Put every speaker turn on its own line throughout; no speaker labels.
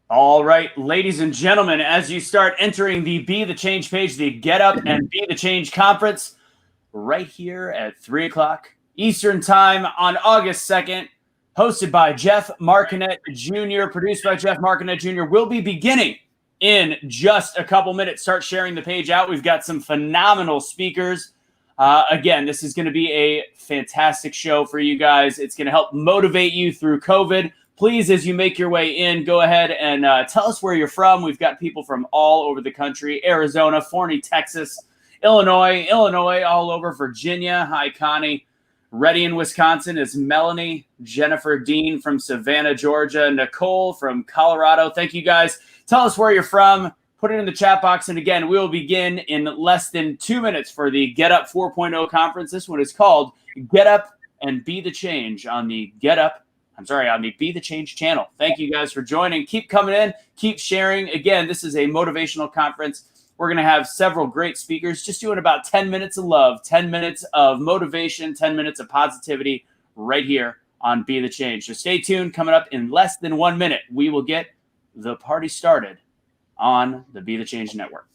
All right, ladies and gentlemen, as you start entering the Be the Change page, the Get Up and Be the Change conference, right here at 3 o'clock Eastern Time on August 2nd, hosted by Jeff Marconette Jr., produced by Jeff Marconette Jr., will be beginning in just a couple minutes. Start sharing the page out. We've got some phenomenal speakers. Again, this is going to be a fantastic show for you guys. It's going to help motivate you through COVID. Please, as you make your way in, go ahead and tell us where you're from. We've got people from all over the country: Arizona, Forney, Texas, Illinois, all over Virginia. Hi, Connie. Ready in Wisconsin is Melanie. Jennifer Dean from Savannah, Georgia. Nicole from Colorado. Thank you, guys. Tell us where you're from. Put it in the chat box. And again, we will begin in less than 2 minutes for the Get Up 4.0 conference. This one is called Get Up and Be the Change on the on the Be the Change channel. Thank you guys for joining. Keep coming in. Keep sharing. Again, this is a motivational conference. We're going to have several great speakers just doing about 10 minutes of love, 10 minutes of motivation, 10 minutes of positivity right here on Be the Change. So stay tuned. Coming up in less than 1 minute, we will get the party started on the Be the Change Network.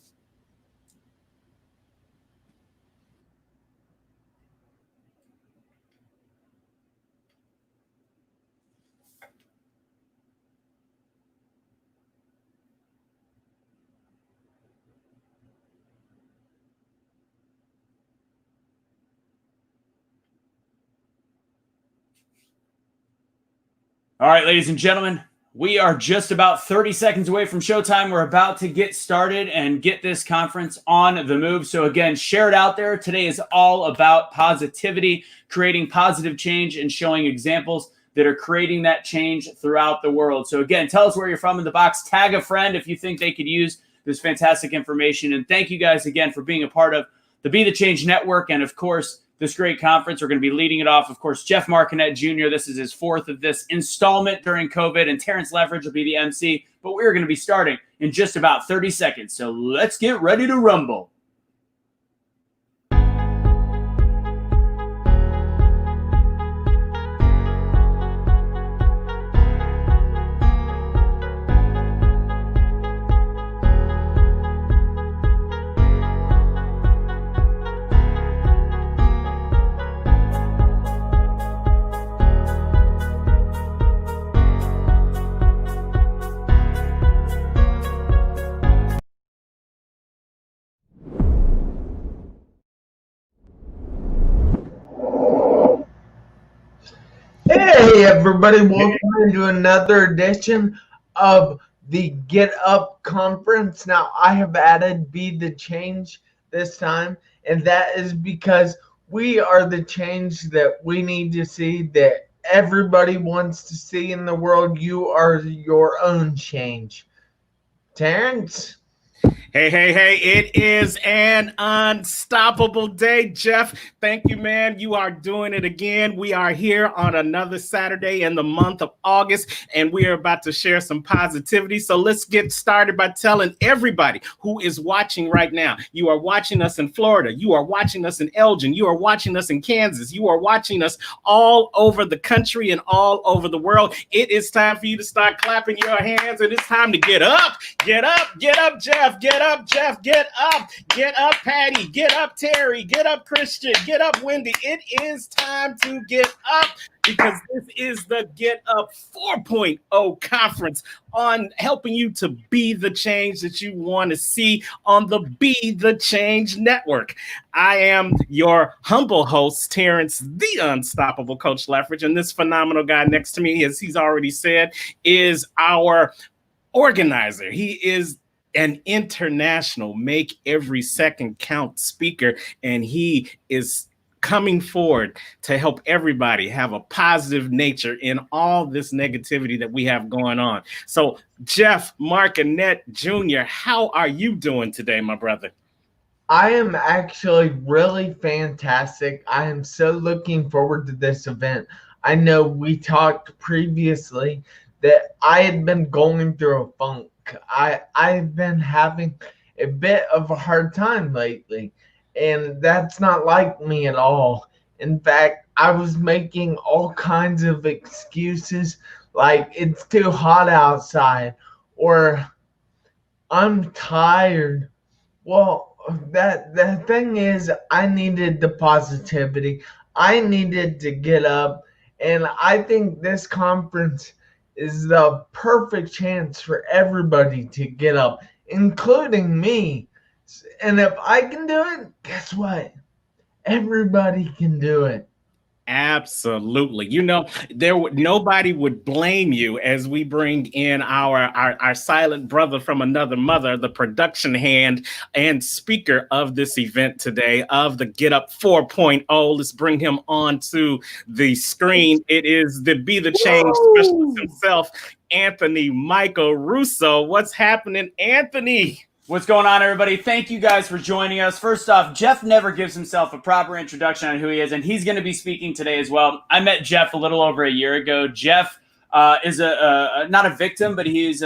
All right, ladies and gentlemen, we are just about 30 seconds away from showtime. We're about to get started and get this conference on the move. So again, share it out there. Today is all about positivity, creating positive change, and showing examples that are creating that change throughout the world. So again, tell us where you're from in the box. Tag a friend if you think they could use this fantastic information. And thank you guys again for being a part of the Be the Change Network. And of course, this great conference. We're going to be leading it off, of course, Jeff Marconette Jr. This is his fourth of this installment during COVID, and Terrance Leftridge will be the MC. But we're going to be starting in just about 30 seconds. So let's get ready to rumble.
Hey everybody, welcome into another edition of the Get Up Conference. Now I have added Be the Change this time, and that is because we are the change that we need to see, that everybody wants to see in the world. You are your own change. Terrance?
Hey, it is an unstoppable day, Jeff. Thank you, man. You are doing it again. We are here on another Saturday in the month of August, and we are about to share some positivity. So let's get started by telling everybody who is watching right now. You are watching us in Florida. You are watching us in Elgin. You are watching us in Kansas. You are watching us all over the country and all over the world. It is time for you to start clapping your hands, and it's time to get up. Get up, Jeff. Get up, Jeff. Get up, Patty. Get up, Terry. Get up, Christian. Get up, Wendy. It is time to get up, because this is the Get Up 4.0 conference on helping you to be the change that you want to see on the Be the Change Network. I am your humble host, Terrance, the Unstoppable Coach Leftridge, and this phenomenal guy next to me, as he's already said, is our organizer. He is an international Make Every Second Count speaker, and he is coming forward to help everybody have a positive nature in all this negativity that we have going on. So, Jeff Marconette Jr., how are you doing today, my brother?
I am actually really fantastic. I am so looking forward to this event. I know we talked previously that I had been going through a funk. I've been having a bit of a hard time lately, and that's not like me at all. In fact, I was making all kinds of excuses, like it's too hot outside, or I'm tired. Well, the thing is, I needed the positivity. I needed to get up, and I think this conference is the perfect chance for everybody to get up, including me. And if I can do it, guess what? Everybody can do it.
Absolutely. You know, nobody would blame you as we bring in our silent brother from another mother, the production hand and speaker of this event today of the Get Up 4.0. Let's bring him onto the screen. It is the Be the Change specialist himself, Anthony Michael Russo. What's happening, Anthony?
What's going on, everybody? Thank you guys for joining us. First off, Jeff never gives himself a proper introduction on who he is, and he's going to be speaking today as well. I met Jeff a little over a year ago. Jeff is not a victim, but he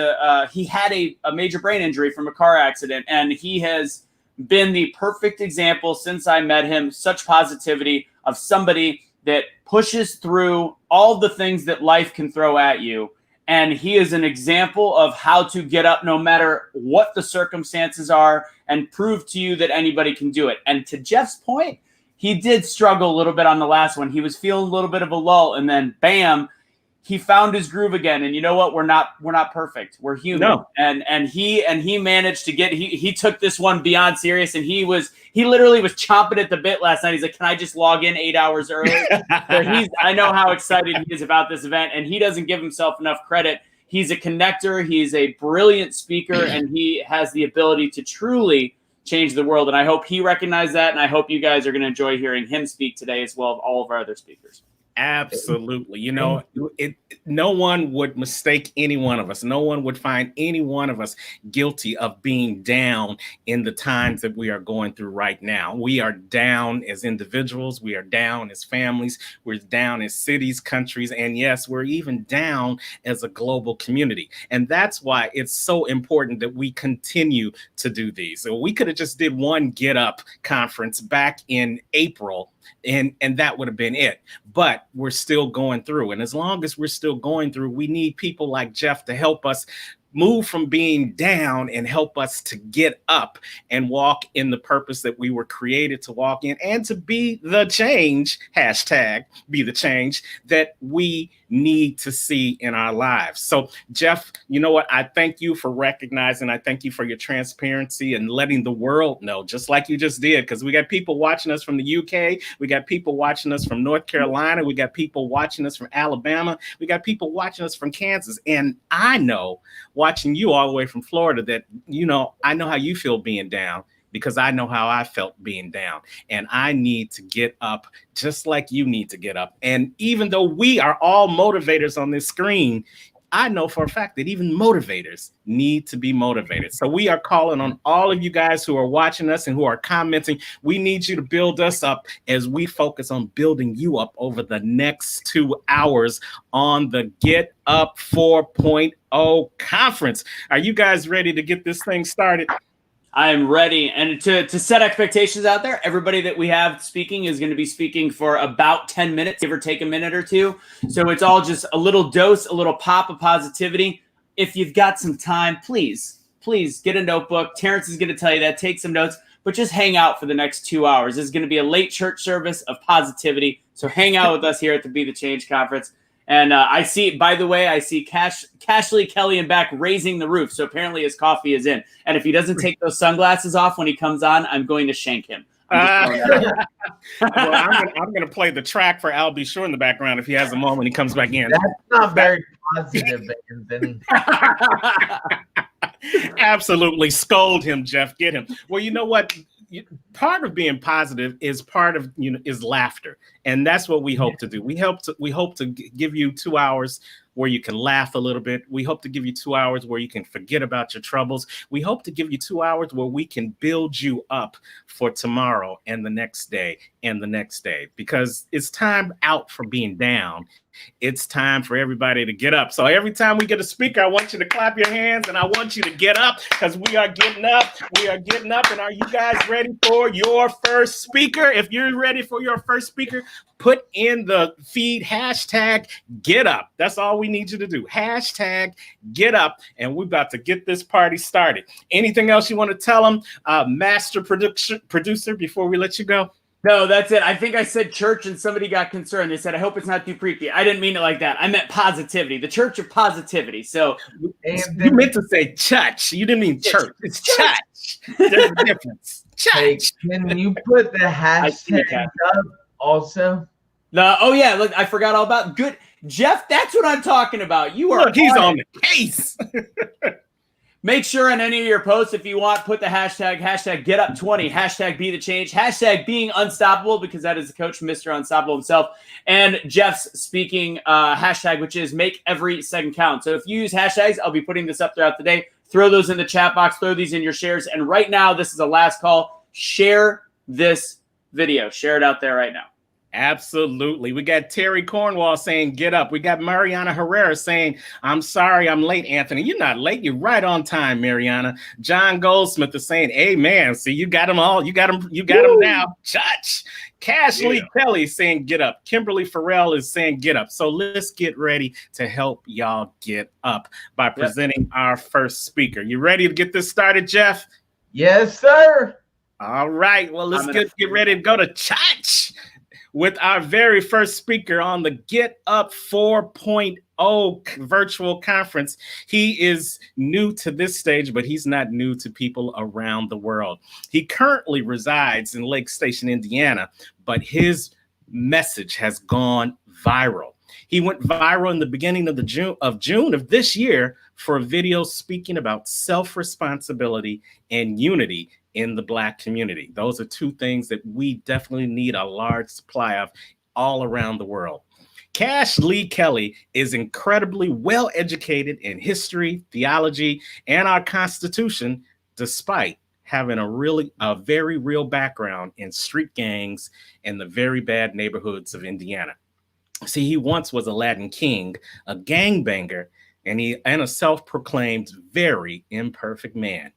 had a major brain injury from a car accident, and he has been the perfect example since I met him. Such positivity of somebody that pushes through all the things that life can throw at you. And he is an example of how to get up no matter what the circumstances are and prove to you that anybody can do it. And to Jeff's point, he did struggle a little bit on the last one. He was feeling a little bit of a lull, and then bam, he found his groove again. And you know what? We're not perfect. We're human.
No.
And he managed to he took this one beyond serious, and he literally was chomping at the bit last night. He's like, "Can I just log in 8 hours early?" But I know how excited he is about this event, and he doesn't give himself enough credit. He's a connector, he's a brilliant speaker, and he has the ability to truly change the world. And I hope he recognized that, and I hope you guys are going to enjoy hearing him speak today as well as all of our other speakers.
Absolutely. You know, no one would mistake any one of us. No one would find any one of us guilty of being down in the times that we are going through right now. We are down as individuals. We are down as families. We're down as cities, countries, and yes, we're even down as a global community. And that's why it's so important that we continue to do these. So we could have just did one Get Up conference back in April, and that would have been it. But we're still going through. And as long as we're still going through, we need people like Jeff to help us move from being down and help us to get up and walk in the purpose that we were created to walk in, and to be the change, hashtag be the change that we need to see in our lives. So Jeff, you know what? I thank you for recognizing, I thank you for your transparency and letting the world know, just like you just did, because we got people watching us from the UK. We got people watching us from North Carolina. We got people watching us from Alabama. We got people watching us from Kansas. And I know, watching you all the way from Florida, that, you know, I know how you feel being down, because I know how I felt being down. And I need to get up just like you need to get up. And even though we are all motivators on this screen, I know for a fact that even motivators need to be motivated. So we are calling on all of you guys who are watching us and who are commenting. We need you to build us up as we focus on building you up over the next 2 hours on the Get Up 4.0 conference. Are you guys ready to get this thing started?
I am ready. And to set expectations out there, everybody that we have speaking is going to be speaking for about 10 minutes, give or take a minute or two. So it's all just a little dose, a little pop of positivity. If you've got some time, please get a notebook. Terrance is going to tell you that. Take some notes, but just hang out for the next 2 hours. This is going to be a late church service of positivity. So hang out with us here at the Be the Change conference. And I see Kash Lee Kelly in back raising the roof. So apparently his coffee is in. And if he doesn't take those sunglasses off when he comes on, I'm going to shank him.
Well, I'm going to play the track for Al B. Shore in the background if he has a moment he comes back in.
That's not very positive, Anthony.
Absolutely. Scold him, Jeff. Get him. Well, you know what? Part of being positive is is laughter. And that's what we hope to do. We hope to give you 2 hours where you can laugh a little bit. We hope to give you 2 hours where you can forget about your troubles. We hope to give you 2 hours where we can build you up for tomorrow and the next day and the next day, because it's time out for being down. It's time for everybody to get up. So every time we get a speaker, I want you to clap your hands and I want you to get up, because we are getting up. We are getting up. And are you guys ready for your first speaker? If you're ready for your first speaker, put in the feed hashtag get up. That's all we need you to do. Hashtag get up. And we're about to get this party started. Anything else you want to tell them, master producer, before we let you go?
No, that's it. I think I said church and somebody got concerned. They said, I hope it's not too creepy. I didn't mean it like that. I meant positivity, the church of positivity. So
you meant to say church. You didn't mean church. It's church. There's a difference. Church.
Hey, can you put the hashtag up also?
No, oh yeah, look, I forgot all about good Jeff. That's what I'm talking about. You are.
Look, he's on the case.
Make sure on any of your posts, if you want, put the hashtag GetUp20, hashtag Be the Change, hashtag Being Unstoppable, because that is the coach, Mr. Unstoppable himself, and Jeff's speaking hashtag, which is Make Every Second Count. So if you use hashtags, I'll be putting this up throughout the day. Throw those in the chat box. Throw these in your shares. And right now, this is a last call. Share this video. Share it out there right now.
Absolutely. We got Terry Cornwall saying, get up. We got Mariana Herrera saying, I'm sorry I'm late, Anthony. You're not late. You're right on time, Mariana. John Goldsmith is saying, amen. See, you got them all. You got them now. Church. Kash Lee Kelly saying, get up. Kimberly Farrell is saying, get up. So let's get ready to help y'all get up by presenting our first speaker. You ready to get this started, Jeff?
Yes, sir.
All right. Well, let's get ready to go to church with our very first speaker on the Get Up 4.0 virtual conference. He is new to this stage, but he's not new to people around the world. He currently resides in Lake Station, Indiana, but his message has gone viral. He went viral in the beginning of June of this year for a video speaking about self-responsibility and unity in the Black community. Those are two things that we definitely need a large supply of all around the world. Kash Lee Kelly is incredibly well educated in history, theology, and our Constitution, despite having a very real background in street gangs and the very bad neighborhoods of Indiana. See, he once was a Latin king, a gangbanger, and a self-proclaimed very imperfect man.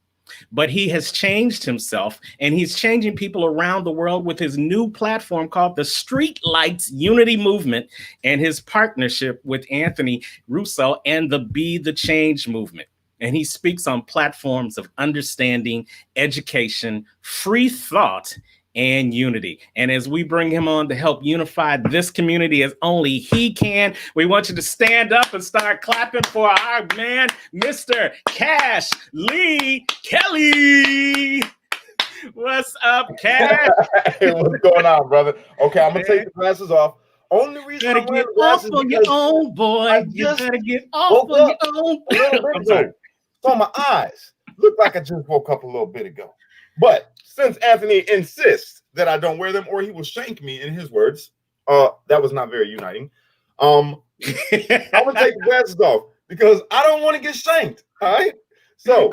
But he has changed himself, and he's changing people around the world with his new platform called the Street Lights Unity Movement and his partnership with Anthony Russo and the Be the Change movement. And he speaks on platforms of understanding, education, free thought, and unity. And as we bring him on to help unify this community as only he can, we want you to stand up and start clapping for our man, Mr. Kash Lee Kelly. What's up, Kash?
Hey, what's going on, brother? Okay, I'm gonna take the glasses off. Only reason
you gotta get off on your own, boy. You gotta get off on your own.
It's on my eyes. Look like I just woke up a little bit ago. But since Anthony insists that I don't wear them or he will shank me, in his words, that was not very uniting. I'm gonna take the glasses off because I don't want to get shanked. All right. So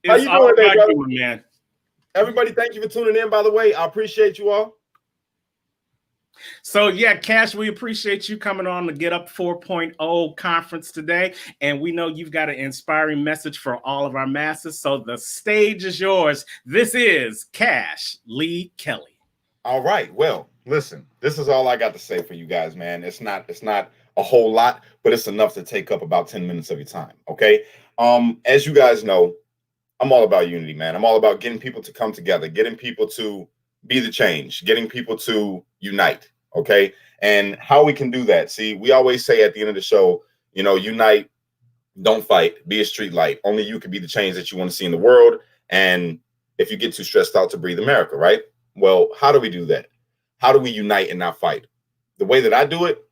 how you doing today, brother?
Man.
Everybody, thank you for tuning in, by the way. I appreciate you all.
So yeah, Kash, we appreciate you coming on the Get Up 4.0 conference today. And we know you've got an inspiring message for all of our masses. So the stage is yours. This is Kash Lee Kelly.
All right. Well, listen, this is all I got to say for you guys, man. It's not a whole lot, but it's enough to take up about 10 minutes of your time. Okay. As you guys know, I'm all about unity, man. I'm all about getting people to come together, getting people to be the change, getting people to unite. Okay. And how we can do that. See, we always say at the end of the show, you know, unite, don't fight, be a street light. Only you can be the change that you want to see in the world. And if you get too stressed out, to breathe America, right? Well, how do we do that? How do we unite and not fight? The way that I do it,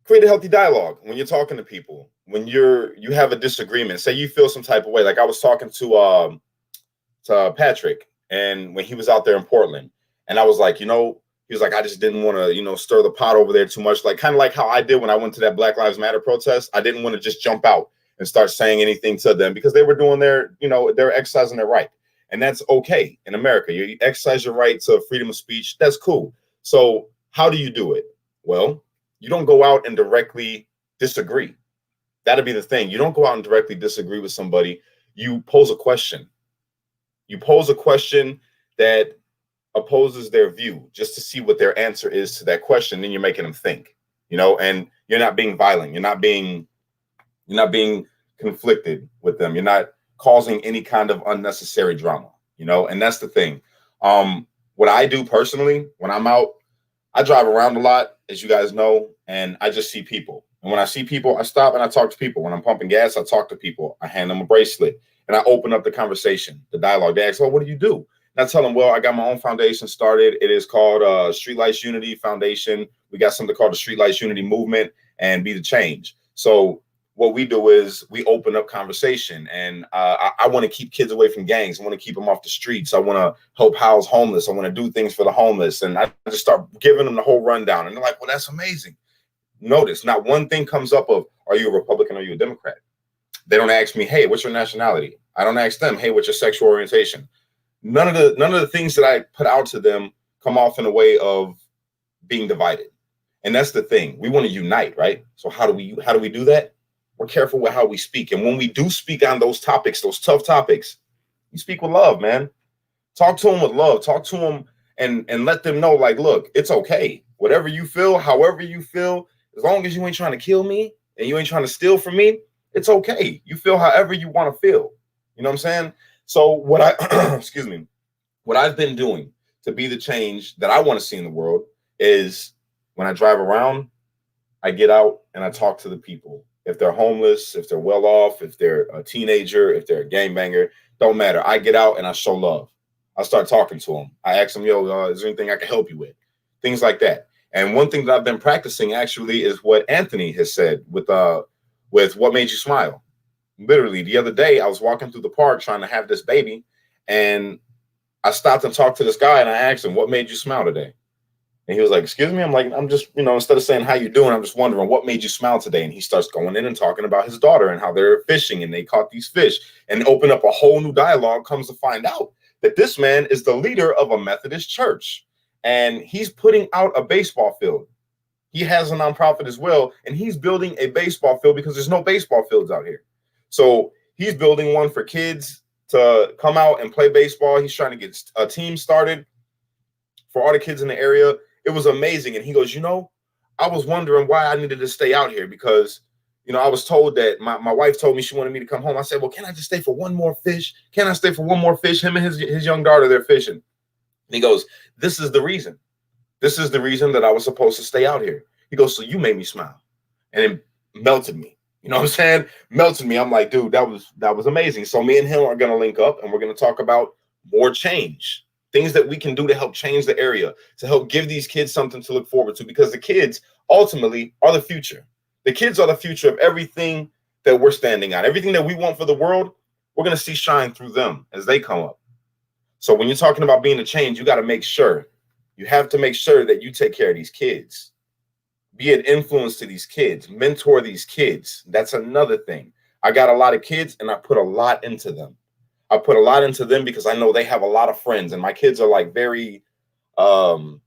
create a healthy dialogue when you're talking to people. When you have a disagreement, say you feel some type of way. Like I was talking to Patrick, and when he was out there in Portland, and I was like, you know, He was like, I just didn't want to, stir the pot over there too much. Like, kind of like how I did when I went to that Black Lives Matter protest. I didn't want to just jump out and start saying anything to them because they were doing they're exercising their right. And that's okay in America. You exercise your right to freedom of speech. That's cool. So how do you do it? Well, you don't go out and directly disagree. That'll be the thing. You don't go out and directly disagree with somebody. You pose a question. You pose a question that opposes their view just to see what their answer is to that question. Then you're making them think, and you're not being violent. You're not being conflicted with them. You're not causing any kind of unnecessary drama, and that's the thing. What I do personally when I'm out, I drive around a lot, as you guys know, and I just see people. And when I see people, I stop and I talk to people. When I'm pumping gas, I talk to people. I hand them a bracelet and I open up the conversation, the dialogue. They ask, "Oh, what do you do?" And I tell them, "Well, I got my own foundation started. It is called Streetlights Unity Foundation. We got something called the Streetlights Unity Movement and Be the Change." So what we do is we open up conversation, and I want to keep kids away from gangs. I want to keep them off the streets. I want to help house homeless. I want to do things for the homeless. And I just start giving them the whole rundown. And they're like, "Well, that's amazing." Notice not one thing comes up of, are you a Republican or are you a Democrat? They don't ask me, "Hey, what's your nationality?" I don't ask them, "Hey, what's your sexual orientation?" None of the things that I put out to them come off in a way of being divided. And that's the thing. We want to unite, right? So how do we do that? We're careful with how we speak. And when we do speak on those topics, those tough topics, you speak with love, man. Talk to them with love. Talk to them and let them know, like, look, it's okay. Whatever you feel, however you feel, as long as you ain't trying to kill me and you ain't trying to steal from me, it's okay. You feel however you want to feel. You know what I'm saying? So what what I've been doing to be the change that I want to see in the world is when I drive around, I get out and I talk to the people. If they're homeless, if they're well off, if they're a teenager, if they're a gangbanger, don't matter. I get out and I show love. I start talking to them. I ask them, "Yo, is there anything I can help you with?" Things like that. And one thing that I've been practicing actually is what Anthony has said with What Made You Smile. Literally the other day, I was walking through the park trying to have this baby, and I stopped and talked to this guy and I asked him, "What made you smile today?" And he was like, "Excuse me?" I'm like, "I'm just, instead of saying how you doing, I'm just wondering what made you smile today." And he starts going in and talking about his daughter and how they're fishing and they caught these fish and open up a whole new dialogue. Comes to find out that this man is the leader of a Methodist church and he's putting out a baseball field. He has a nonprofit as well, and he's building a baseball field because there's no baseball fields out here. So he's building one for kids to come out and play baseball. He's trying to get a team started for all the kids in the area. It was amazing. And he goes, I was wondering why I needed to stay out here because, I was told that my wife told me she wanted me to come home. I said, "Well, can I just stay for one more fish? Can I stay for one more fish?" Him and his young daughter, they're fishing. And he goes, "This is the reason. This is the reason that I was supposed to stay out here." He goes, "So you made me smile." And it melted me. You know what I'm saying? Melted me. I'm like, dude, that was amazing. So me and him are going to link up and we're going to talk about more change, things that we can do to help change the area, to help give these kids something to look forward to, because the kids ultimately are the future. The kids are the future of everything that we're standing on. Everything that we want for the world, we're going to see shine through them as they come up. So when you're talking about being a change, you got to make sure, you have to make sure that you take care of these kids. Be an influence to these kids, mentor these kids. That's another thing. I got a lot of kids and I put a lot into them. I put a lot into them because I know they have a lot of friends, and my kids are like very charismatic.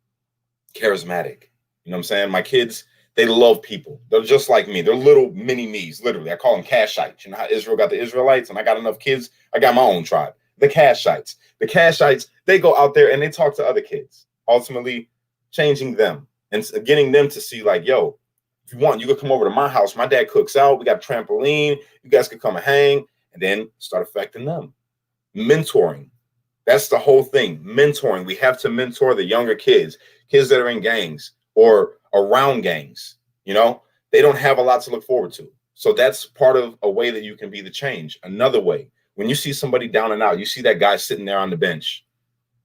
You know what I'm saying? My kids, they love people. They're just like me. They're little mini me's, literally. I call them Kashites. You know how Israel got the Israelites, and I got enough kids. I got my own tribe, the Kashites. The Kashites, they go out there and they talk to other kids, ultimately changing them and getting them to see, like, yo, if you want, you could come over to my house. My dad cooks out. We got a trampoline. You guys could come and hang, and then start affecting them. Mentoring. That's the whole thing. Mentoring. We have to mentor the younger kids that are in gangs or around gangs. They don't have a lot to look forward to. So that's part of a way that you can be the change. Another way, when you see somebody down and out, you see that guy sitting there on the bench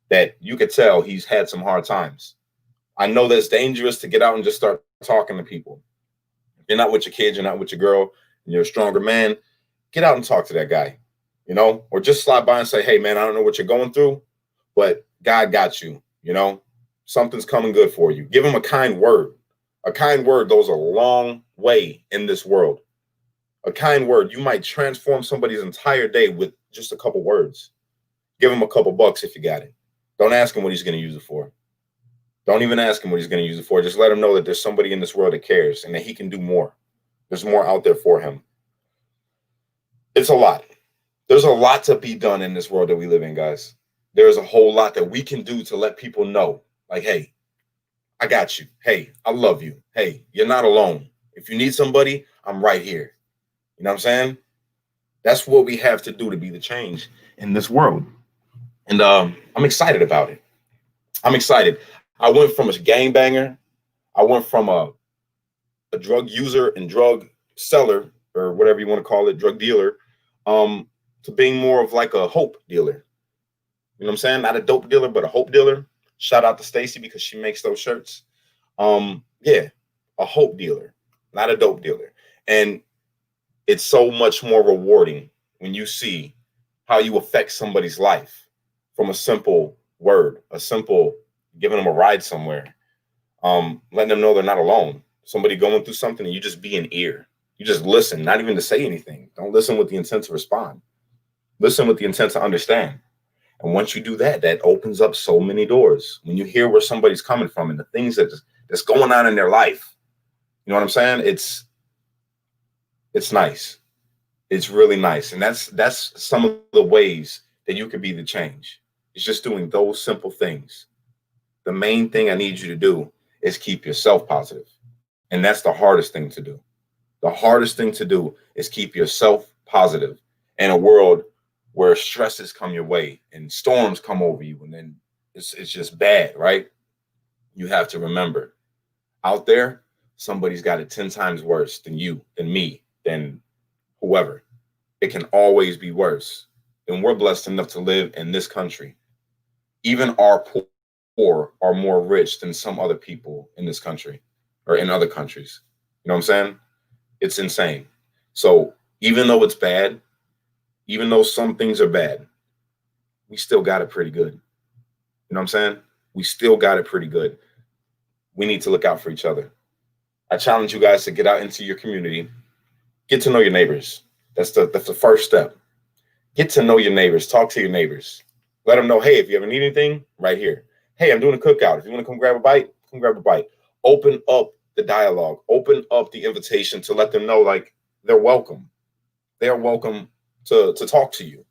that you could tell he's had some hard times. I know that's dangerous to get out and just start talking to people. If you're not with your kids, you're not with your girl, and you're a stronger man, get out and talk to that guy, or just slide by and say, "Hey, man, I don't know what you're going through, but God got you, Something's coming good for you. Give them a kind word. A kind word goes a long way in this world. A kind word, you might transform somebody's entire day with just a couple words. Give him a couple bucks if you got it. Don't ask him what he's going to use it for. Don't even ask him what he's going to use it for. Just let him know that there's somebody in this world that cares and that he can do more. There's more out there for him. It's a lot. There's a lot to be done in this world that we live in, guys. There's a whole lot that we can do to let people know, like, hey, I got you. Hey, I love you. Hey, you're not alone. If you need somebody, I'm right here. You know what I'm saying? That's what we have to do to be the change in this world. And I'm excited about it. I'm excited. I went from a gangbanger. I went from a drug user and drug seller, or whatever you want to call it, drug dealer, to being more of like a hope dealer. You know what I'm saying? Not a dope dealer, but a hope dealer. Shout out to Stacy because she makes those shirts. Yeah, a hope dealer, not a dope dealer. And it's so much more rewarding when you see how you affect somebody's life from a simple word, a simple giving them a ride somewhere, letting them know they're not alone. Somebody going through something and you just be an ear. You just listen, not even to say anything. Don't listen with the intent to respond. Listen with the intent to understand. And once you do that, that opens up so many doors. When you hear where somebody's coming from and the things that's going on in their life, you know what I'm saying? It's nice. It's really nice. And that's some of the ways that you could be the change. It's just doing those simple things. The main thing I need you to do is keep yourself positive. And that's the hardest thing to do. The hardest thing to do is keep yourself positive in a world where stresses come your way and storms come over you. And then it's just bad, right? You have to remember, out there, somebody's got it 10 times worse than you, than me, than whoever. It can always be worse. And we're blessed enough to live in this country. Even our poor are more rich than some other people in this country or in other countries. You know what I'm saying? It's insane. So even though it's bad, even though some things are bad, we still got it pretty good. You know what I'm saying? We still got it pretty good. We need to look out for each other. I challenge you guys to get out into your community. Get to know your neighbors. That's the first step. Get to know your neighbors. Talk to your neighbors. Let them know, hey, if you ever need anything, right here. Hey, I'm doing a cookout. If you want to come grab a bite, come grab a bite. Open up the dialogue. Open up the invitation to let them know, like, they're welcome. They are welcome to talk to you.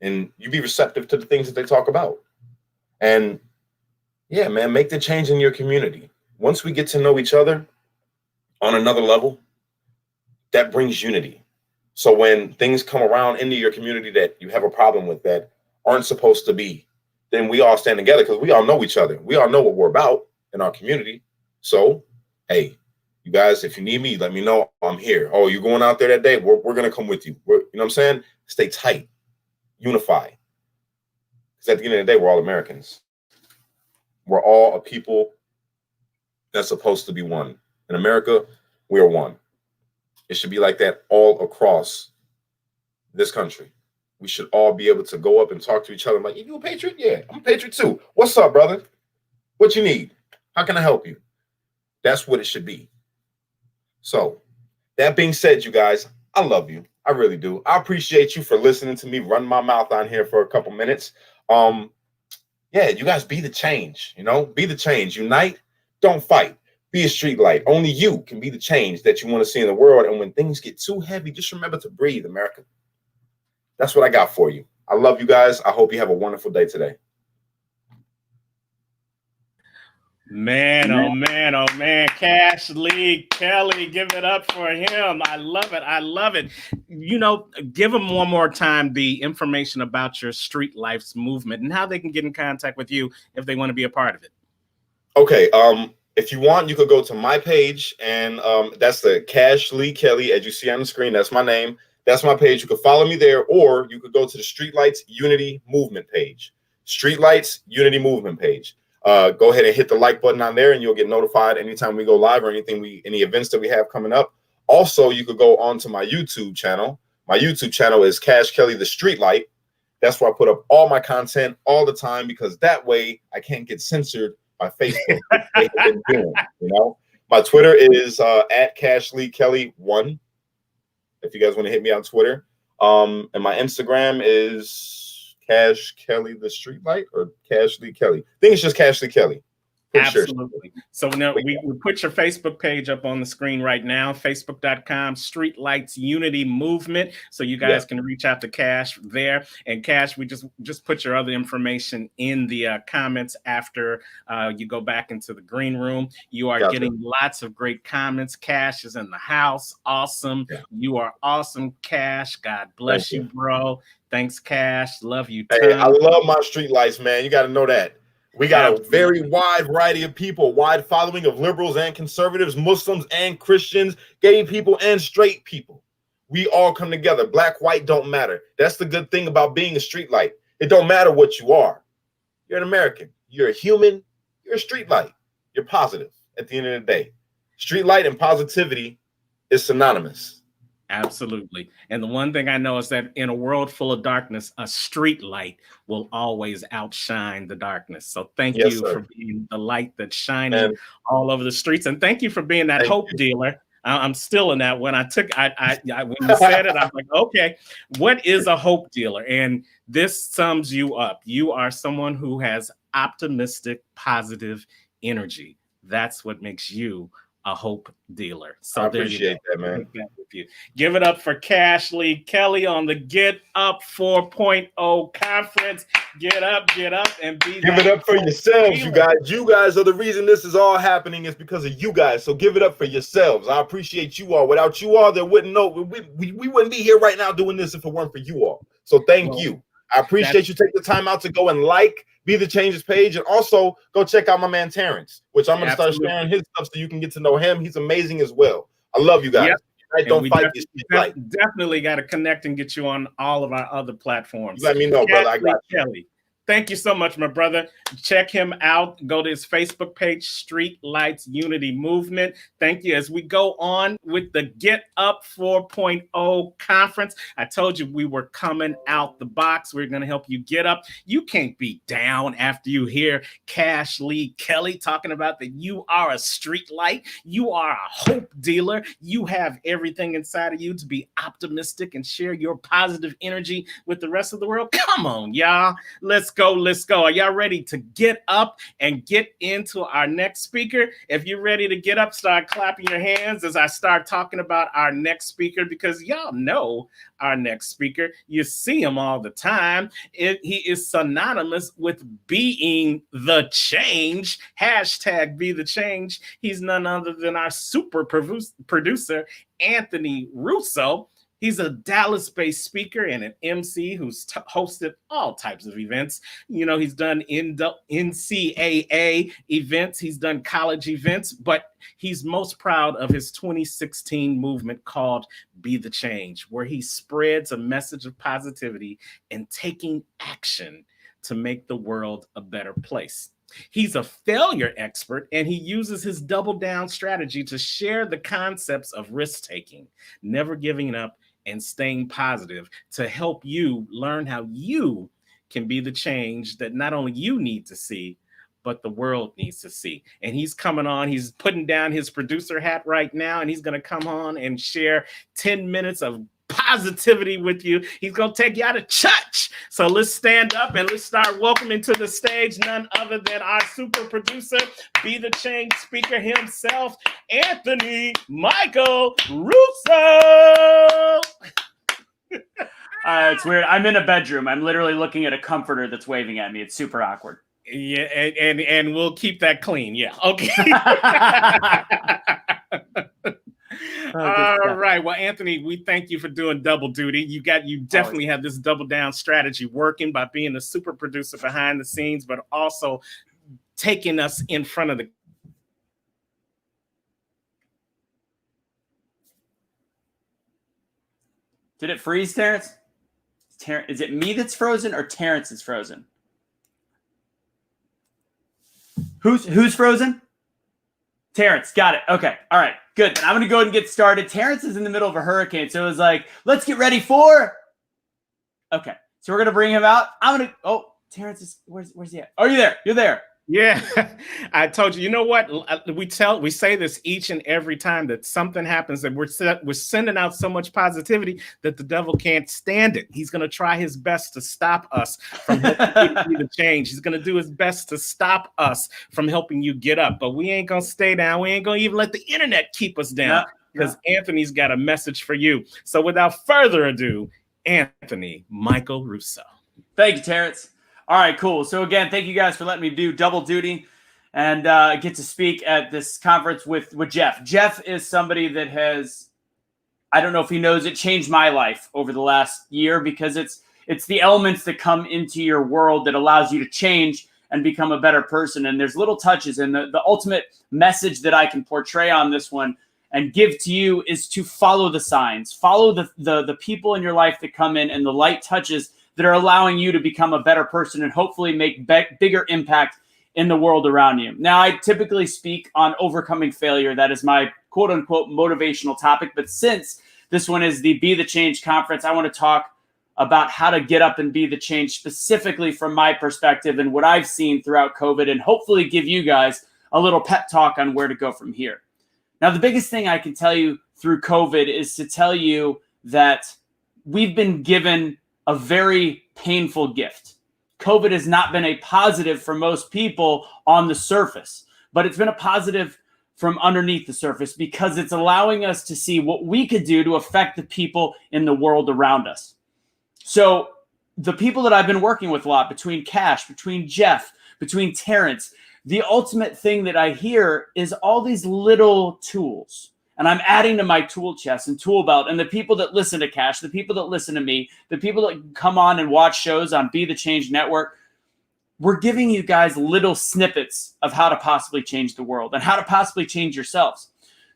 And you be receptive to the things that they talk about. And yeah, man, make the change in your community. Once we get to know each other on another level, that brings unity. So when things come around into your community that you have a problem with that aren't supposed to be, then we all stand together because we all know each other. We all know what we're about in our community. So, hey, you guys, if you need me, let me know. I'm here. Oh, you're going out there that day? We're going to come with you. You know what I'm saying? Stay tight. Unify. Because at the end of the day, we're all Americans. We're all a people that's supposed to be one. In America, we are one. It should be like that all across this country. We should all be able to go up and talk to each other. Like, you a patriot? Yeah, I'm a patriot too. What's up, brother? What you need? How can I help you? That's what it should be. So, that being said, you guys, I love you. I really do. I appreciate you for listening to me run my mouth on here for a couple minutes. Yeah, you guys be the change, you know? Be the change. Unite, don't fight. Be a street light. Only you can be the change that you want to see in the world. And when things get too heavy, just remember to breathe, America. That's what I got for you. I love you guys. I hope you have a wonderful day today.
Man, oh man, oh man. Kash Lee Kelly, give it up for him. I love it. I love it. You know, give them one more time the information about your Street Lives movement and how they can get in contact with you if they want to be a part of it.
Okay. If you want, you could go to my page, and that's the Kash Lee Kelly, as you see on the screen. That's my name. That's my page. You could follow me there, or you could go to the Streetlights Unity Movement page. Streetlights Unity Movement page. Go ahead and hit the like button on there, and you'll get notified anytime we go live or any events that we have coming up. Also, you could go on to my YouTube channel. My YouTube channel is Kash Kelly the Streetlight. That's where I put up all my content all the time, because that way I can't get censored my Facebook. They have been doing, you know. My Twitter is at Kash Lee Kelly 1. If you guys want to hit me on Twitter. And my Instagram is Kash Kelly the Streetlight or Kash Lee Kelly. I think it's just Kash Lee Kelly.
Absolutely. Sure. So now we put your Facebook page up on the screen right now, facebook.com Streetlights Unity Movement. So you guys can reach out to Kash there. And Kash, we just put your other information in the comments after you go back into the green room. You are getting lots of great comments. Kash is in the house. Awesome. Yeah. You are awesome, Kash. God bless you, bro. Thanks, Kash. Love you.
Hey, I love my streetlights, man. You got to know that. We got a very wide variety of people, wide following of liberals and conservatives, Muslims and Christians, gay people and straight people. We all come together. Black, white don't matter. That's the good thing about being a streetlight. It don't matter what you are. You're an American. You're a human. You're a streetlight. You're positive at the end of the day. Streetlight and positivity is synonymous.
Absolutely. And the one thing I know is that in a world full of darkness, a street light will always outshine the darkness. So thank you for being the light that's shining all over the streets. And thank you for being that hope dealer. I'm still in that one. I when you said it, I'm like, okay, what is a hope dealer? And this sums you up. You are someone who has optimistic, positive energy. That's what makes you a hope dealer. So
I appreciate that, man.
Give it up for Kash Lee Kelly on the Get Up 4.0 conference. Get up, and be.
Give it up for yourselves, you guys. You guys are the reason this is all happening. Is because of you guys. So give it up for yourselves. I appreciate you all. Without you all, there wouldn't we wouldn't be here right now doing this if it weren't for you all. So thank you. I appreciate you taking the time out to go and Be the Changes page, and also go check out my man Terrance, which I'm going to start sharing his stuff so you can get to know him. He's amazing as well. I love you guys.
Yep.
Right? Don't fight this.
Definitely got to connect and get you on all of our other platforms.
You let me know, brother. I got you.
Kelly. Thank you so much, my brother. Check him out. Go to his Facebook page, Streetlights Unity Movement. Thank you. As we go on with the Get Up 4.0 conference, I told you we were coming out the box. We're going to help you get up. You can't be down after you hear Kash Lee Kelly talking about that you are a street light. You are a hope dealer. You have everything inside of you to be optimistic and share your positive energy with the rest of the world. Come on, y'all. Let's go. Are y'all ready to get up and get into our next speaker? If you're ready to get up, start clapping your hands as I start talking about our next speaker, because y'all know our next speaker. You see him all the time. He is synonymous with being the change. Hashtag be the change. He's none other than our super producer, Anthony Russo. He's a Dallas-based speaker and an MC who's hosted all types of events. You know, he's done NCAA events. He's done college events, but he's most proud of his 2016 movement called Be the Change, where he spreads a message of positivity and taking action to make the world a better place. He's a failure expert, and he uses his double down strategy to share the concepts of risk-taking, never giving up, and staying positive to help you learn how you can be the change that not only you need to see, but the world needs to see. And he's coming on. He's putting down his producer hat right now, and he's going to come on and share 10 minutes of positivity with you. He's going to take you out of church. So let's stand up and let's start welcoming to the stage none other than our super producer, Be the Change speaker himself, Anthony Michael Russo.
It's weird. I'm in a bedroom. I'm literally looking at a comforter that's waving at me. It's super awkward.
Yeah, and we'll keep that clean. Yeah. Okay. All right. Well, Anthony, we thank you for doing double duty. You definitely have this double down strategy working by being the super producer behind the scenes, but also taking us in front of the.
Did it freeze, Terrance? Is it me that's frozen or Terrance is frozen? Who's frozen? Terrance, got it. Okay, all right, good. Then I'm going to go ahead and get started. Terrance is in the middle of a hurricane, so it was like, let's get ready for. Okay, so we're going to bring him out. Oh, Terrance is, where's he at? Oh, you're there.
Yeah, I told you. You know what? We say this each and every time that something happens, that we're sending out so much positivity that the devil can't stand it. He's going to try his best to stop us from helping you to change. He's going to do his best to stop us from helping you get up. But we ain't going to stay down. We ain't going to even let the internet keep us down, because Anthony's got a message for you. So without further ado, Anthony Michael Russo.
Thank you, Terrance. All right, cool. So again, thank you guys for letting me do double duty and get to speak at this conference with Jeff. Jeff is somebody that has, I don't know if he knows it, changed my life over the last year, because it's the elements that come into your world that allows you to change and become a better person. And there's little touches, and the ultimate message that I can portray on this one and give to you is to follow the signs, follow the people in your life that come in, and the light touches that are allowing you to become a better person and hopefully make bigger impact in the world around you. Now, I typically speak on overcoming failure. That is my quote unquote motivational topic. But since this one is the Be the Change conference, I want to talk about how to get up and be the change, specifically from my perspective and what I've seen throughout COVID, and hopefully give you guys a little pep talk on where to go from here. Now, the biggest thing I can tell you through COVID is to tell you that we've been given a very painful gift. COVID has not been a positive for most people on the surface, but it's been a positive from underneath the surface, because it's allowing us to see what we could do to affect the people in the world around us. So the people that I've been working with a lot, between Kash, between Jeff, between Terrance, the ultimate thing that I hear is all these little tools. And I'm adding to my tool chest and tool belt. And the people that listen to Kash, the people that listen to me, the people that come on and watch shows on Be the Change Network, we're giving you guys little snippets of how to possibly change the world and how to possibly change yourselves.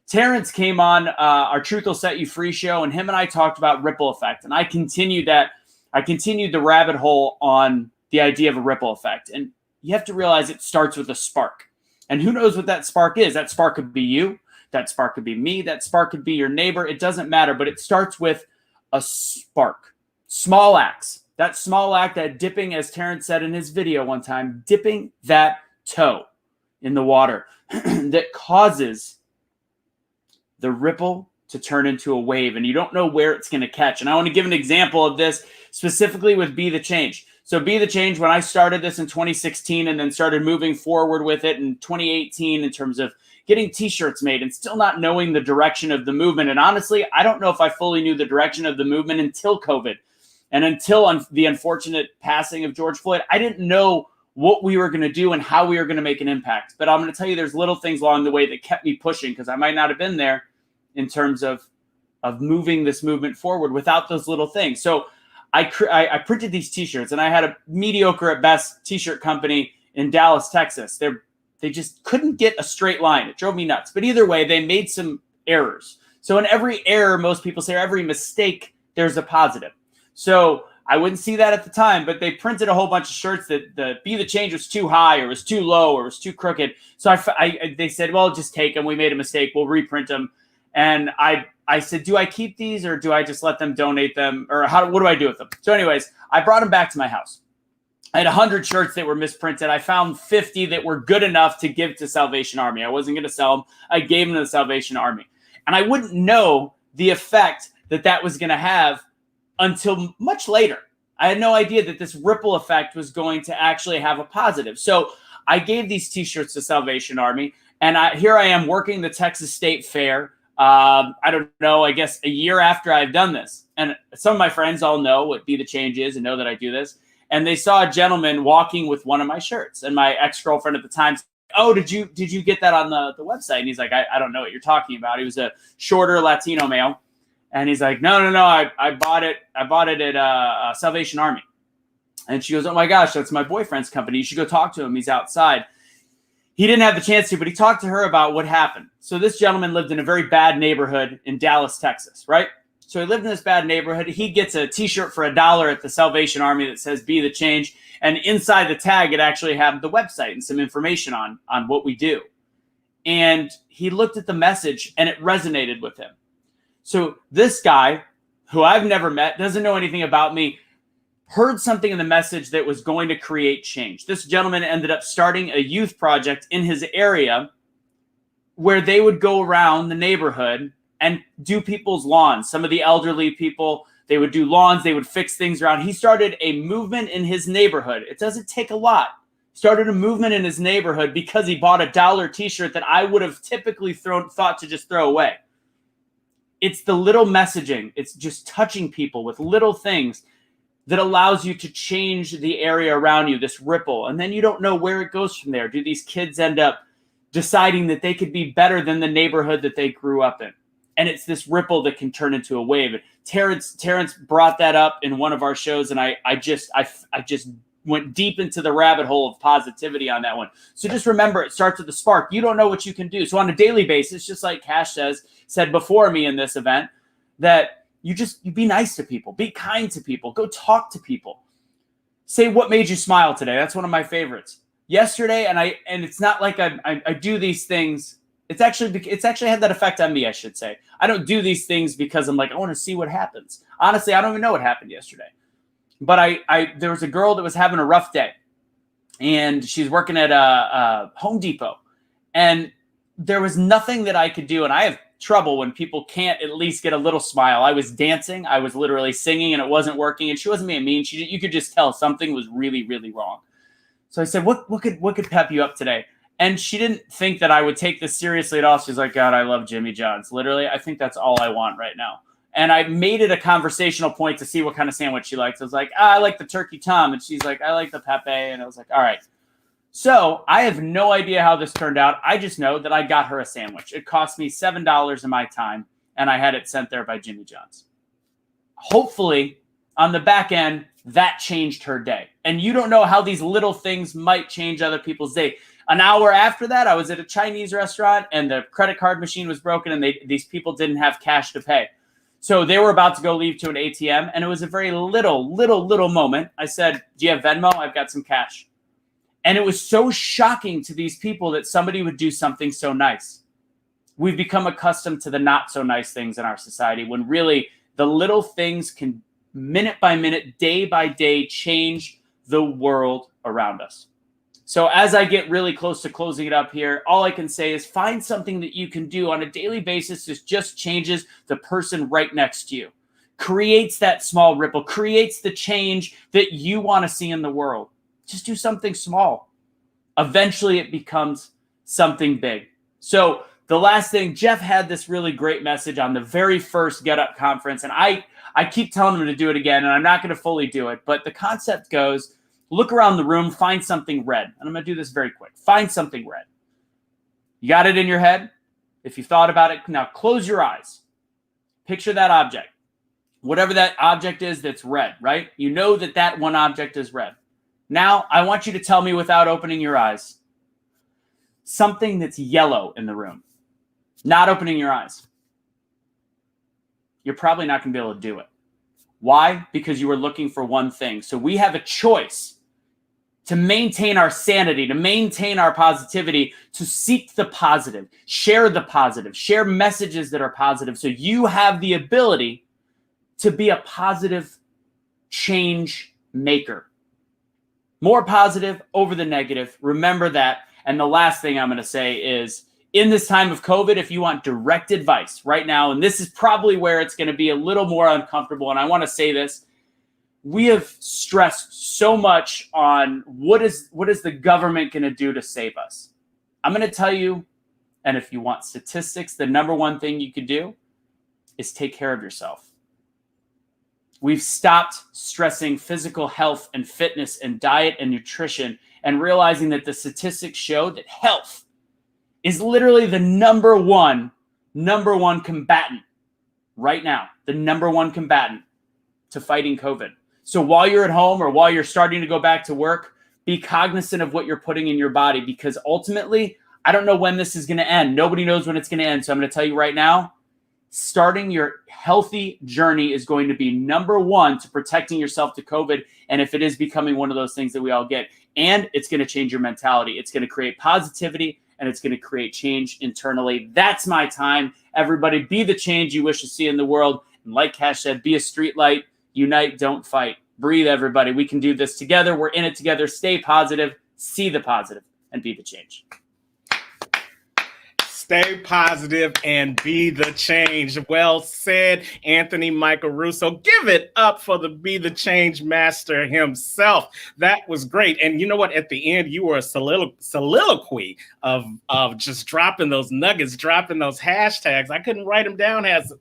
Terrance came on our Truth Will Set You Free show, and him and I talked about ripple effect. And I continued the rabbit hole on the idea of a ripple effect. And you have to realize it starts with a spark. And who knows what that spark is? That spark could be you. That spark could be me. That spark could be your neighbor. It doesn't matter, but it starts with a spark. Small acts. That small act, that dipping, as Terrance said in his video one time, dipping that toe in the water that causes the ripple to turn into a wave, and you don't know where it's going to catch. And I want to give an example of this specifically with Be the Change. So Be the Change, when I started this in 2016 and then started moving forward with it in 2018 in terms of getting t-shirts made and still not knowing the direction of the movement. And honestly, I don't know if I fully knew the direction of the movement until COVID and until the unfortunate passing of George Floyd. I didn't know what we were going to do and how we were going to make an impact. But I'm going to tell you, there's little things along the way that kept me pushing, because I might not have been there in terms of moving this movement forward without those little things. So I printed these t-shirts, and I had a mediocre at best t-shirt company in Dallas, Texas. They just couldn't get a straight line. It drove me nuts. But either way, they made some errors. So in every error, most people say, every mistake, there's a positive. So I wouldn't see that at the time, but they printed a whole bunch of shirts that the Be the Change was too high or was too low or was too crooked. So they said, well, just take them. We made a mistake. We'll reprint them. And I said, do I keep these or do I just let them donate them? Or what do I do with them? So anyways, I brought them back to my house. I had 100 shirts that were misprinted. I found 50 that were good enough to give to Salvation Army. I wasn't going to sell them. I gave them to the Salvation Army. And I wouldn't know the effect that was going to have until much later. I had no idea that this ripple effect was going to actually have a positive. So I gave these t-shirts to Salvation Army, and here I am working the Texas State Fair. I don't know, I guess a year after I've done this. And some of my friends all know what Be the Change is and know that I do this. And they saw a gentleman walking with one of my shirts. And my ex-girlfriend at the time said, oh, did you get that on the website? And he's like, I don't know what you're talking about. He was a shorter Latino male. And he's like, no, I bought it at Salvation Army. And she goes, oh my gosh, that's my boyfriend's company. You should go talk to him. He's outside. He didn't have the chance to, but he talked to her about what happened. So this gentleman lived in a very bad neighborhood in Dallas, Texas, right? So he lived in this bad neighborhood. He gets a t-shirt for $1 at the Salvation Army that says Be the Change. And inside the tag, it actually had the website and some information on what we do. And he looked at the message and it resonated with him. So this guy, who I've never met, doesn't know anything about me, heard something in the message that was going to create change. This gentleman ended up starting a youth project in his area where they would go around the neighborhood and do people's lawns. Some of the elderly people, they would do lawns, they would fix things around. He started a movement in his neighborhood. It doesn't take a lot. Started a movement in his neighborhood because he bought a $1 t-shirt that I would have typically thought to just throw away. It's the little messaging. It's just touching people with little things that allows you to change the area around you, this ripple. And then you don't know where it goes from there. Do these kids end up deciding that they could be better than the neighborhood that they grew up in? And it's this ripple that can turn into a wave. Terrance brought that up in one of our shows, and I just went deep into the rabbit hole of positivity on that one. So just remember, it starts with the spark. You don't know what you can do. So on a daily basis, just like Kash said before me in this event, that you be nice to people, be kind to people, go talk to people. Say what made you smile today. That's one of my favorites. Yesterday, and it's not like I do these things. It's actually had that effect on me, I should say. I don't do these things because I'm like, I want to see what happens. Honestly, I don't even know what happened yesterday. But there was a girl that was having a rough day, and she's working at a Home Depot, and there was nothing that I could do. And I have trouble when people can't at least get a little smile. I was dancing, I was literally singing, and it wasn't working. And she wasn't being mean. You could just tell something was really, really wrong. So I said, what could pep you up today? And she didn't think that I would take this seriously at all. She's like, God, I love Jimmy John's. Literally, I think that's all I want right now. And I made it a conversational point to see what kind of sandwich she likes. I was like, I like the turkey tom. And she's like, I like the Pepe. And I was like, all right. So I have no idea how this turned out. I just know that I got her a sandwich. It cost me $7 of my time, and I had it sent there by Jimmy John's. Hopefully, on the back end, that changed her day. And you don't know how these little things might change other people's day. An hour after that, I was at a Chinese restaurant, and the credit card machine was broken, and these people didn't have cash to pay. So they were about to go leave to an ATM, and it was a very little moment. I said, do you have Venmo? I've got some cash. And it was so shocking to these people that somebody would do something so nice. We've become accustomed to the not so nice things in our society, when really the little things can, minute by minute, day by day, change the world around us. So as I get really close to closing it up here, all I can say is find something that you can do on a daily basis that just changes the person right next to you. Creates that small ripple, creates the change that you want to see in the world. Just do something small. Eventually it becomes something big. So the last thing, Jeff had this really great message on the very first Get Up conference. And I keep telling him to do it again, and I'm not going to fully do it. But the concept goes, look around the room, find something red. And I'm going to do this very quick. Find something red. You got it in your head? If you thought about it, now close your eyes. Picture that object. Whatever that object is that's red, right? You know that one object is red. Now, I want you to tell me without opening your eyes, something that's yellow in the room. Not opening your eyes. You're probably not going to be able to do it. Why? Because you were looking for one thing. So we have a choice to maintain our sanity, to maintain our positivity, to seek the positive, share messages that are positive. So you have the ability to be a positive change maker. More positive over the negative. Remember that. And the last thing I'm going to say is, in this time of COVID, if you want direct advice right now, and this is probably where it's going to be a little more uncomfortable, and I want to say this, we have stressed so much on what is the government going to do to save us. I'm going to tell you, and if you want statistics, the number one thing you could do is take care of yourself. We've stopped stressing physical health and fitness and diet and nutrition, and realizing that the statistics show that health is literally the number one combatant right now, the number one combatant to fighting COVID. So while you're at home or while you're starting to go back to work, be cognizant of what you're putting in your body, because ultimately, I don't know when this is going to end. Nobody knows when it's going to end. So I'm going to tell you right now, starting your healthy journey is going to be number one to protecting yourself to COVID. And if it is becoming one of those things that we all get, and it's going to change your mentality, it's going to create positivity, and it's going to create change internally. That's my time. Everybody, be the change you wish to see in the world. And like Kash said, be a street light. Unite, don't fight. breathe, everybody. We can do this together. We're in it together. Stay positive, see the positive, and be the change.
Stay positive and be the change. Well said, Anthony Michael Russo. Give it up for the Be the Change master himself. That was great. And you know what? At the end, you were a soliloquy of just dropping those nuggets, dropping those hashtags. I couldn't write them down as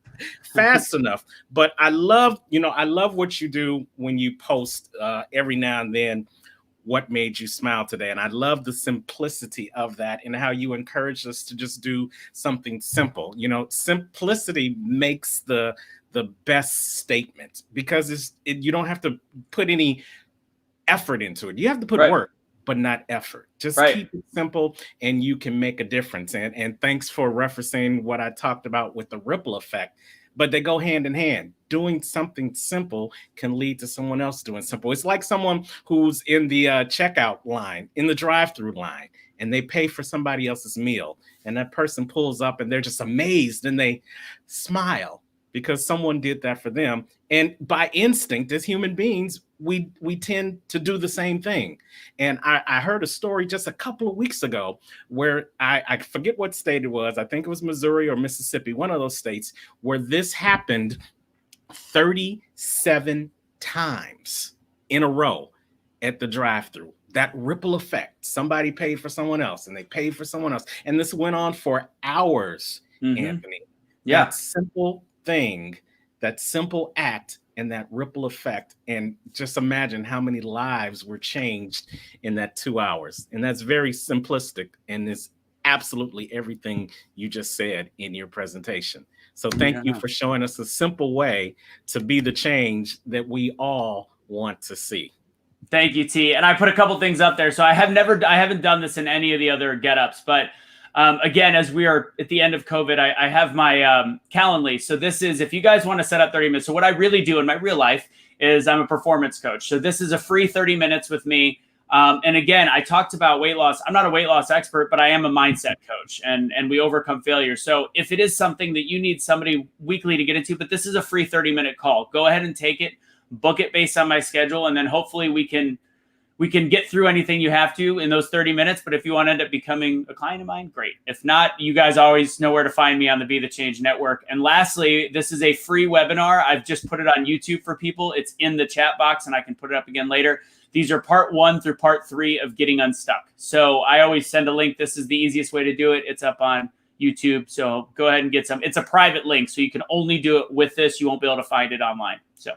fast enough. But I love what you do when you post every now and then. What made you smile today? And I love the simplicity of that and how you encourage us to just do something simple. You know, simplicity makes the best statement because you don't have to put any effort into it. You have to put work, but not effort. Just keep it simple and you can make a difference. And thanks for referencing what I talked about with the ripple effect. But they go hand in hand. Doing something simple can lead to someone else doing simple. It's like someone who's in the checkout line, in the drive-through line, and they pay for somebody else's meal. And that person pulls up and they're just amazed and they smile because someone did that for them. And by instinct, as human beings, we tend to do the same thing. And I heard a story just a couple of weeks ago where I forget what state it was. I think it was Missouri or Mississippi, one of those states where this happened 37 times in a row at the drive-thru. That ripple effect. Somebody paid for someone else and they paid for someone else. And this went on for hours, Anthony.
Yeah.
That simple thing, that simple act and that ripple effect. And just imagine how many lives were changed in that 2 hours. And that's very simplistic and is absolutely everything you just said in your presentation. So thank you for showing us a simple way to be the change that we all want to see.
Thank you, T. And I put a couple things up there. So I haven't done this in any of the other get-ups, but again, as we are at the end of COVID, I have my Calendly. So this is, if you guys want to set up 30 minutes. So what I really do in my real life is I'm a performance coach. So this is a free 30 minutes with me. And again, I talked about weight loss. I'm not a weight loss expert, but I am a mindset coach and we overcome failure. So if it is something that you need somebody weekly to get into, but this is a free 30-minute call, go ahead and take it, book it based on my schedule. And then hopefully we can get through anything you have to in those 30 minutes. But if you want to end up becoming a client of mine, great. If not, you guys always know where to find me on the Be the Change Network. And lastly, this is a free webinar. I've just put it on YouTube for people. It's in the chat box and I can put it up again later. These are part 1 through part 3 of Getting Unstuck. So I always send a link. This is the easiest way to do it. It's up on YouTube. So go ahead and get some. It's a private link. So you can only do it with this. You won't be able to find it online. So.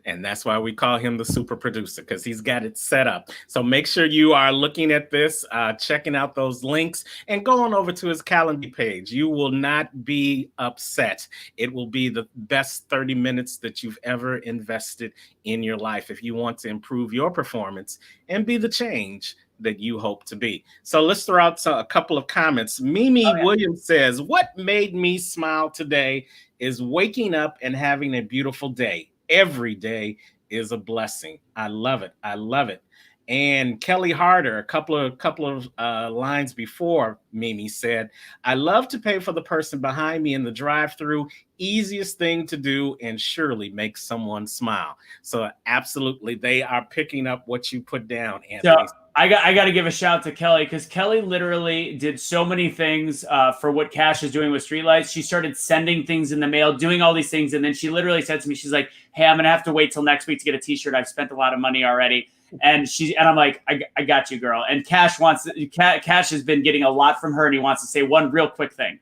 And that's why we call him the super producer, because he's got it set up. So make sure you are looking at this, checking out those links, and go on over to his Calendly page. You will not be upset. It will be the best 30 minutes that you've ever invested in your life if you want to improve your performance and be the change that you hope to be. So let's throw out a couple of comments. Mimi Williams says, what made me smile today is waking up and having a beautiful day. Every day is a blessing. I love it. I love it. And Kelly Harder, a couple of lines before Mimi said, I love to pay for the person behind me in the drive-thru. Easiest thing to do and surely makes someone smile. So absolutely, they are picking up what you put down, Anthony.
So I got to give a shout to Kelly because Kelly literally did so many things for what Kash is doing with Streetlights. She started sending things in the mail, doing all these things. And then she literally said to me, she's like, hey, I'm going to have to wait till next week to get a t-shirt. I've spent a lot of money already. And I'm like, I got you, girl. And Kash has been getting a lot from her and he wants to say one real quick thing.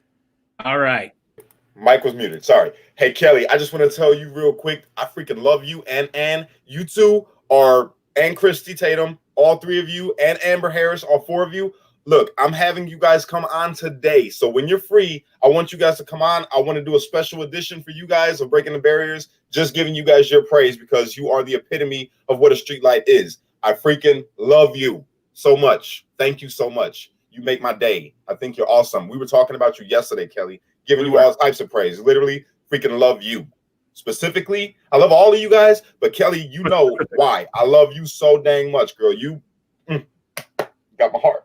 All right.
Mike was muted. Sorry. Hey, Kelly, I just want to tell you real quick. I freaking love you. And you two are, and Christy Tatum, all 3 of you, and Amber Harris, all 4 of you. Look, I'm having you guys come on today. So when you're free, I want you guys to come on. I want to do a special edition for you guys of Breaking the Barriers, just giving you guys your praise because you are the epitome of what a street light is. I freaking love you so much. Thank you so much. You make my day. I think you're awesome. We were talking about you yesterday, Kelly, giving you all types of praise. Literally freaking love you. Specifically, I love all of you guys, but Kelly, you know why. I love you so dang much, girl. You got my heart.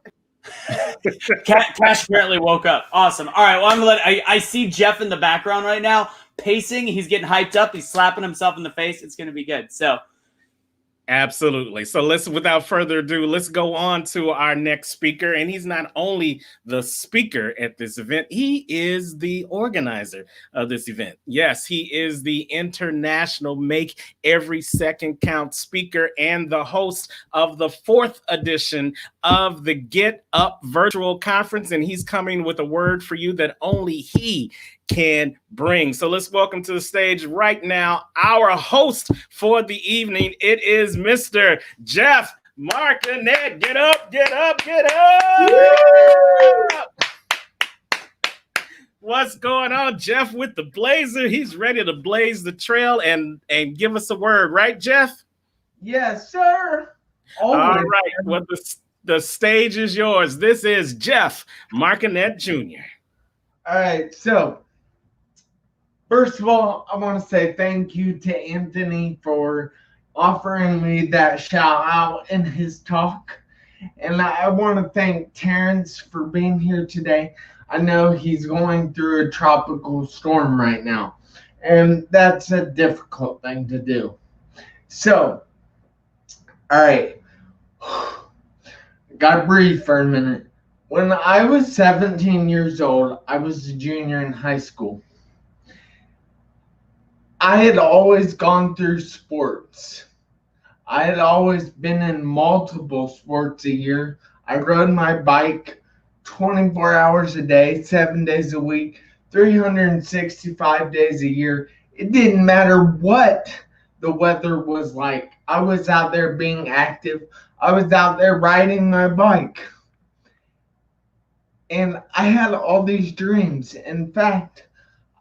Kash apparently woke up. Awesome. All right. Well, I'm gonna I see Jeff in the background right now, pacing. He's getting hyped up. He's slapping himself in the face. It's gonna be good. So
Absolutely. So without further ado, let's go on to our next speaker. And he's not only the speaker at this event, he is the organizer of this event. Yes, he is the international Make Every Second Count speaker and the host of the 4th edition of the Get Up virtual conference. And he's coming with a word for you that only he can bring. So let's welcome to the stage right now our host for the evening. It is Mr. Jeff Marconette. Get up, get up, get up. What's going on, Jeff, with the blazer? He's ready to blaze the trail and give us a word, right, Jeff?
Yes, sir.
All right. Well, the stage is yours. This is Jeff Marconette Jr.
All right, so first of all, I want to say thank you to Anthony for offering me that shout out in his talk. And I want to thank Terrance for being here today. I know he's going through a tropical storm right now, and that's a difficult thing to do. So, all right, gotta breathe for a minute. When I was 17 years old, I was a junior in high school. I had always gone through sports. I had always been in multiple sports a year. I rode my bike 24 hours a day, 7 days a week, 365 days a year. It didn't matter what the weather was like. I was out there being active. I was out there riding my bike. And I had all these dreams. In fact,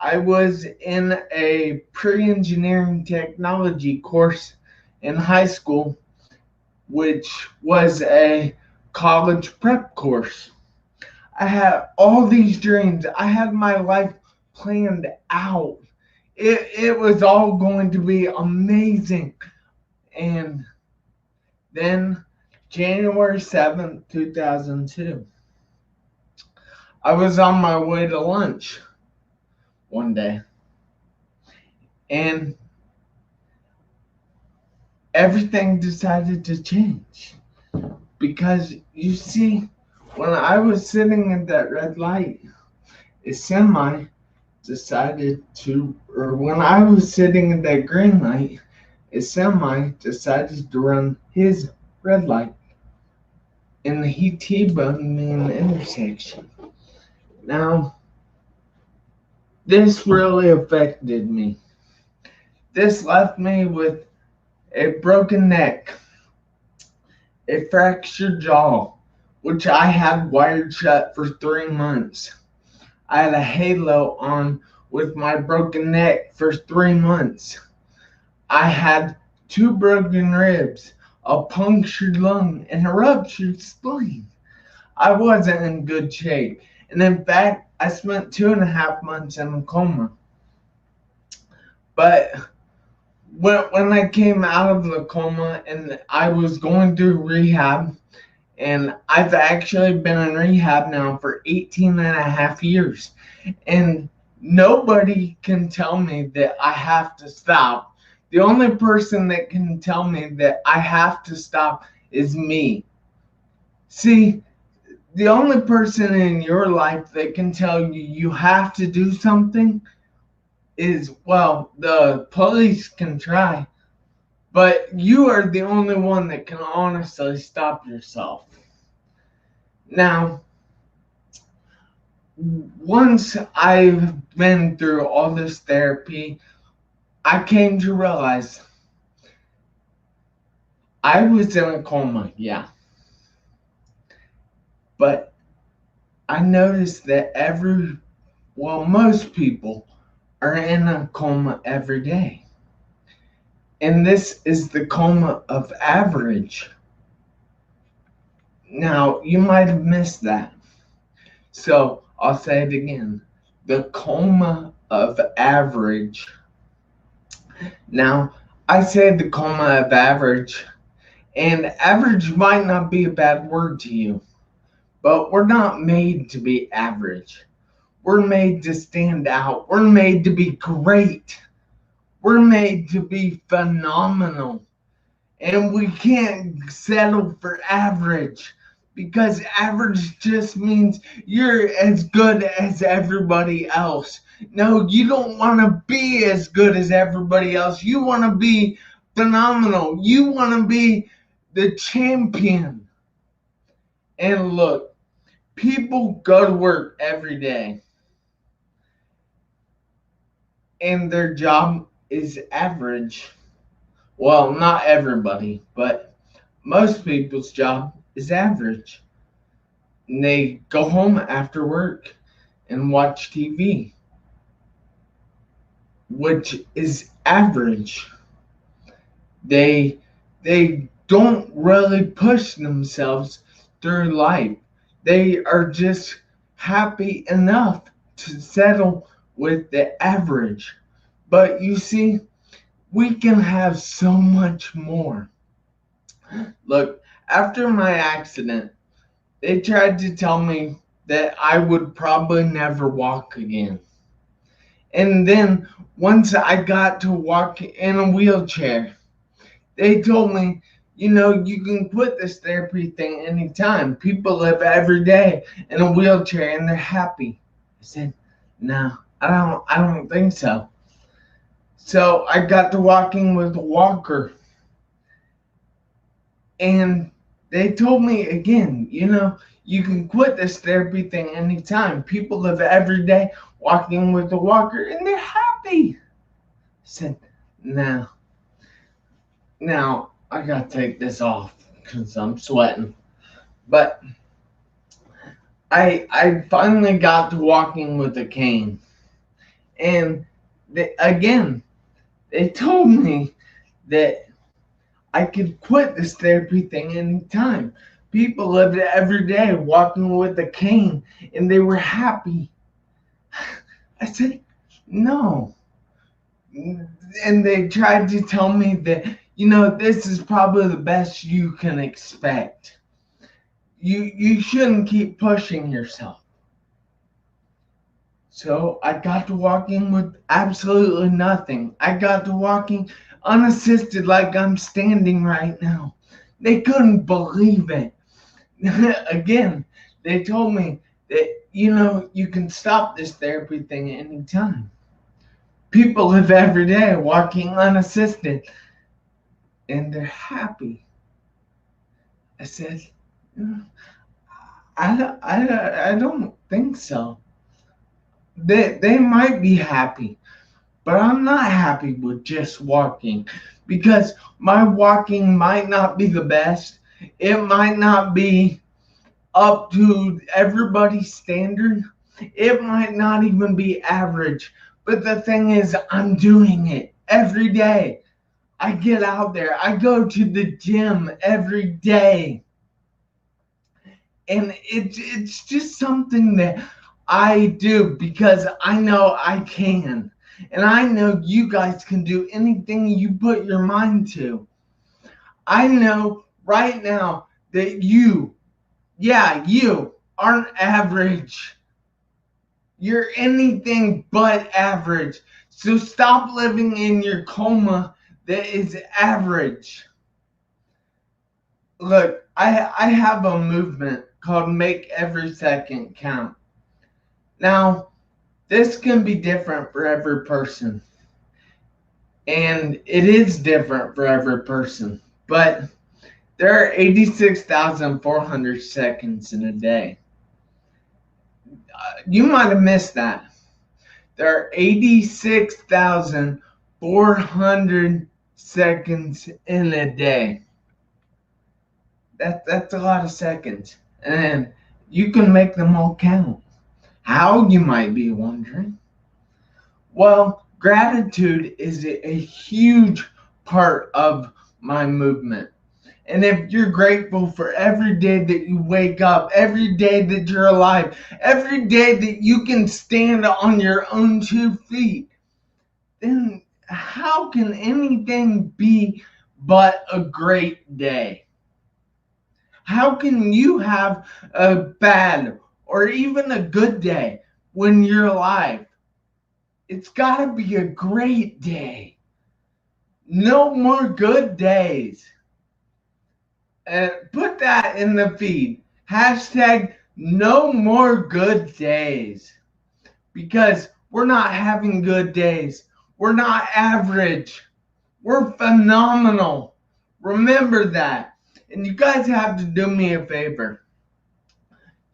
I was in a pre-engineering technology course in high school, which was a college prep course. I had all these dreams. I had my life planned out. It was all going to be amazing. And then January 7th, 2002, I was on my way to lunch one day, and everything decided to change. Because you see, when I was sitting at that red light, a semi decided to, or when I was sitting at that green light, a semi decided to run his red light, and he T-boned me in the intersection. Now, this really affected me. This left me with a broken neck, a fractured jaw, which I had wired shut for 3 months. I had a halo on with my broken neck for 3 months. I had 2 broken ribs, a punctured lung, and a ruptured spleen. I wasn't in good shape. And in fact, I spent 2.5 months in a coma. But when I came out of the coma and I was going through rehab, and I've actually been in rehab now for 18.5 years, and nobody can tell me that I have to stop. The only person that can tell me that I have to stop is me. See, the only person in your life that can tell you you have to do something is, well, the police can try, but you are the only one that can honestly stop yourself. Now, once I've been through all this therapy, I came to realize I was in a coma, yeah. But I noticed that most people are in a coma every day. And this is the coma of average. Now, you might have missed that. So I'll say it again. The coma of average. Now, I say the coma of average, and average might not be a bad word to you, but we're not made to be average. We're made to stand out. We're made to be great. We're made to be phenomenal. And we can't settle for average, because average just means you're as good as everybody else. No, you don't want to be as good as everybody else. You want to be phenomenal. You want to be the champion. And look, people go to work every day, and their job is average. Well, not everybody, but most people's job is average. And they go home after work and watch TV, which is average. They don't really push themselves through life. They are just happy enough to settle with the average. But you see, we can have so much more. Look, after my accident, they tried to tell me that I would probably never walk again. And then once I got to walk in a wheelchair, they told me, you can quit this therapy thing anytime. People live every day in a wheelchair and they're happy. I said, no, I don't think so. So I got to walking with a walker. And they told me again, you can quit this therapy thing anytime. People live every day walking with a walker and they're happy. I said, no. Now I gotta take this off because I'm sweating. But I finally got to walking with a cane. And they told me that I could quit this therapy thing anytime. People lived every day walking with a cane and they were happy. I said, no. And they tried to tell me that, this is probably the best you can expect. You shouldn't keep pushing yourself. So I got to walking with absolutely nothing. I got to walking unassisted like I'm standing right now. They couldn't believe it. Again, they told me that, you can stop this therapy thing anytime. People live every day walking unassisted and they're happy. I said, I don't think so. They might be happy, but I'm not happy with just walking, because my walking might not be the best. It might not be up to everybody's standard. It might not even be average. But the thing is, I'm doing it every day. I get out there. I go to the gym every day. And it's just something that I do because I know I can. And I know you guys can do anything you put your mind to. I know right now that you aren't average. You're anything but average. So stop living in your coma that is average. Look, I have a movement called Make Every Second Count. Now, this can be different for every person. And it is different for every person. But there are 86,400 seconds in a day. You might have missed that. There are 86,400 seconds in a day. That's a lot of seconds. And you can make them all count. How, you might be wondering? Well, gratitude is a huge part of my movement. And if you're grateful for every day that you wake up, every day that you're alive, every day that you can stand on your own 2 feet, then how can anything be but a great day? How can you have a bad or even a good day when you're alive? It's got to be a great day. No more good days. Put that in the feed. Hashtag no more good days. Because we're not having good days. We're not average. We're phenomenal. Remember that. And you guys have to do me a favor.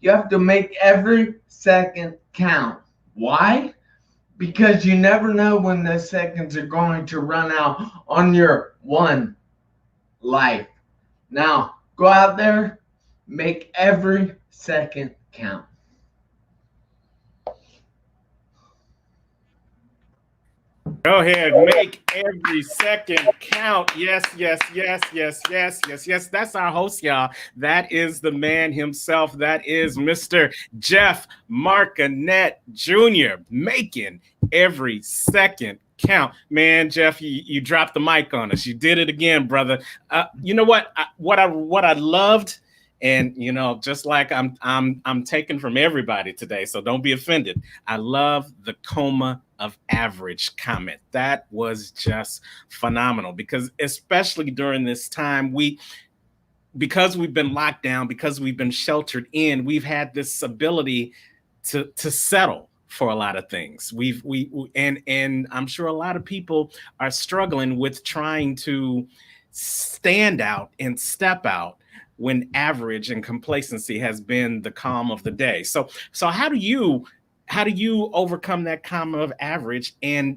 You have to make every second count. Why? Because you never know when the seconds are going to run out on your one life. Now, go out there, make every second count.
Go ahead, make every second count. Yes, yes, yes, yes, yes, yes, yes. That's our host, y'all. That is the man himself. That is Mr. Jeff Marconette Jr. making every second count. Man, Jeff, you dropped the mic on us. You did it again, brother. You know what? What I loved. And you know, just like I'm taking from everybody today, so don't be offended. I love the coma of average comment. That was just phenomenal because especially during this time, because we've been locked down, because we've been sheltered in, we've had this ability to settle for a lot of things. And I'm sure a lot of people are struggling with trying to stand out and step out when average and complacency has been the calm of the day. So how do you overcome that calm of average and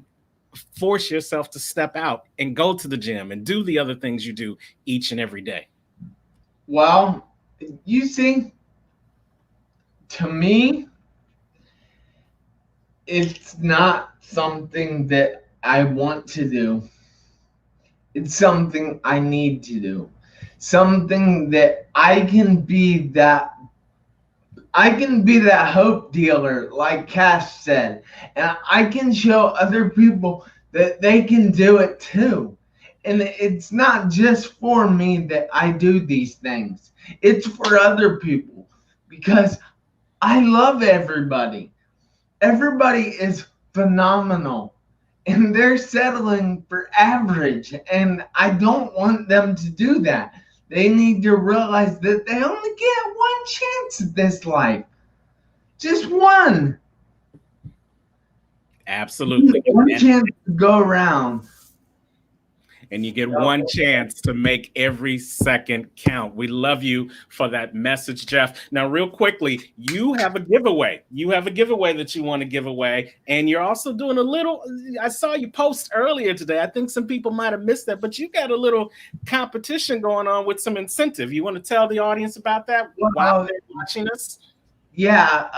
force yourself to step out and go to the gym and do the other things you do each and every day?
Well, you see, to me, it's not something that I want to do. It's something I need to do. Something that I can be that hope dealer, like Kash said, and I can show other people that they can do it too. And it's not just for me that I do these things. It's for other people because I love everybody. Everybody is phenomenal. And they're settling for average. And I don't want them to do that. They need to realize that they only get one chance at this life. Just one.
Absolutely.
One chance to go around.
And you get one chance to make every second count. We love you for that message, Jeff. Now, real quickly, you have a giveaway. You have a giveaway that you want to give away. And you're also doing a little, I saw you post earlier today. I think some people might have missed that, but you got a little competition going on with some incentive. You want to tell the audience about that while they're watching us?
Yeah.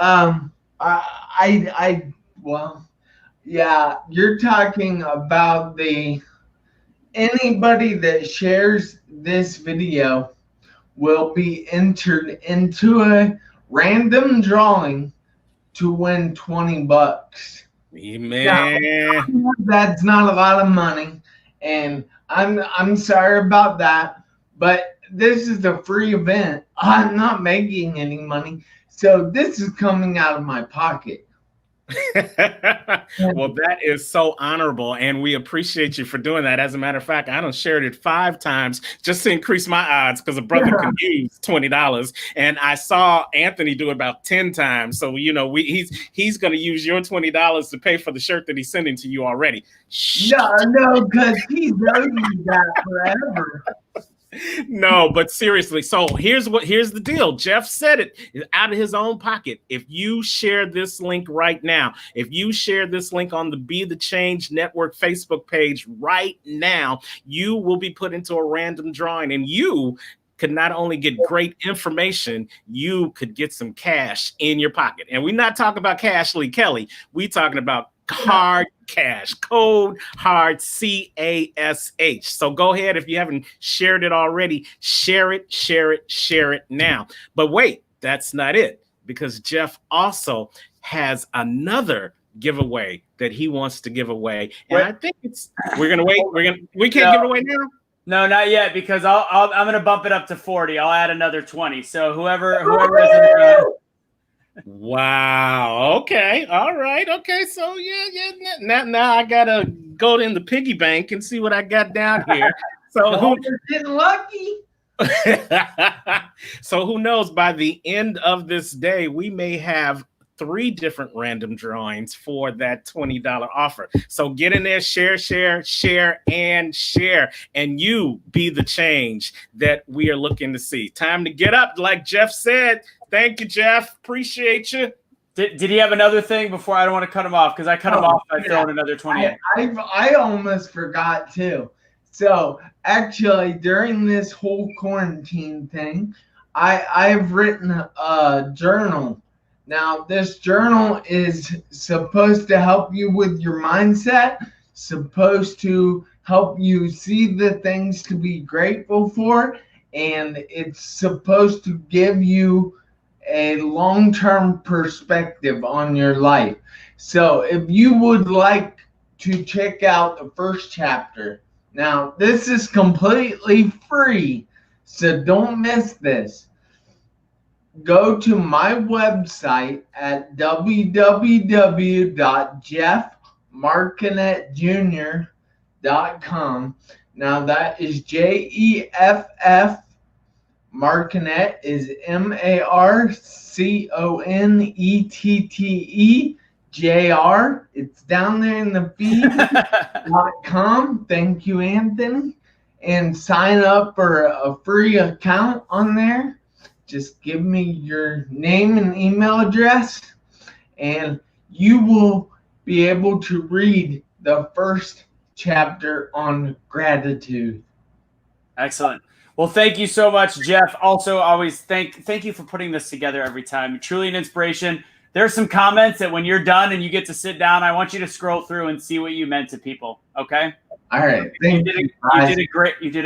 You're talking about anybody that shares this video will be entered into a random drawing to win $20.
Man,
now, that's not a lot of money, and I'm sorry about that, but this is a free event. I'm not making any money, so this is coming out of my pocket.
Well, that is so honorable, and we appreciate you for doing that. As a matter of fact, I done shared it 5 times just to increase my odds because a brother can use $20, and I saw Anthony do it about 10 times. So you know, he's going to use your $20 to pay for the shirt that he's sending to you already.
No, because he's owed me that forever.
No, but seriously. So here's the deal. Jeff said it out of his own pocket. If you share this link right now, if you share this link on the Be the Change Network Facebook page right now, you will be put into a random drawing, and you could not only get great information, you could get some cash in your pocket. And we're not talking about Kash Lee Kelly. We're talking about hard cash, code hard, CASH. So go ahead, if you haven't shared it already, share it now. But wait, that's not it, because Jeff also has another giveaway that he wants to give away, and I think we can't give it away now.
No, not yet, because I'm gonna bump it up to 40. I'll add another 20. So whoever is
Wow. Okay. All right. Okay. So yeah. Now I gotta go in the piggy bank and see what I got down here. So
You're getting lucky.
So who knows, by the end of this day, we may have 3 different random drawings for that $20 offer. So get in there, share, and share. And you be the change that we are looking to see. Time to get up, like Jeff said. Thank you, Jeff. Appreciate you.
Did he have another thing before? I don't want to cut him off because I cut him off by throwing another 20 in.
I almost forgot too. So actually, during this whole quarantine thing, I've written a journal. Now, this journal is supposed to help you with your mindset, supposed to help you see the things to be grateful for, and it's supposed to give you a long-term perspective on your life. So if you would like to check out the first chapter, now this is completely free, so don't miss this. Go to my website at www.jeffmarconetjr.com. Now that is JEFF. Marconette is MARCONETTEJR. It's down there in the feed.com. Thank you, Anthony. And sign up for a free account on there. Just give me your name and email address, and you will be able to read the first chapter on gratitude.
Excellent. Well, thank you so much, Jeff. Also, always thank you for putting this together every time. Truly an inspiration. There's some comments that when you're done and you get to sit down, I want you to scroll through and see what you meant to people. Okay?
All right.
You did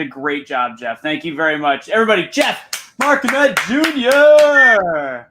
a great job, Jeff. Thank you very much. Everybody, Jeff Marconette Jr.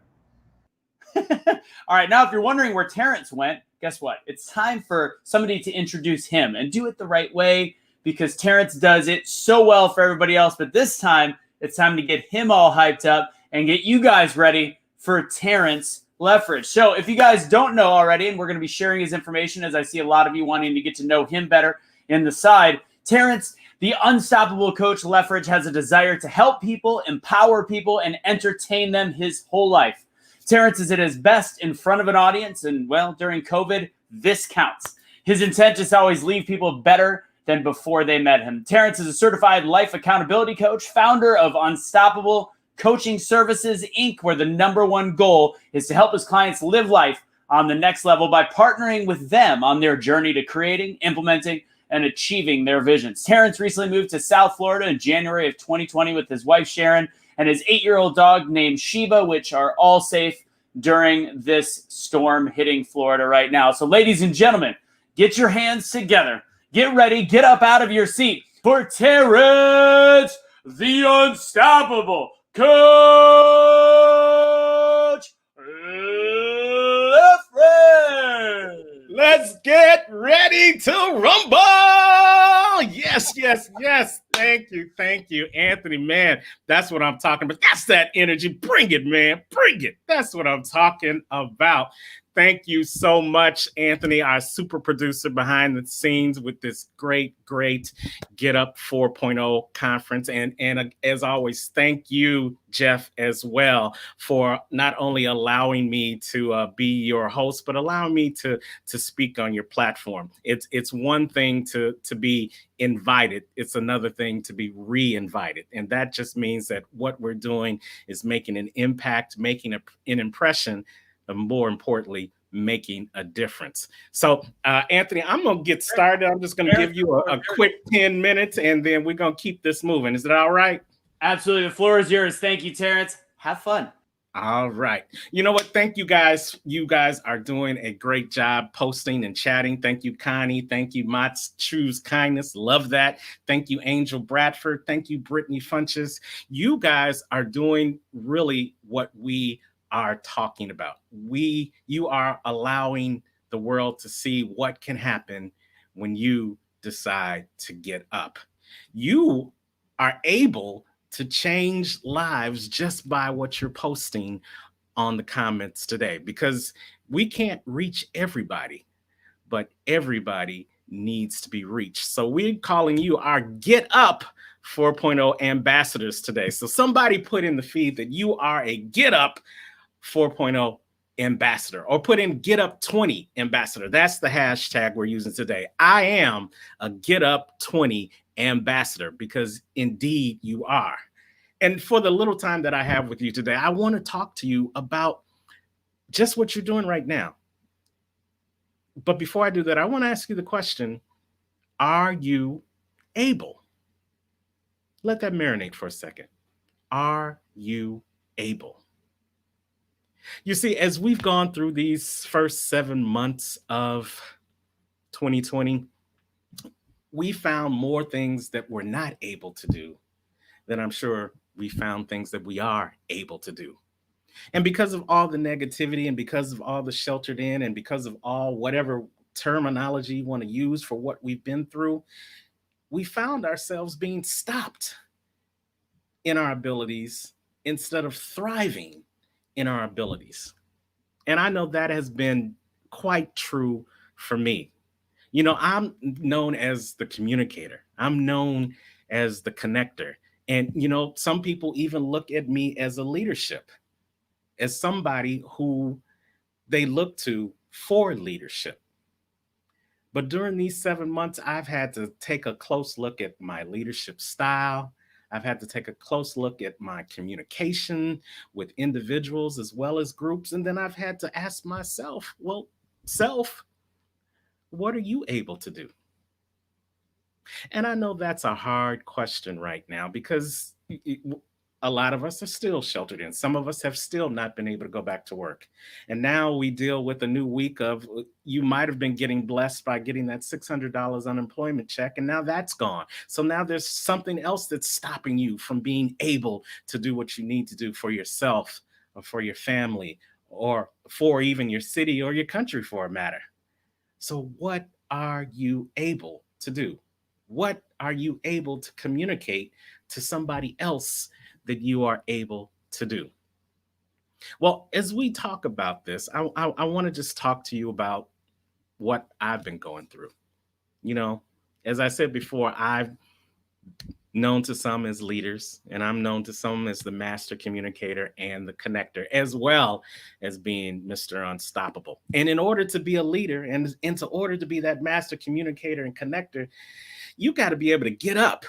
All right, now if you're wondering where Terrance went, guess what? It's time for somebody to introduce him and do it the right way, because Terrance does it so well for everybody else. But this time, it's time to get him all hyped up and get you guys ready for Terrance Leftridge. So if you guys don't know already, and we're going to be sharing his information as I see a lot of you wanting to get to know him better in the side, Terrance, the unstoppable coach Leftridge, has a desire to help people, empower people, and entertain them his whole life. Terrance is at his best in front of an audience, and, well, during COVID, this counts. His intent is to always leave people better than before they met him. Terrance is a certified life accountability coach, founder of Unstoppable Coaching Services, Inc., where the #1 goal is to help his clients live life on the next level by partnering with them on their journey to creating, implementing, and achieving their visions. Terrance recently moved to South Florida in January of 2020 with his wife, Sharon, and his 8-year-old dog named Sheba, which are all safe during this storm hitting Florida right now. So, ladies and gentlemen, get your hands together. Get ready. Get up out of your seat for Terrance, the Unstoppable Coach Leftridge.
Let's get ready to rumble. Yes. Thank you, Anthony, man. That's what I'm talking about. That's that energy. Bring it, man. Bring it. That's what I'm talking about. Thank you so much, Anthony, our super producer behind the scenes with this great Get Up 4.0 conference. And as always, thank you, Jeff, as well, for not only allowing me to be your host, but allowing me to speak on your platform. It's one thing to be invited. It's another thing to be re-invited. And that just means that what we're doing is making an impact, making an impression, and more importantly, making a difference. So, Anthony, I'm going to get started. I'm just going to give you a quick 10 minutes, and then we're going to keep this moving. Is that all right?
Absolutely. The floor is yours. Thank you, Terrance. Have fun.
All right. You know what? Thank you, guys. You guys are doing a great job posting and chatting. Thank you, Connie. Thank you, Mott's Choose Kindness. Love that. Thank you, Angel Bradford. Thank you, Brittany Funches. You guys are doing really what we are talking about. You are allowing the world to see what can happen when you decide to get up. You are able to change lives just by what you're posting on the comments today, because we can't reach everybody, but everybody needs to be reached. So we're calling you our Get Up 4.0 ambassadors today. So somebody put in the feed that you are a Get Up 4.0 ambassador, or put in Get Up 20 ambassador. That's the hashtag we're using today. I am a Get Up 20 ambassador, because indeed you are. And for the little time that I have with you today, I want to talk to you about just what you're doing right now. But before I do that, I want to ask you the question, are you able? Let that marinate for a second. Are you able? You see, as we've gone through these first 7 months of 2020, we found more things that we're not able to do than I'm sure we found things that we are able to do. And because of all the negativity, and because of all the sheltered in, and because of all whatever terminology you want to use for what we've been through, we found ourselves being stopped in our abilities instead of thriving in our abilities. And I know that has been quite true for me. You know, I'm known as the communicator. I'm known as the connector. And, you know, some people even look at me as a leadership, as somebody who they look to for leadership. But during these 7 months, I've had to take a close look at my leadership style. I've had to take a close look at my communication with individuals as well as groups. And then I've had to ask myself, well, self, what are you able to do? And I know that's a hard question right now, because a lot of us are still sheltered in. Some of us have still not been able to go back to work. And now we deal with a new week of, you might have been getting blessed by getting that $600 unemployment check, and now that's gone. So now there's something else that's stopping you from being able to do what you need to do for yourself, or for your family, or for even your city or your country for a matter. So what are you able to do? What are you able to communicate to somebody else that you are able to do? Well, as we talk about this, I want to just talk to you about what I've been going through. You know, as I said before, I've known to some as leaders, and I'm known to some as the master communicator and the connector, as well as being Mr. Unstoppable. And in order to be a leader, and in order to be that master communicator and connector, you got to be able to get up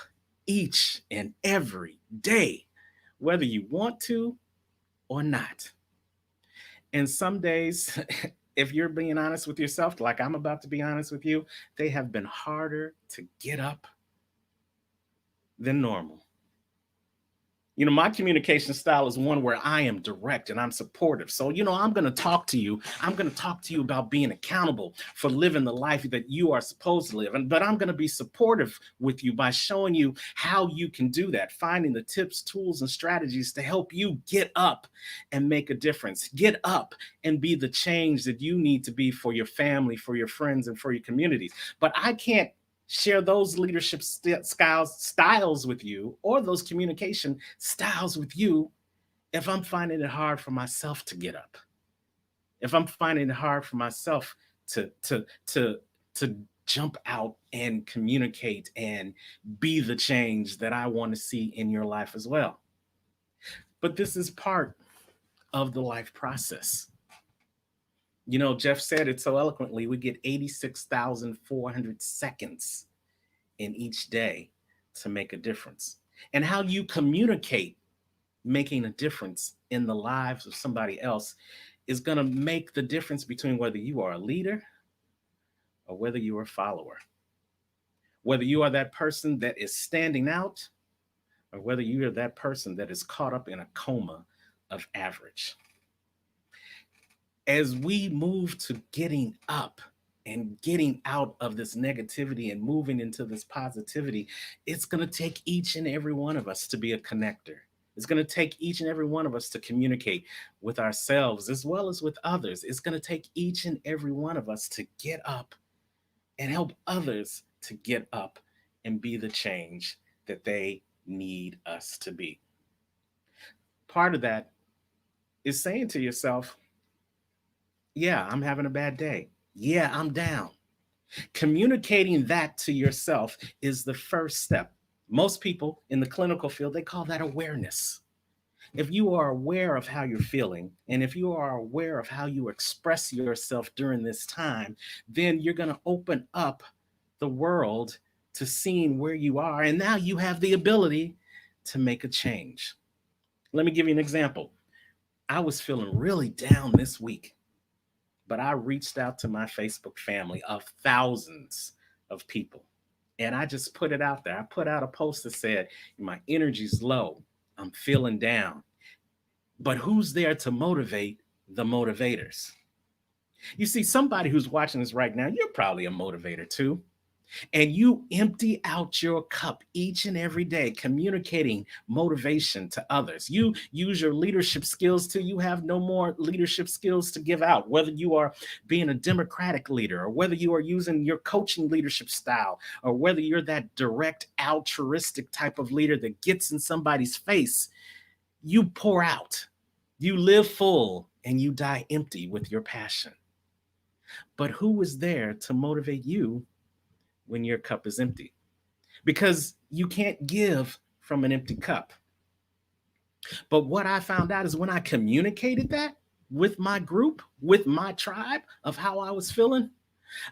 each and every day, whether you want to or not. And some days, if you're being honest with yourself, like I'm about to be honest with you, they have been harder to get up than normal. You know, my communication style is one where I am direct and I'm supportive. So, you know, I'm going to talk to you. I'm going to talk to you about being accountable for living the life that you are supposed to live. But I'm going to be supportive with you by showing you how you can do that, finding the tips, tools, and strategies to help you get up and make a difference. Get up and be the change that you need to be for your family, for your friends, and for your communities. But I can't share those leadership styles with you, or those communication styles with you, if I'm finding it hard for myself to get up, if I'm finding it hard for myself to jump out and communicate and be the change that I want to see in your life as well. But this is part of the life process. You know, Jeff said it so eloquently, we get 86,400 seconds in each day to make a difference. And how you communicate making a difference in the lives of somebody else is going to make the difference between whether you are a leader or whether you are a follower. Whether you are that person that is standing out, or whether you are that person that is caught up in a coma of average. As we move to getting up and getting out of this negativity and moving into this positivity, it's going to take each and every one of us to be a connector. It's going to take each and every one of us to communicate with ourselves as well as with others. It's going to take each and every one of us to get up and help others to get up and be the change that they need us to be. Part of that is saying to yourself, yeah, I'm having a bad day. Yeah, I'm down. Communicating that to yourself is the first step Most people in the clinical field, they call that awareness. If you are aware of how you're feeling, and if you are aware of how you express yourself during this time, then you're going to open up the world to seeing where you are. And now you have the ability to make a change. Let me give you an example. I was feeling really down this week, but I reached out to my Facebook family of thousands of people. And I just put it out there. I put out a post that said, my energy's low. I'm feeling down. But who's there to motivate the motivators? You see, somebody who's watching this right now, you're probably a motivator too. And you empty out your cup each and every day, communicating motivation to others. You use your leadership skills till you have no more leadership skills to give out, whether you are being a democratic leader or whether you are using your coaching leadership style or whether you're that direct altruistic type of leader that gets in somebody's face. You pour out, you live full, and you die empty with your passion. But who is there to motivate you when your cup is empty? Because you can't give from an empty cup. But what I found out is when I communicated that with my group, with my tribe of how I was feeling,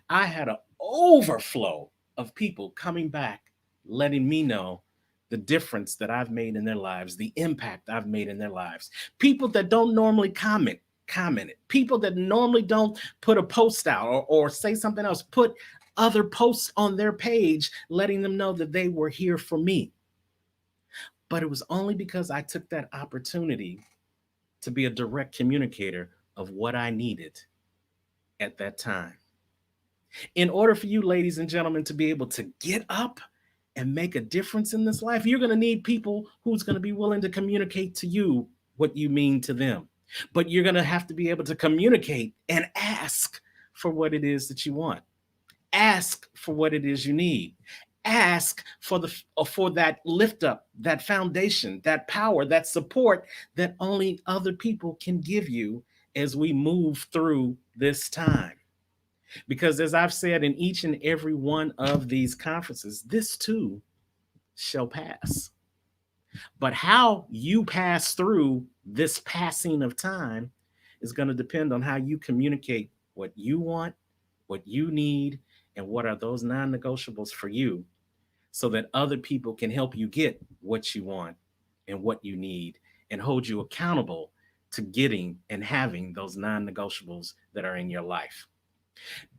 I had an overflow of people coming back, letting me know the difference that I've made in their lives, the impact I've made in their lives. People that don't normally commented. People that normally don't put a post out or say something else, put other posts on their page, letting them know that they were here for me. But it was only because I took that opportunity to be a direct communicator of what I needed at that time. In order for you, ladies and gentlemen, to be able to get up and make a difference in this life, you're going to need people who's going to be willing to communicate to you what you mean to them. But you're going to have to be able to communicate and ask for what it is that you want. Ask for what it is you need. Ask for that lift up, that foundation, that power, that support that only other people can give you as we move through this time. Because as I've said in each and every one of these conferences, this too shall pass. But how you pass through this passing of time is going to depend on how you communicate what you want, what you need, and what are those non-negotiables for you so that other people can help you get what you want and what you need and hold you accountable to getting and having those non-negotiables that are in your life.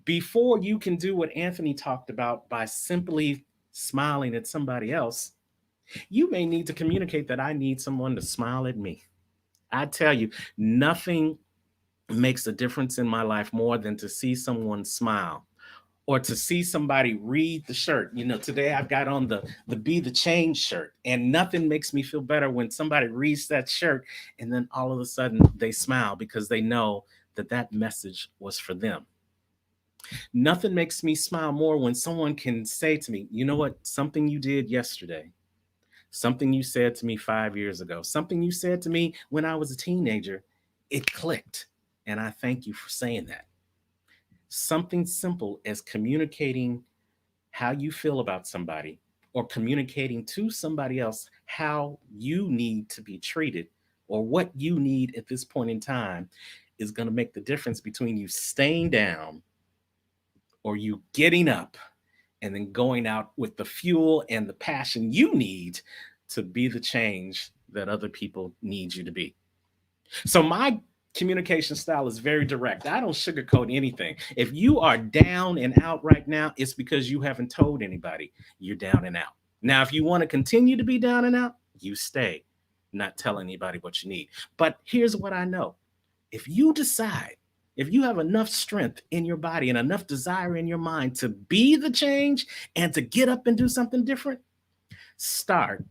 Before you can do what Anthony talked about by simply smiling at somebody else, you may need to communicate that I need someone to smile at me. I tell you, nothing makes a difference in my life more than to see someone smile or to see somebody read the shirt. You know, today I've got on the Be the Change shirt, and nothing makes me feel better when somebody reads that shirt and then all of a sudden they smile because they know that that message was for them. Nothing makes me smile more when someone can say to me, you know what, something you did yesterday, something you said to me 5 years ago, something you said to me when I was a teenager, it clicked. And I thank you for saying that. Something simple as communicating how you feel about somebody or communicating to somebody else how you need to be treated or what you need at this point in time is going to make the difference between you staying down or you getting up and then going out with the fuel and the passion you need to be the change that other people need you to be. So my communication style is very direct. I don't sugarcoat anything. If you are down and out right now, it's because you haven't told anybody you're down and out. Now, if you want to continue to be down and out, you stay, not tell anybody what you need. But here's what I know. If you decide, if you have enough strength in your body and enough desire in your mind to be the change and to get up and do something different, start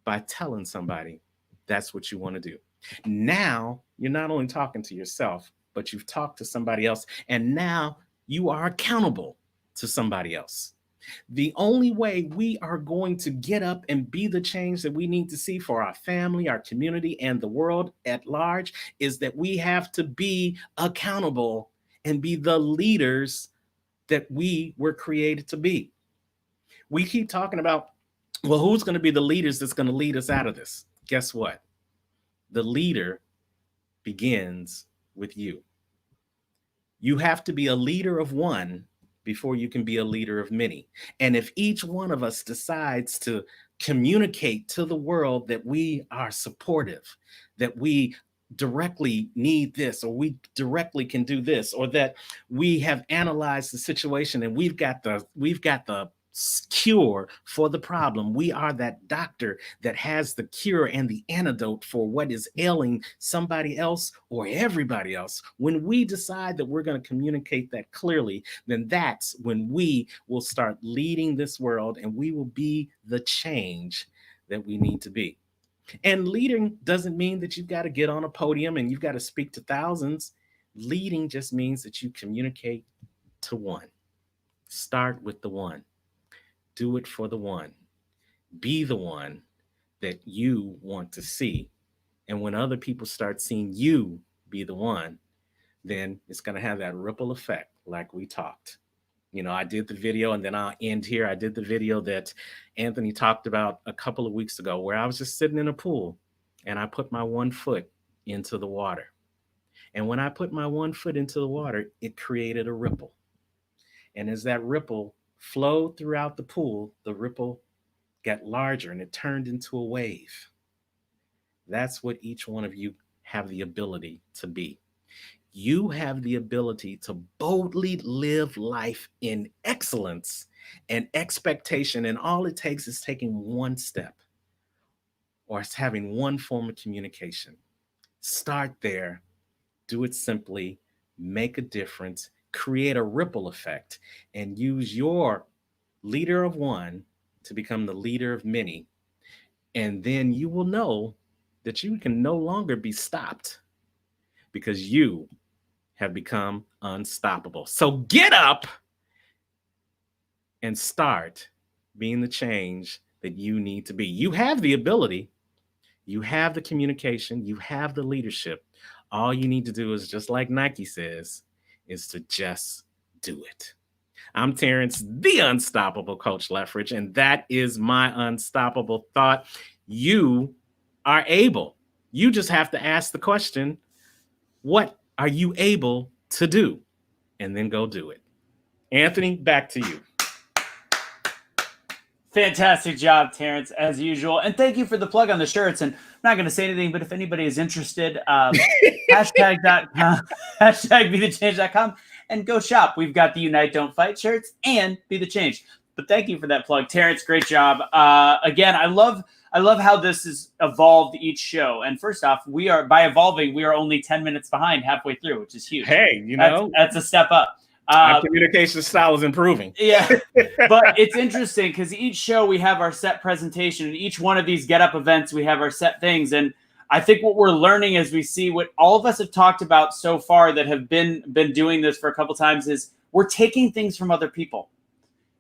by telling somebody that's what you want to do. Now, you're not only talking to yourself, but you've talked to somebody else, and now you are accountable to somebody else. The only way we are going to get up and be the change that we need to see for our family, our community, and the world at large is that we have to be accountable and be the leaders that we were created to be. We keep talking about Well, who's going to be the leaders that's going to lead us out of this? Guess what? The leader begins with you. You have to be a leader of one before you can be a leader of many. And if each one of us decides to communicate to the world that we are supportive, that we directly need this, or we directly can do this, or that we have analyzed the situation and we've got the cure for the problem. We are that doctor that has the cure and the antidote for what is ailing somebody else or everybody else. When we decide that we're going to communicate that clearly, then that's when we will start leading this world, and we will be the change that we need to be. And leading doesn't mean that you've got to get on a podium and you've got to speak to thousands. Leading just means that you communicate to one. Start with the one. Do it for the one. Be the one that you want to see. And when other people start seeing you be the one, then it's going to have that ripple effect like we talked. You know, I did the video, and then I'll end here. I did the video that Anthony talked about a couple of weeks ago, where I was just sitting in a pool and I put my 1 foot into the water. And when I put my 1 foot into the water, it created a ripple. And as that ripple flowed throughout the pool, the ripple got larger and it turned into a wave. That's what each one of you have the ability to be. You have the ability to boldly live life in excellence and expectation. And all it takes is taking one step, or it's having one form of communication. Start there, do it simply, make a difference, create a ripple effect, and use your leader of one to become the leader of many. And then you will know that you can no longer be stopped, because you have become unstoppable. So get up and start being the change that you need to be. You have the ability, you have the communication, you have the leadership. All you need to do is, just like Nike says, is to just do it. I'm Terrance, the Unstoppable Coach Leftridge, and that is my unstoppable thought. You are able. You just have to ask the question, what are you able to do? And then go do it. Anthony, back to you.
Fantastic job, Terrance, as usual. And thank you for the plug on the shirts. And I'm not going to say anything, but if anybody is interested, hashtag BeTheChange.com and go shop. We've got the Unite Don't Fight shirts and Be the Change. But thank you for that plug, Terrance. Great job. Again, I love how this has evolved each show. And first off, by evolving, we are only 10 minutes behind halfway through, which is huge.
Hey,
that's a step up.
Our communication style is improving.
Yeah, but it's interesting because each show we have our set presentation, and each one of these Get Up events we have our set things. And I think what we're learning as we see what all of us have talked about so far that have been doing this for a couple times is we're taking things from other people.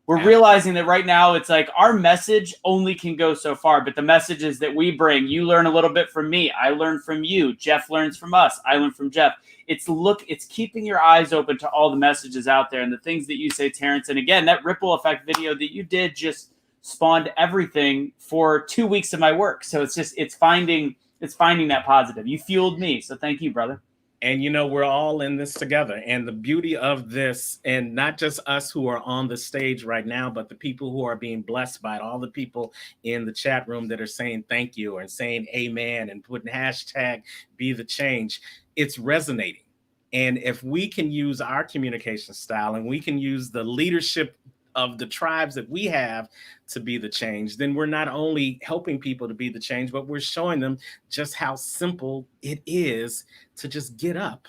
We're realizing that right now it's like our message only can go so far, but the messages that we bring, you learn a little bit from me. I learn from you. Jeff learns from us. I learn from Jeff. It's keeping your eyes open to all the messages out there and the things that you say, Terrance. And again, that ripple effect video that you did just spawned everything for 2 weeks of my work. So it's finding that positive. You fueled me. So thank you, brother.
And, we're all in this together. And the beauty of this, and not just us who are on the stage right now, but the people who are being blessed by it, all the people in the chat room that are saying thank you and saying amen and putting hashtag be the change, it's resonating. And if we can use our communication style and we can use the leadership of the tribes that we have to be the change, then we're not only helping people to be the change, but we're showing them just how simple it is to just get up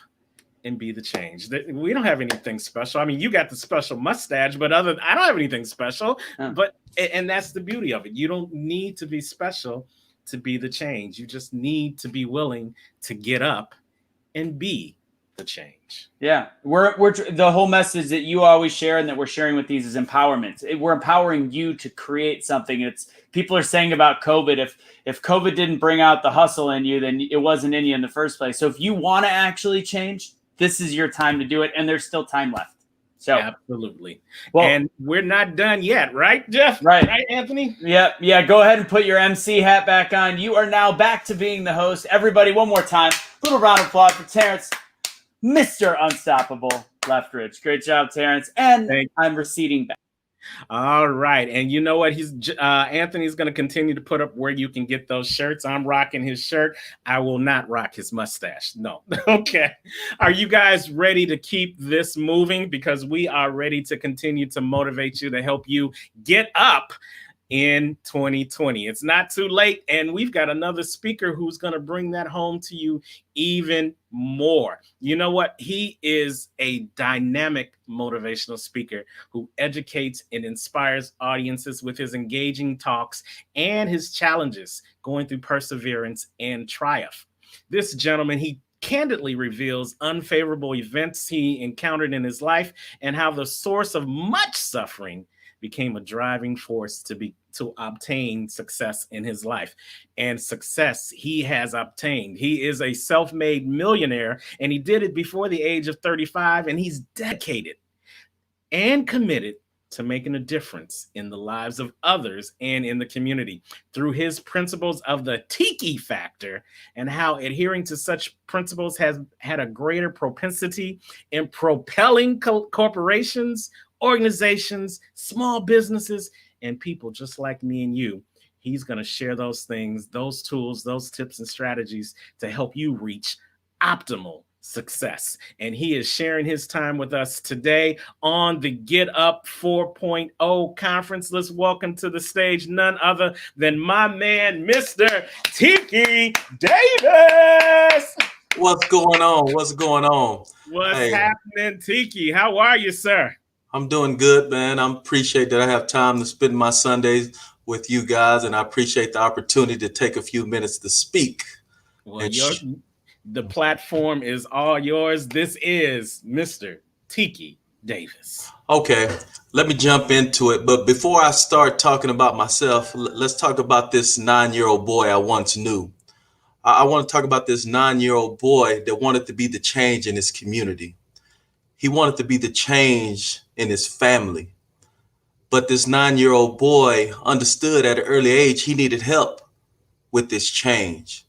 and be the change. We don't have anything special. I mean, you got the special mustache, but I don't have anything special. And that's the beauty of it. You don't need to be special to be the change. You just need to be willing to get up and be the change.
Yeah, we're the whole message that you always share and that we're sharing with these is empowerment. We're empowering you to create something. It's people are saying about COVID, if COVID didn't bring out the hustle in you, then it wasn't in you in the first place. So if you want to actually change, this is your time to do it, and there's still time left. So
absolutely.
Well,
and we're not done yet, right, Jeff?
Right,
Anthony?
Yeah. Go ahead and put your MC hat back on. You are now back to being the host. Everybody, one more time, little round of applause for Terrance, Mr. Unstoppable Leftridge. Great job, Terrance. And I'm receding back.
All right. And you know what? Anthony's going to continue to put up where you can get those shirts. I'm rocking his shirt. I will not rock his mustache. No. Okay. Are you guys ready to keep this moving? Because we are ready to continue to motivate you, to help you get up in 2020. It's not too late. And we've got another speaker who's going to bring that home to you even more. You know what? He is a dynamic motivational speaker who educates and inspires audiences with his engaging talks and his challenges going through perseverance and triumph. This gentleman, he candidly reveals unfavorable events he encountered in his life and how the source of much suffering became a driving force to obtain success in his life. And success he has obtained. He is a self-made millionaire, and he did it before the age of 35, and he's dedicated and committed to making a difference in the lives of others and in the community through his principles of the Tiki factor, and how adhering to such principles has had a greater propensity in propelling corporations, organizations, small businesses, and people just like me and you. He's going to share those things, those tools, those tips and strategies to help you reach optimal success. And he is sharing his time with us today on the Get Up 4.0 conference. Let's welcome to the stage none other than my man, Mr. Tiki Davis.
What's going on? What's going on?
What's happening, Tiki? How are you, sir?
I'm doing good, man. I appreciate that I have time to spend my Sundays with you guys, and I appreciate the opportunity to take a few minutes to speak.
Well, the platform is all yours. This is Mr. Tiki Davis.
Okay, let me jump into it. But before I start talking about myself, let's talk about this 9-year-old boy I once knew. I want to talk about this 9-year-old boy that wanted to be the change in his community. He wanted to be the change in his family. But this 9-year-old boy understood at an early age he needed help with this change.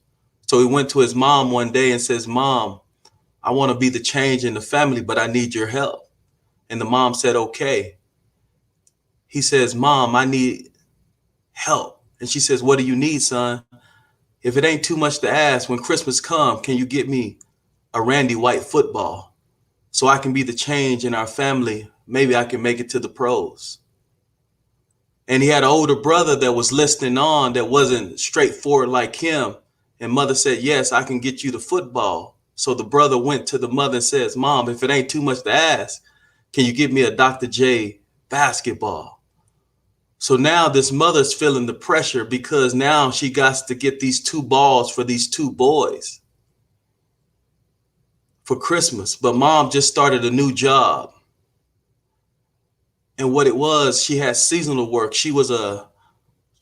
So he went to his mom one day and says, "Mom, I want to be the change in the family, but I need your help." And the mom said, "Okay." He says, "Mom, I need help." And she says, "What do you need, son? If it ain't too much to ask, when Christmas comes, can you get me a Randy White football so I can be the change in our family? Maybe I can make it to the pros." And he had an older brother that was listening on that wasn't straightforward like him. And mother said, "Yes, I can get you the football." So the brother went to the mother and says, "Mom, if it ain't too much to ask, can you get me a Dr. J basketball?" So now this mother's feeling the pressure because now she got to get these 2 balls for these 2 boys for Christmas. But mom just started a new job. And what it was, she had seasonal work. She was a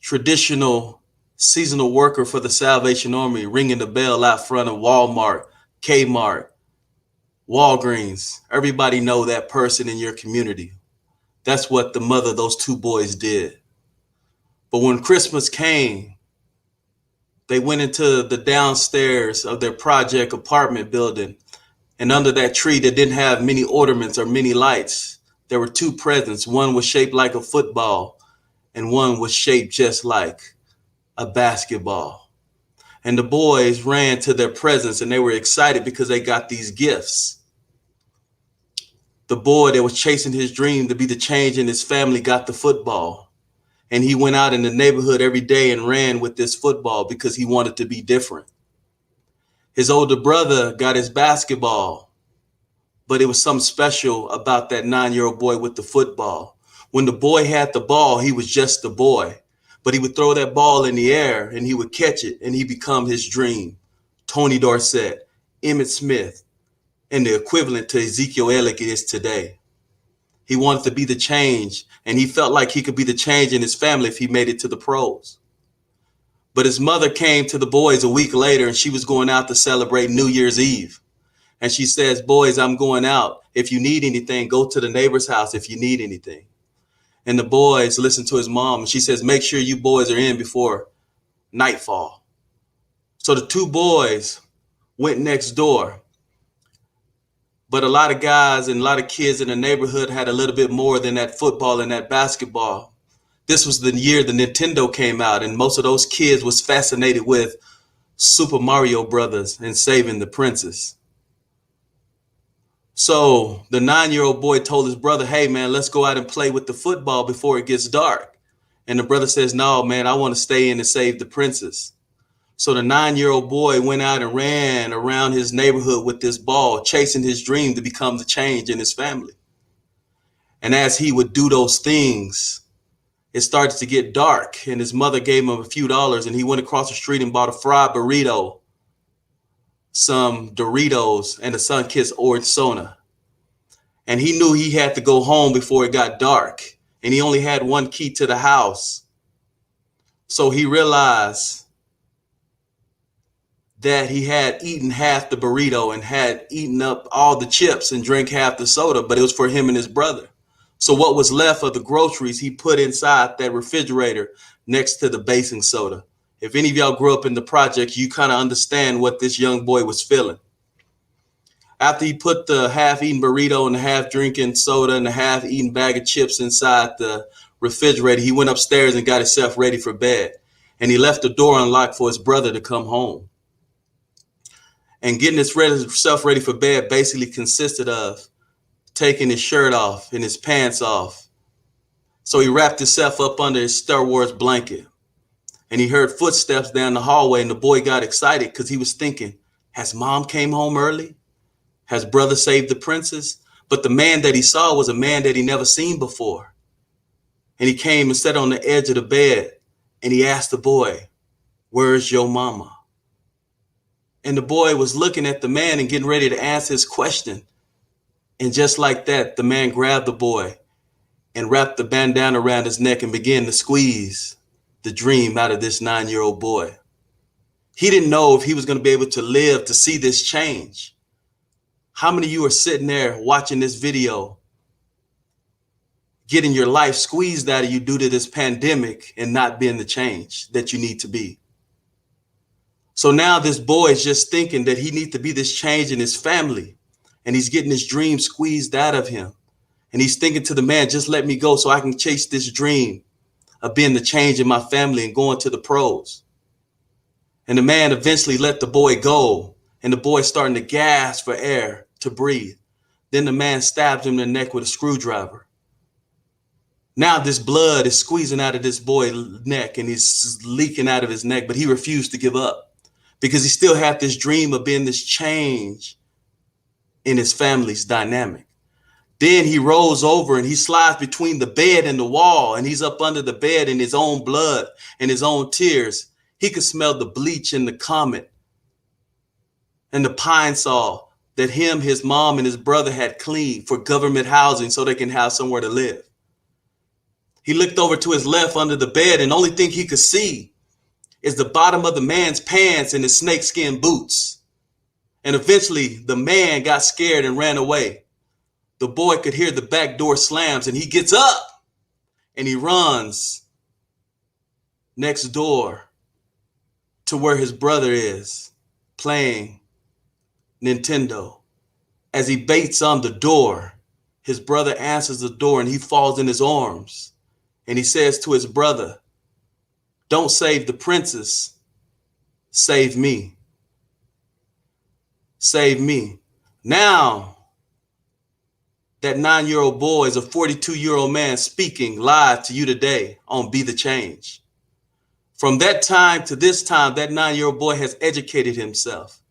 traditional seasonal worker for the Salvation Army, ringing the bell out front of Walmart, Kmart, Walgreens. Everybody know that person in your community. That's what the mother of those 2 boys did. But when Christmas came, they went into the downstairs of their project apartment building. And under that tree that didn't have many ornaments or many lights, there were 2 presents. One was shaped like a football and one was shaped just like a basketball. And the boys ran to their presents and they were excited because they got these gifts. The boy that was chasing his dream to be the change in his family got the football. And he went out in the neighborhood every day and ran with this football because he wanted to be different. His older brother got his basketball, but it was something special about that 9-year-old boy with the football. When the boy had the ball, he was just a boy, but he would throw that ball in the air and he would catch it and he become his dream. Tony Dorsett, Emmitt Smith, and the equivalent to Ezekiel Elliott is today. He wanted to be the change, and he felt like he could be the change in his family if he made it to the pros. But his mother came to the boys a week later and she was going out to celebrate New Year's Eve. And she says, boys, I'm going out. If you need anything, go to the neighbor's house if you need anything. And the boys listen to his mom. And she says, make sure you boys are in before nightfall. So the two boys went next door. But a lot of guys and a lot of kids in the neighborhood had a little bit more than that football and that basketball. This was the year the Nintendo came out, and most of those kids was fascinated with Super Mario Brothers and saving the princess. So the 9-year-old boy told his brother, hey, man, let's go out and play with the football before it gets dark. And the brother says, no, man, I want to stay in and save the princess. So the 9-year-old boy went out and ran around his neighborhood with this ball, chasing his dream to become the change in his family. And as he would do those things, it started to get dark, and his mother gave him a few dollars, and he went across the street and bought a fried burrito, some Doritos, and a Sunkist orange soda. And he knew he had to go home before it got dark, and he only had one key to the house. So he realized that he had eaten half the burrito and had eaten up all the chips and drank half the soda, but it was for him and his brother. So what was left of the groceries, he put inside that refrigerator next to the baking soda. If any of y'all grew up in the project, you kind of understand what this young boy was feeling. After he put the half-eaten burrito and the half-drinking soda and the half-eaten bag of chips inside the refrigerator, he went upstairs and got himself ready for bed. And he left the door unlocked for his brother to come home. And getting himself ready for bed basically consisted of taking his shirt off and his pants off. So he wrapped himself up under his Star Wars blanket. And he heard footsteps down the hallway, and the boy got excited because he was thinking, has mom came home early? Has brother saved the princess? But the man that he saw was a man that he never seen before. And he came and sat on the edge of the bed, and he asked the boy, where's your mama? And the boy was looking at the man and getting ready to answer his question. And just like that, the man grabbed the boy and wrapped the bandana around his neck and began to squeeze the dream out of this 9-year-old boy. He didn't know if he was going to be able to live to see this change. How many of you are sitting there watching this video, getting your life squeezed out of you due to this pandemic and not being the change that you need to be? So now this boy is just thinking that he needs to be this change in his family, and he's getting his dream squeezed out of him. And he's thinking to the man, just let me go so I can chase this dream of being the change in my family and going to the pros. And the man eventually let the boy go, and the boy starting to gasp for air to breathe. Then the man stabbed him in the neck with a screwdriver. Now this blood is squeezing out of this boy's neck, and he's leaking out of his neck, but he refused to give up because he still had this dream of being this change in his family's dynamic. Then he rolls over and he slides between the bed and the wall, and he's up under the bed in his own blood and his own tears. He could smell the bleach and the comet and the pine saw that him, his mom, and his brother had cleaned for government housing so they can have somewhere to live. He looked over to his left under the bed, and the only thing he could see is the bottom of the man's pants and his snakeskin boots. And eventually the man got scared and ran away. The boy could hear the back door slams, and he gets up and he runs next door to where his brother is playing Nintendo. As he baits on the door, his brother answers the door and he falls in his arms. And he says to his brother, don't save the princess, save me. Save me. Now, that 9-year-old boy is a 42-year-old man speaking live to you today on Be the Change. From that time to this time, that 9-year-old boy has educated himself.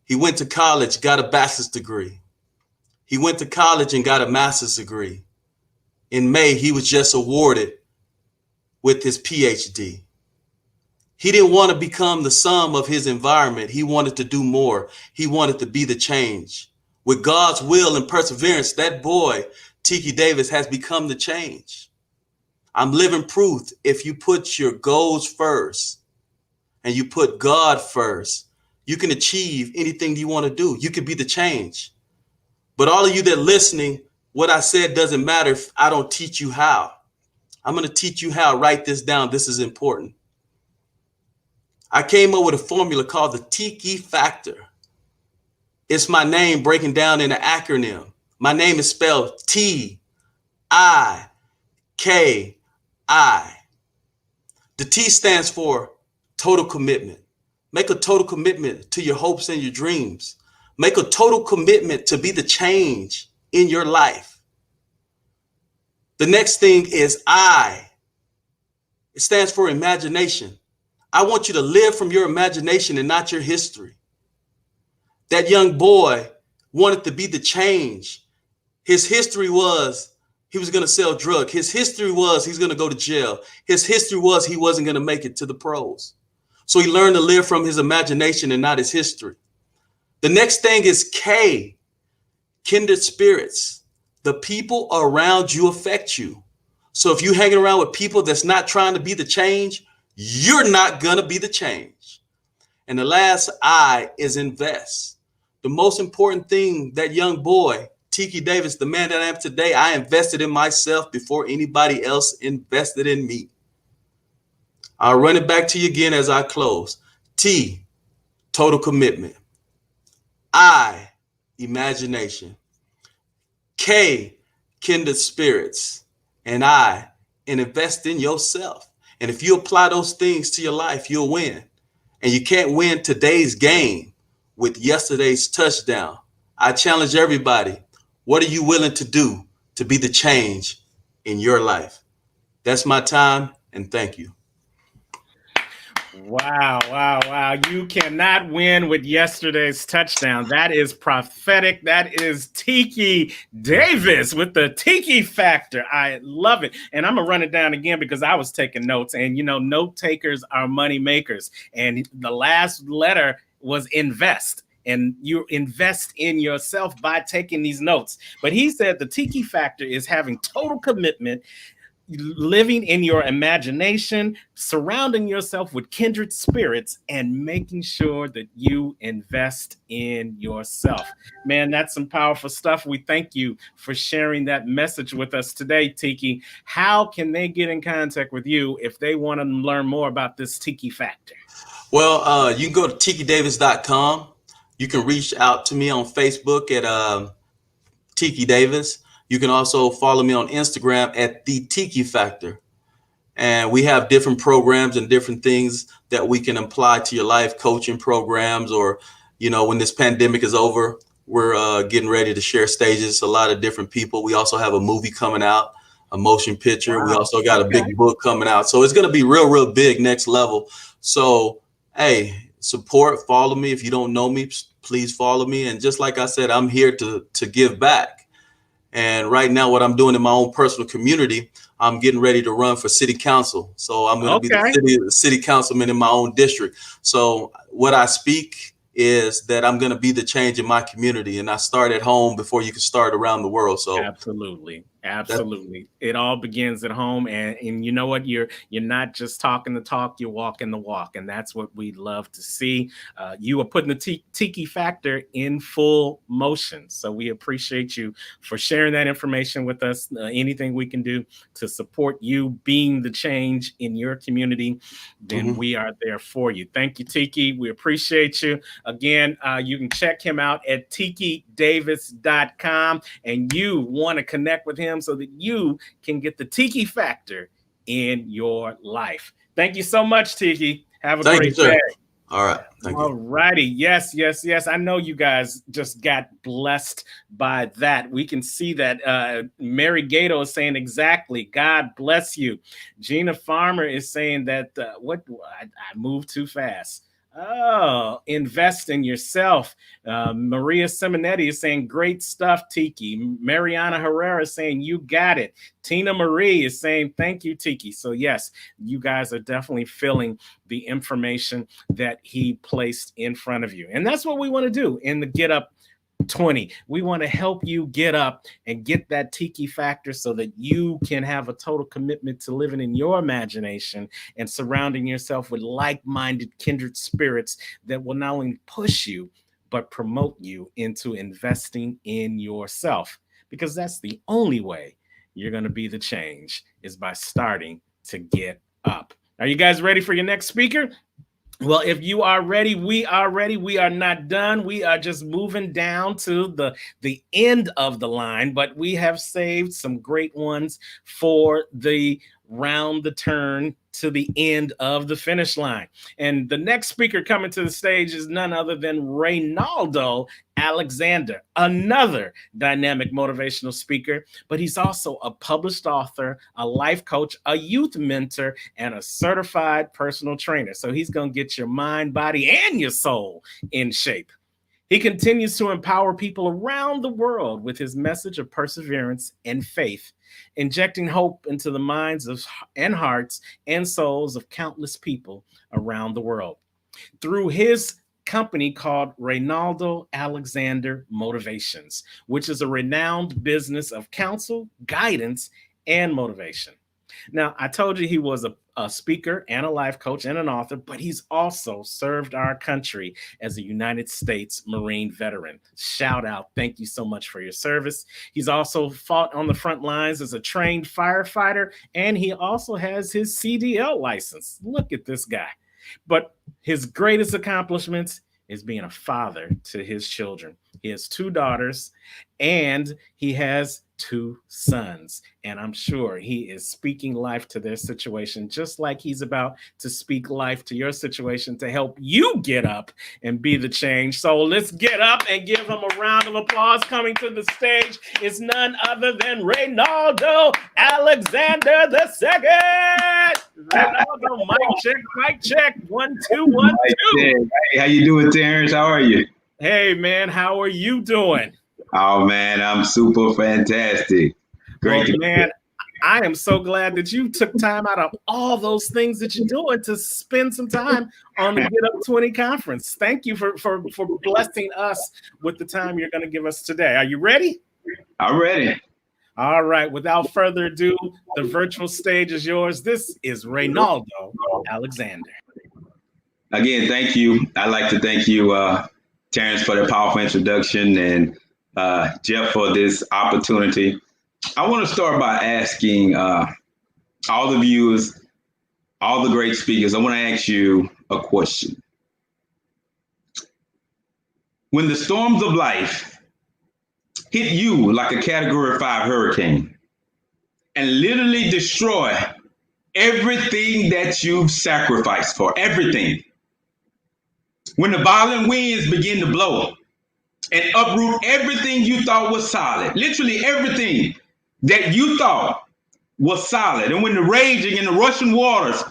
He went to college, got a bachelor's degree. He went to college and got a master's degree. In May, he was just awarded with his PhD. He didn't want to become the sum of his environment. He wanted to do more. He wanted to be the change. With God's will and perseverance, that boy, Tiki Davis, has become the change. I'm living proof if you put your goals first and you put God first, You can achieve anything you want to do. You can be the change. But all of you that listening, what I said doesn't matter if I don't teach you how. I'm going to teach you how. Write this down. This is important. I came up with a formula called the Tiki Factor. It's my name breaking down in an acronym. My name is spelled T-I-K-I. The T stands for total commitment. Make a total commitment to your hopes and your dreams. Make a total commitment to be the change in your life. The next thing is I. It stands for imagination. I want you to live from your imagination and not your history. That young boy wanted to be the change. His history was he was going to sell drugs. His history was he's going to go to jail. His history was he wasn't going to make it to the pros. So he learned to live from his imagination and not his history. The next thing is K, kindred spirits. The people around you affect you. So if you're hanging around with people that's not trying to be the change, you're not going to be the change. And the last I is invest. The most important thing, that young boy, Tiki Davis, the man that I am today, I invested in myself before anybody else invested in me. I'll run it back to you again as I close. T, total commitment. I, imagination. K, kindred spirits. And I, and invest in yourself. And if you apply those things to your life, you'll win. And you can't win today's game with yesterday's touchdown. I challenge everybody. What are you willing to do to be the change in your life? That's my time, and thank you.
Wow, wow, wow. You cannot win with yesterday's touchdown. That is prophetic. That is Tiki Davis with the Tiki Factor. I love it. And I'm going to run it down again because I was taking notes. And, you know, note takers are money makers. And the last letter was invest. And you invest in yourself by taking these notes. But he said the Tiki Factor is having total commitment, living in your imagination, surrounding yourself with kindred spirits, and making sure that you invest in yourself. Man, that's some powerful stuff. We thank you for sharing that message with us today, Tiki. How can they get in contact with you if they want to learn more about this Tiki Factor?
Well, you can go to tikidavis.com. You can reach out to me on Facebook at Tiki Davis. You can also follow me on Instagram at The Tiki Factor. And we have different programs and different things that we can apply to your life, coaching programs, or, you know, when this pandemic is over, we're getting ready to share stages, a lot of different people. We also have a movie coming out, a motion picture. Wow. We also got a big book coming out. So it's going to be real, real big, next level. So, hey, support, follow me. If you don't know me, please follow me. And just like I said, I'm here to give back. And right now, what I'm doing in my own personal community, I'm getting ready to run for city council. So I'm going to be the city councilman in my own district. So what I speak is that I'm going to be the change in my community. And I start at home before you can start around the world. So
absolutely. It all begins at home. And you know what? You're not just talking the talk, you're walking the walk. And that's what we love to see. You are putting the Tiki Factor in full motion. So we appreciate you for sharing that information with us. Anything we can do to support you being the change in your community, then we are there for you. Thank you, Tiki. We appreciate you. Again, you can check him out at tikidavis.com, and you want to connect with him so that you can get the Tiki Factor in your life. Thank you so much, Tiki. Have a great day.
All right.
All righty. Yes. I know you guys just got blessed by that. We can see that. Mary Gato is saying exactly. God bless you. Gina Farmer is saying that I moved too fast. Oh, invest in yourself. Maria Simonetti is saying, great stuff, Tiki. Mariana Herrera is saying, you got it. Tina Marie is saying, thank you, Tiki. So yes, you guys are definitely feeling the information that he placed in front of you. And that's what we want to do in the Get Up 20. We want to help you get up and get that tiki factor so that you can have a total commitment to living in your imagination and surrounding yourself with like-minded kindred spirits that will not only push you, but promote you into investing in yourself, because that's the only way you're going to be the change, is by starting to get up. Are you guys ready for your next speaker? Well, if you are ready, we are ready. We are not done. We are just moving down to the end of the line, but we have saved some great ones for the round the turn to the end of the finish line. And the next speaker coming to the stage is none other than Reynaldo Alexander, another dynamic motivational speaker, but he's also a published author, a life coach, a youth mentor, and a certified personal trainer. So he's going to get your mind, body, and your soul in shape. He continues to empower people around the world with his message of perseverance and faith, injecting hope into the minds of and hearts and souls of countless people around the world. Through his company called Reynaldo Alexander Motivations, which is a renowned business of counsel, guidance, and motivation. Now, I told you he was a speaker and a life coach and an author, but he's also served our country as a United States Marine veteran. Shout out. Thank you so much for your service. He's also fought on the front lines as a trained firefighter, and he also has his CDL license. Look at this guy. But his greatest accomplishments is being a father to his children. He has 2 daughters and he has 2 sons. And I'm sure he is speaking life to their situation, just like he's about to speak life to your situation to help you get up and be the change. So let's get up and give him a round of applause. Coming to the stage is none other than Reynaldo Alexander II. Reynaldo, mic check. 1, 2, 1, 2.
Hey, how you doing, Terrance? How are you?
Hey, man, how are you doing?
Oh, man, I'm super fantastic. Great.
Well, man, I am so glad that you took time out of all those things that you're doing to spend some time on the Get Up 20 conference. Thank you for blessing us with the time you're going to give us today. Are you ready?
I'm ready.
All right. Without further ado, the virtual stage is yours. This is Reynaldo Alexander.
Again, thank you. I'd like to thank you, Terrance, for the powerful introduction, and Jeff for this opportunity. I want to start by asking all the viewers, all the great speakers, I want to ask you a question. When the storms of life hit you like a Category 5 hurricane and literally destroy everything that you've sacrificed for, everything, when the violent winds begin to blow and uproot everything you thought was solid, literally everything that you thought was solid, and when the raging and the rushing waters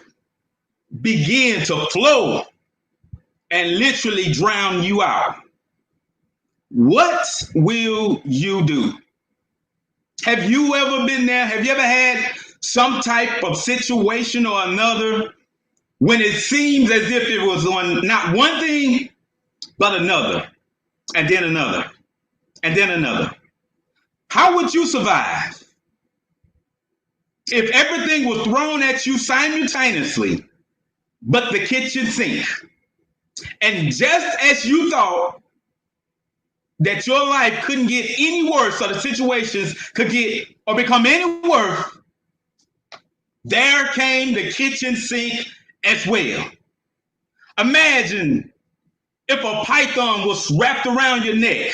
begin to flow and literally drown you out, what will you do? Have you ever been there? Have you ever had some type of situation or another when it seems as if it was on not one thing, but another, and then another, and then another? How would you survive if everything was thrown at you simultaneously, but the kitchen sink? And just as you thought that your life couldn't get any worse, or the situations could get or become any worse, there came the kitchen sink as well. Imagine if a python was wrapped around your neck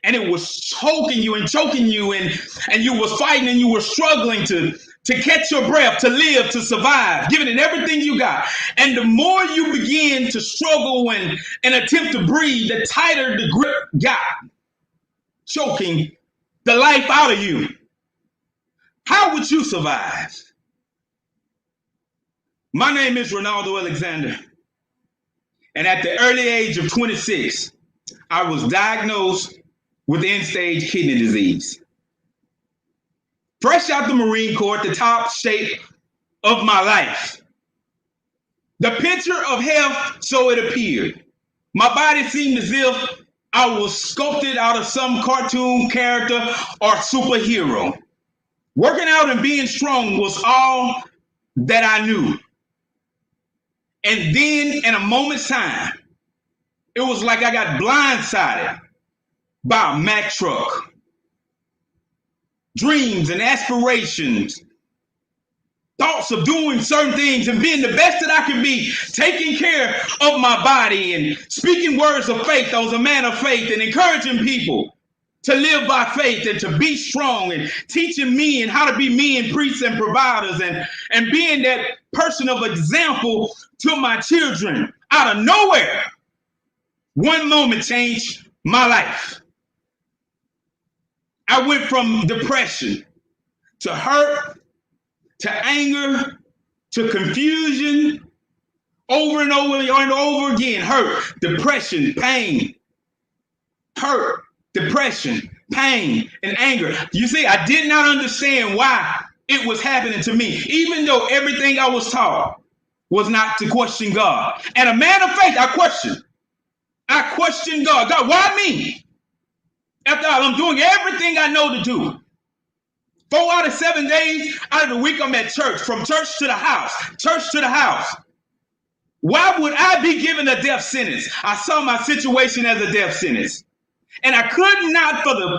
and it was choking you and you was fighting and you were struggling to catch your breath, to live, to survive, giving it everything you got. And the more you begin to struggle and attempt to breathe, the tighter the grip got, choking the life out of you. How would you survive? My name is Reynaldo Alexander, and at the early age of 26, I was diagnosed with end-stage kidney disease. Fresh out the Marine Corps, at the top shape of my life. The picture of health, so it appeared. My body seemed as if I was sculpted out of some cartoon character or superhero. Working out and being strong was all that I knew. And then in a moment's time, it was like I got blindsided by a Mack truck. Dreams and aspirations, thoughts of doing certain things and being the best that I can be, taking care of my body and speaking words of faith. I was a man of faith and encouraging people to live by faith and to be strong and teaching me and how to be me and priests and providers and being that person of example to my children. Out of nowhere, one moment changed my life. I went from depression to hurt, to anger, to confusion, over and over and over again. Hurt, depression, pain. Hurt, depression, pain, and anger. You see, I did not understand why it was happening to me, even though everything I was taught was not to question God. And a man of faith, I questioned God. God, why me? After all, I'm doing everything I know to do. 4 out of 7 days out of the week, I'm at church, from church to the house, church to the house. Why would I be given a death sentence? I saw my situation as a death sentence. And I could not, for the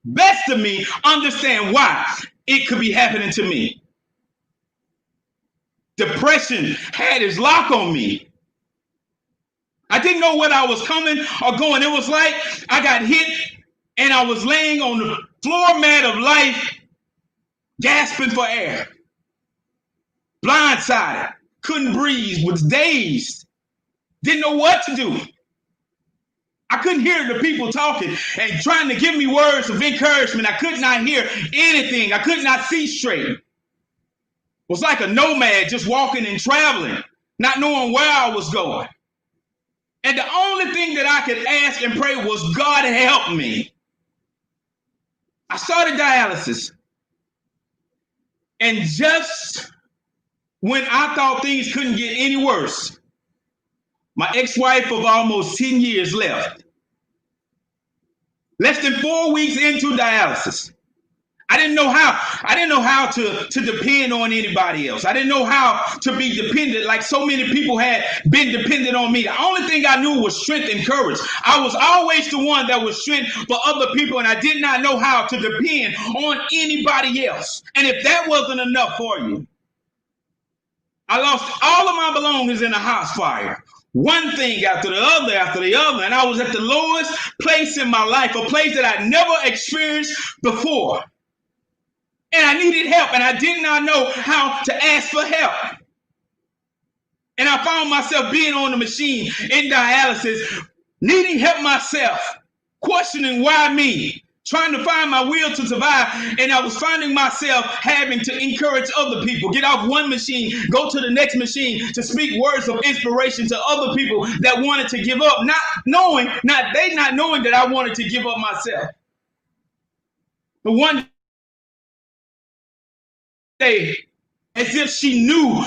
best of me, understand why it could be happening to me. Depression had its lock on me. I didn't know whether I was coming or going. It was like I got hit and I was laying on the floor mat of life, gasping for air, blindsided, couldn't breathe, was dazed, didn't know what to do. I couldn't hear the people talking and trying to give me words of encouragement. I could not hear anything. I could not see straight. It was like a nomad just walking and traveling, not knowing where I was going. And the only thing that I could ask and pray was, God help me. I started dialysis. And just when I thought things couldn't get any worse, my ex-wife of almost 10 years left. Less than 4 weeks into dialysis. I didn't know how to depend on anybody else. I didn't know how to be dependent like so many people had been dependent on me. The only thing I knew was strength and courage. I was always the one that was strength for other people, and I did not know how to depend on anybody else. And if that wasn't enough for you, I lost all of my belongings in a house fire. One thing after the other, and I was at the lowest place in my life, a place that I'd never experienced before. And I needed help, and I did not know how to ask for help. And I found myself being on the machine in dialysis, needing help myself, questioning why me, trying to find my will to survive. And I was finding myself having to encourage other people, get off one machine, go to the next machine to speak words of inspiration to other people that wanted to give up, not knowing that I wanted to give up myself. But one day, as if she knew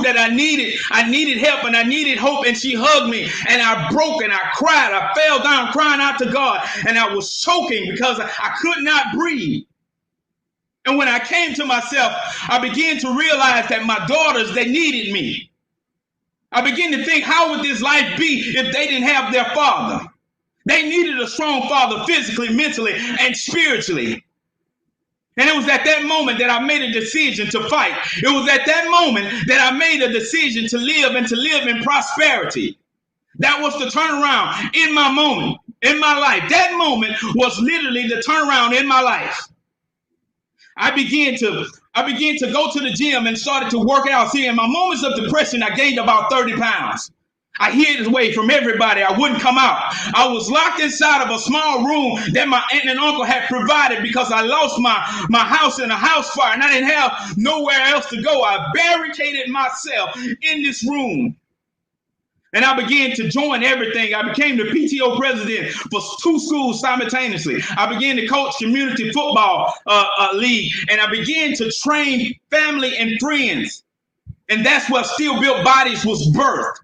that I needed help and I needed hope, and she hugged me, and I broke and I cried. I fell down crying out to God, and I was choking because I could not breathe. And when I came to myself, I began to realize that my daughters, they needed me. I began to think, how would this life be if they didn't have their father? They needed a strong father physically, mentally, and spiritually. And it was at that moment that I made a decision to fight. It was at that moment that I made a decision to live and to live in prosperity. That was the turnaround in my moment, in my life. That moment was literally the turnaround in my life. I began to go to the gym and started to work out. See, in my moments of depression, I gained about 30 pounds. I hid away from everybody. I wouldn't come out. I was locked inside of a small room that my aunt and uncle had provided because I lost my house in a house fire and I didn't have nowhere else to go. I barricaded myself in this room. And I began to join everything. I became the PTO president for 2 schools simultaneously. I began to coach community football league, and I began to train family and friends. And that's where Still Built Bodies was birthed.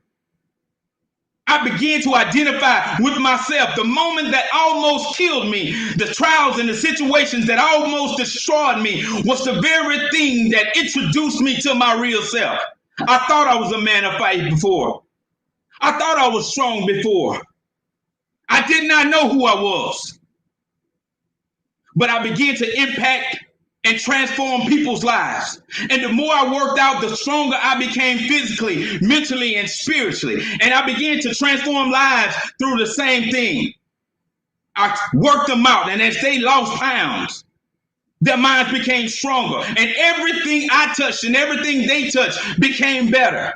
I began to identify with myself. The moment that almost killed me, the trials and the situations that almost destroyed me was the very thing that introduced me to my real self. I thought I was a man of faith before. I thought I was strong before. I did not know who I was. But I began to impact and transform people's lives. And the more I worked out, the stronger I became physically, mentally, and spiritually. And I began to transform lives through the same thing. I worked them out, and as they lost pounds, their minds became stronger. And everything I touched and everything they touched became better.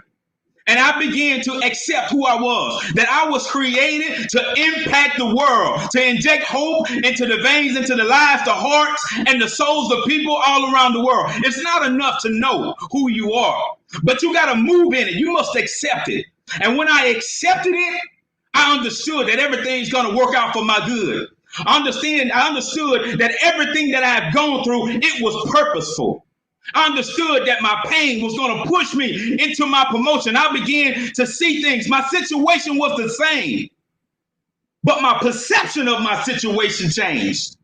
And I began to accept who I was, that I was created to impact the world, to inject hope into the veins, into the lives, the hearts, and the souls of people all around the world. It's not enough to know who you are, but you got to move in it. You must accept it. And when I accepted it, I understood that everything's going to work out for my good. I understood that everything that I've gone through, it was purposeful. I understood that my pain was going to push me into my promotion. I began to see things. My situation was the same, but my perception of my situation changed.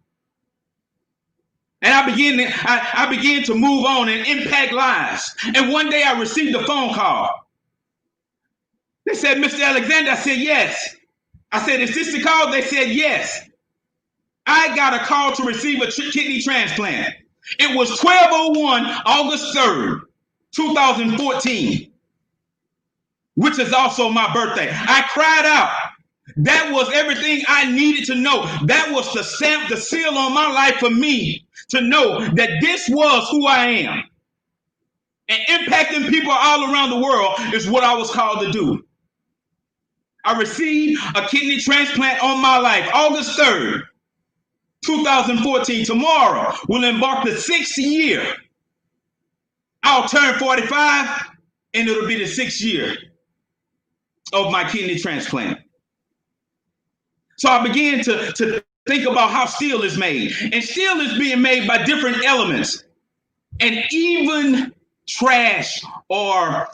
And I began to move on and impact lives. And one day I received a phone call. They said, "Mr. Alexander," I said, "Yes." I said, "Is this the call?" They said, "Yes." I got a call to receive a kidney transplant. It was 12:01, August 3rd, 2014, which is also my birthday. I cried out. That was everything I needed to know. That was the stamp, the seal on my life for me to know that this was who I am. And impacting people all around the world is what I was called to do. I received a kidney transplant on my life, August 3rd. 2014, tomorrow will embark the 6th year. I'll turn 45 and it'll be the 6th year of my kidney transplant. So I began to think about how steel is made. And steel is being made by different elements. And even trash or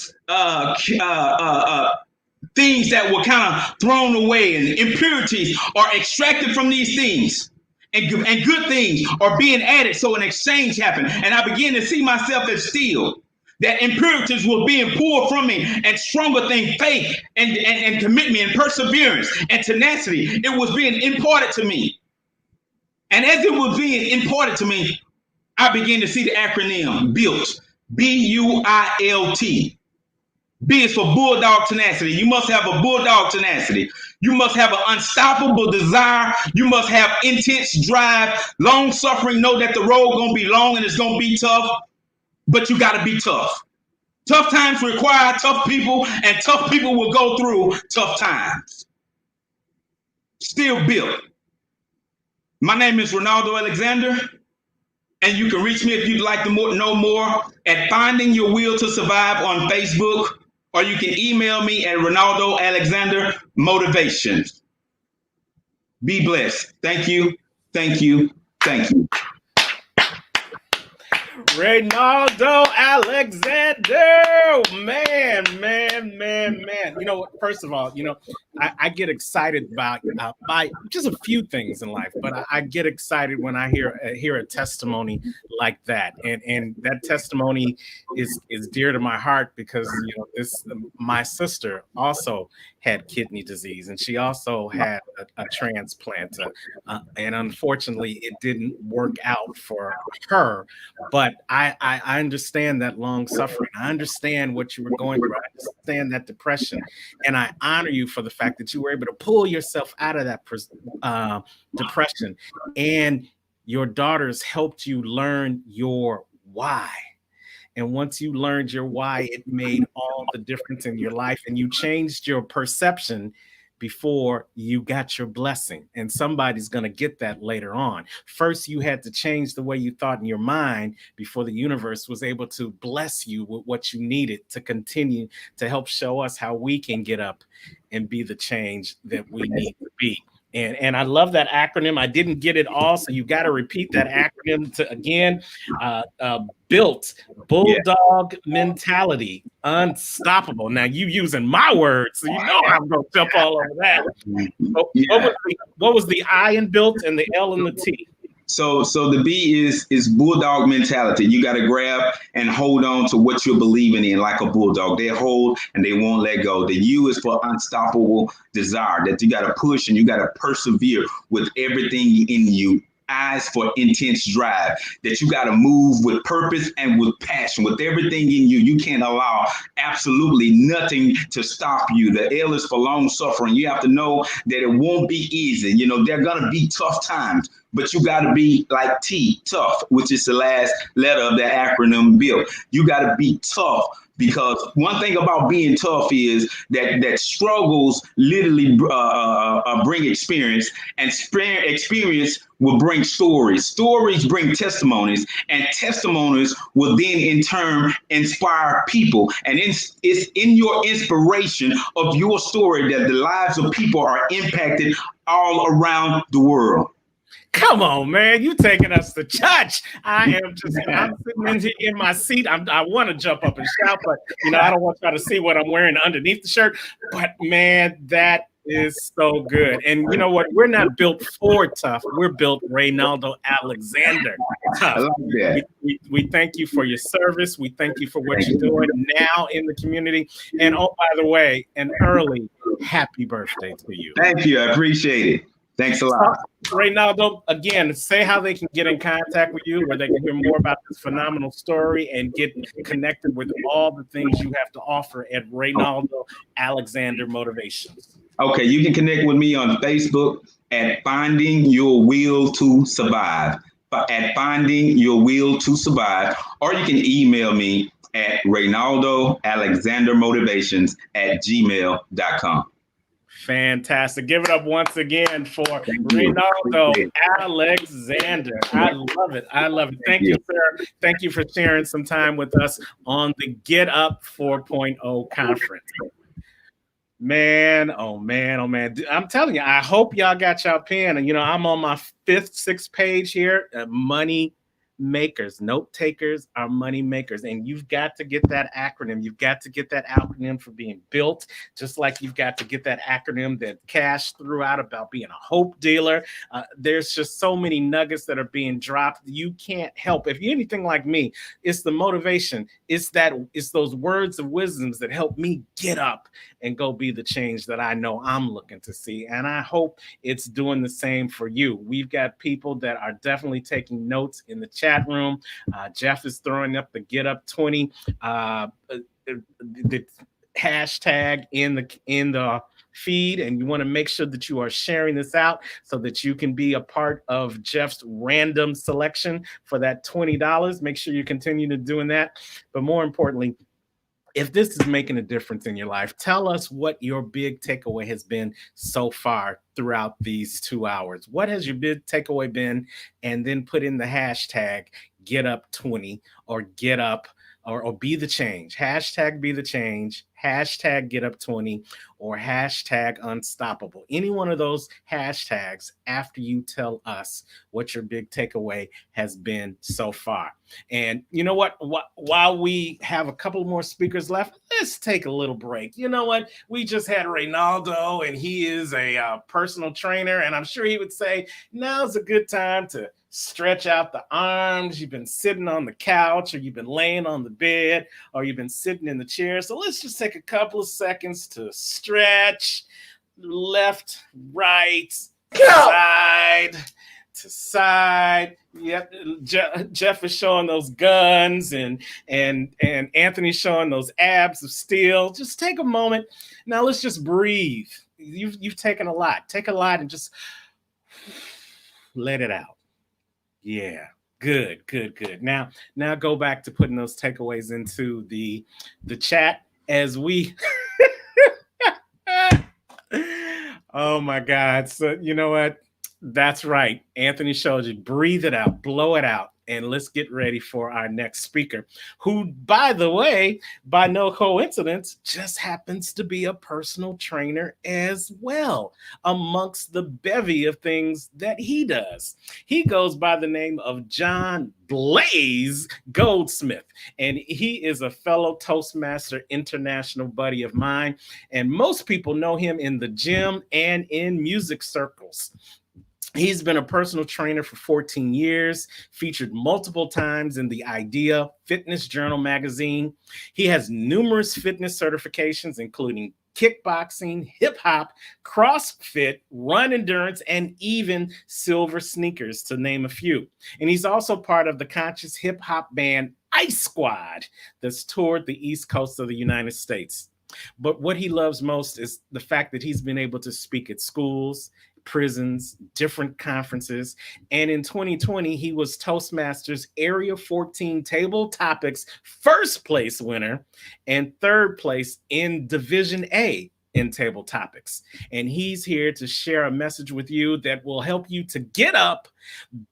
things that were kind of thrown away and impurities are extracted from these things. And good things are being added, so an exchange happened. And I began to see myself as steel, that impurities were being pulled from me, and stronger things, faith and commitment and perseverance and tenacity, it was being imparted to me. And as it was being imparted to me, I began to see the acronym BUILT, BUILT. B is for bulldog tenacity. You must have a bulldog tenacity. You must have an unstoppable desire. You must have intense drive, long suffering. Know that the road gonna be long and it's gonna be tough, but you gotta be tough. Tough times require tough people, and tough people will go through tough times. Still built. My name is Reynaldo Alexander, and you can reach me if you'd like to know more at Finding Your Will to Survive on Facebook, or you can email me at Reynaldo Alexander Motivation. Be blessed. Thank you. Thank you. Thank you.
Reynaldo Alexander, man. You know what? First of all, I get excited about by just a few things in life, but I get excited when I hear a testimony like that, and that testimony is dear to my heart because my sister also had kidney disease, and she also had a transplant, and unfortunately, it didn't work out for her, but I understand that long suffering. I understand what you were going through. I understand that depression. And I honor you for the fact that you were able to pull yourself out of that depression. And your daughters helped you learn your why. And once you learned your why, it made all the difference in your life. And you changed your perception before you got your blessing. And somebody's going to get that later on. First, you had to change the way you thought in your mind before the universe was able to bless you with what you needed to continue to help show us how we can get up and be the change that we need to be. And I love that acronym. I didn't get it all, so you got to repeat that acronym to again. Built, bulldog mentality, unstoppable. Now you using my words, so you know I'm gonna jump all over that. What was the I in built and the L and the T?
So the B is bulldog mentality. You got to grab and hold on to what you're believing in like a bulldog. They hold and they won't let go. The U is for unstoppable desire, that you got to push and you got to persevere with everything in you. Eyes for intense drive, that you got to move with purpose and with passion, with everything in you. You can't allow absolutely nothing to stop you. The L is for long suffering. You have to know that it won't be easy. You know, there are going to be tough times, but you got to be like T, tough, which is the last letter of the acronym BUILT. You got to be tough. Because one thing about being tough is that struggles literally bring experience, and experience will bring stories. Stories bring testimonies, and testimonies will then in turn inspire people. And it's in your inspiration of your story that the lives of people are impacted all around the world.
Come on, man. You taking us to church. I'm sitting in my seat. I want to jump up and shout, but I don't want y'all to see what I'm wearing underneath the shirt. But man, that is so good. And you know what? We're not built for tough. We're built Reynaldo Alexander tough.
I like that.
We thank you for your service. We thank you for what you're doing now in the community. And oh, by the way, an early happy birthday to you.
Thank you. I appreciate it. Thanks a lot.
Reynaldo, again, say how they can get in contact with you, where they can hear more about this phenomenal story and get connected with all the things you have to offer at Reynaldo Alexander Motivations.
Okay, you can connect with me on Facebook at Finding Your Will to Survive. At Finding Your Will to Survive, or you can email me at Reynaldo Alexander Motivations at gmail.com.
Fantastic. Give it up once again for Reynaldo Alexander. I love it. I love it. Thank you, sir. Thank you for sharing some time with us on the Get Up 4.0 conference. Man, oh man, oh man. I'm telling you, I hope y'all got y'all pen. And, I'm on my 5th, 6th page here. Money makers, note takers are money makers, and you've got to get that acronym. You've got to get that acronym for being built, just like you've got to get that acronym that Kash threw out about being a hope dealer. There's just so many nuggets that are being dropped. You can't help. If you're anything like me, it's the motivation. It's those words of wisdoms that help me get up and go be the change that I know I'm looking to see. And I hope it's doing the same for you. We've got people that are definitely taking notes in the chat room. Jeff is throwing up the Get Up 20, the hashtag in the feed, and you want to make sure that you are sharing this out so that you can be a part of Jeff's random selection for that $20. Make sure you continue to doing that. But more importantly, if this is making a difference in your life, tell us what your big takeaway has been so far throughout these 2 hours. What has your big takeaway been? And then put in the hashtag Get Up 20 or Get Up or Be the Change. Hashtag Be the Change, hashtag Get Up 20, or hashtag Unstoppable. Any one of those hashtags after you tell us what your big takeaway has been so far. And you know what? While we have a couple more speakers left, let's take a little break. You know what? We just had Reynaldo, and he is a personal trainer, and I'm sure he would say now's a good time to stretch out the arms. You've been sitting on the couch, or you've been laying on the bed, or you've been sitting in the chair. So let's just take a couple of seconds to stretch left, right, side to side. Yep, Jeff is showing those guns, and Anthony's showing those abs of steel. Just take a moment. Now let's just breathe. You've taken a lot. Take a lot and just let it out. Yeah, good. Now go back to putting those takeaways into the chat as we. Oh my God! So you know what? That's right. Anthony showed you. Breathe it out. Blow it out. And let's get ready for our next speaker, who, by the way, by no coincidence, just happens to be a personal trainer as well, amongst the bevy of things that he does. He goes by the name of John Blaze Goldsmith, and he is a fellow Toastmaster international buddy of mine, and most people know him in the gym and in music circles. He's been a personal trainer for 14 years, featured multiple times in the Idea Fitness Journal magazine. He has numerous fitness certifications, including kickboxing, hip hop, CrossFit, run endurance, and even silver sneakers, to name a few. And he's also part of the conscious hip hop band Ice Squad that's toured the East Coast of the United States. But what he loves most is the fact that he's been able to speak at schools, prisons, different conferences. And in 2020, he was Toastmasters Area 14 Table Topics first place winner and third place in Division A in Table Topics. And he's here to share a message with you that will help you to get up,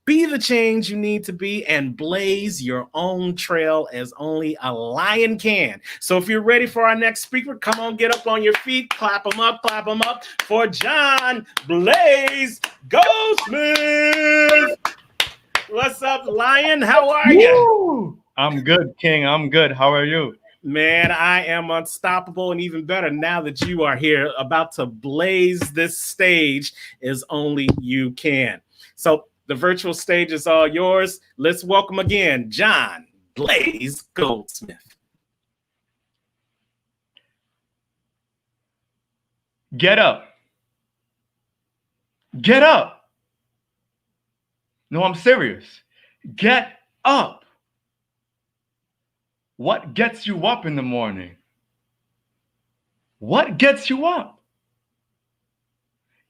be the change you need to be, and blaze your own trail as only a lion can. So if you're ready for our next speaker, come on, get up on your feet, clap them up for John Blaze Goldsmith. What's up, Lion? How are you?
I'm good, King. I'm good. How are you?
Man, I am unstoppable, and even better now that you are here, about to blaze this stage as only you can. So the virtual stage is all yours. Let's welcome again, John Blaze Goldsmith.
Get up. Get up. No, I'm serious. Get up. What gets you up in the morning? What gets you up?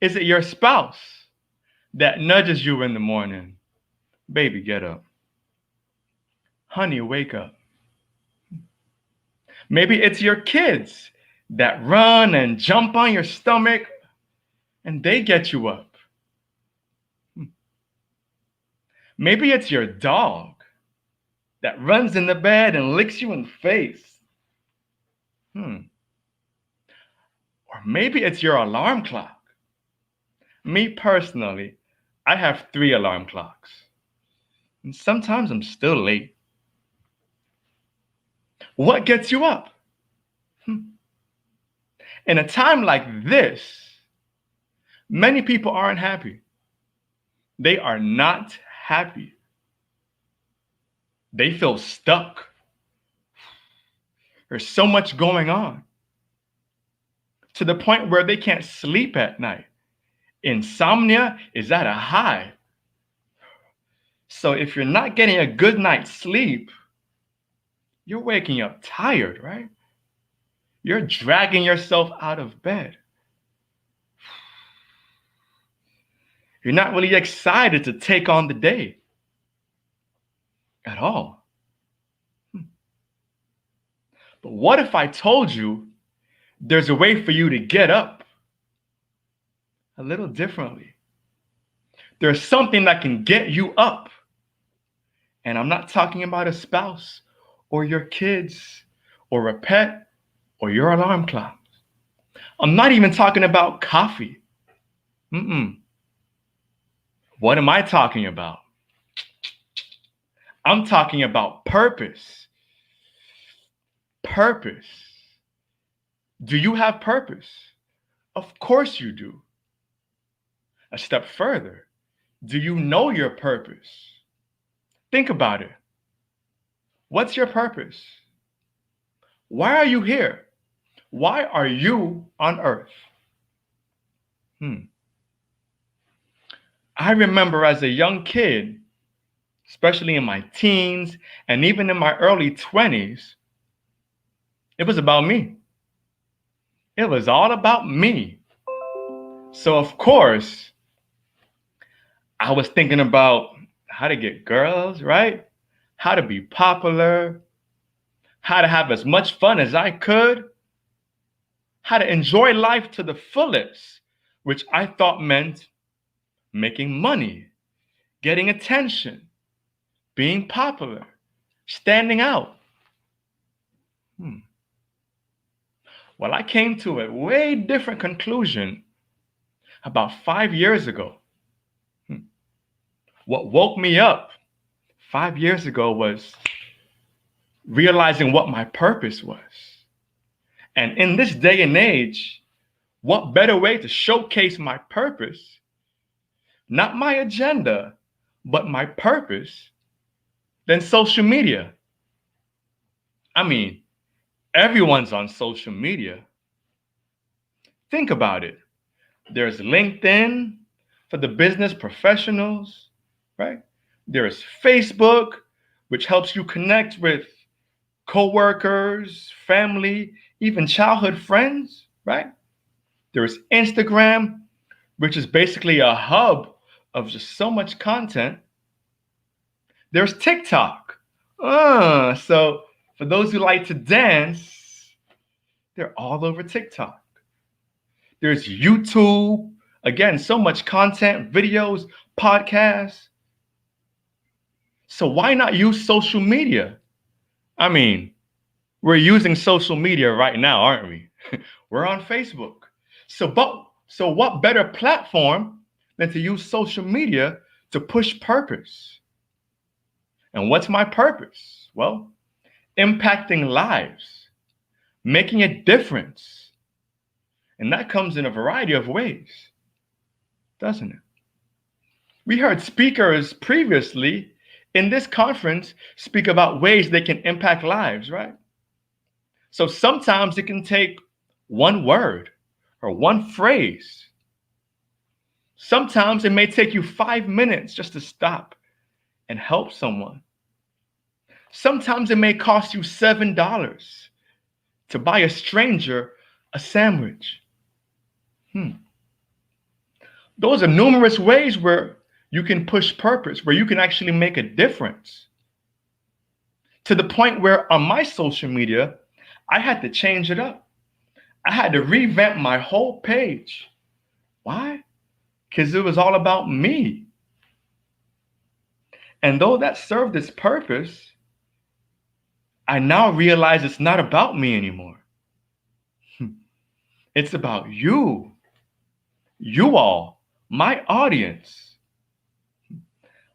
Is it your spouse that nudges you in the morning? Baby, get up. Honey, wake up. Maybe it's your kids that run and jump on your stomach and they get you up. Maybe it's your dog that runs in the bed and licks you in the face. Or maybe it's your alarm clock. Me personally, I have 3 alarm clocks. And sometimes I'm still late. What gets you up? In a time like this, many people aren't happy. They are not happy. They feel stuck. There's so much going on to the point where they can't sleep at night. Insomnia is at a high. So if you're not getting a good night's sleep, you're waking up tired, right? You're dragging yourself out of bed. You're not really excited to take on the day at all. But what if I told you there's a way for you to get up a little differently? There's something that can get you up. And I'm not talking about a spouse or your kids or a pet or your alarm clock. I'm not even talking about coffee. What am I talking about? I'm talking about purpose. Purpose. Do you have purpose? Of course you do. A step further, do you know your purpose? Think about it. What's your purpose? Why are you here? Why are you on earth? I remember as a young kid, especially in my teens and even in my early 20s, it was about me. It was all about me. So of course, I was thinking about how to get girls, right? How to be popular, how to have as much fun as I could, how to enjoy life to the fullest, which I thought meant making money, getting attention, being popular, standing out. Well, I came to a way different conclusion about 5 years ago. What woke me up 5 years ago was realizing what my purpose was. And in this day and age, what better way to showcase my purpose, not my agenda, but my purpose, than social media? I mean, everyone's on social media. Think about it. There's LinkedIn for the business professionals, right? There's Facebook, which helps you connect with coworkers, family, even childhood friends, right? There's Instagram, which is basically a hub of just so much content. There's TikTok. So for those who like to dance, they're all over TikTok. There's YouTube. Again, so much content, videos, podcasts. So why not use social media? I mean, we're using social media right now, aren't we? We're on Facebook. So what better platform than to use social media to push purpose? And what's my purpose? Well, impacting lives, making a difference. And that comes in a variety of ways, doesn't it? We heard speakers previously in this conference speak about ways they can impact lives, right? So sometimes it can take one word or one phrase. Sometimes it may take you 5 minutes just to stop and help someone. Sometimes it may cost you $7 to buy a stranger a sandwich. Those are numerous ways where you can push purpose, where you can actually make a difference. To the point where on my social media, I had to change it up. I had to revamp my whole page. Why? Because it was all about me. And though that served its purpose, I now realize it's not about me anymore. It's about you. You all, my audience.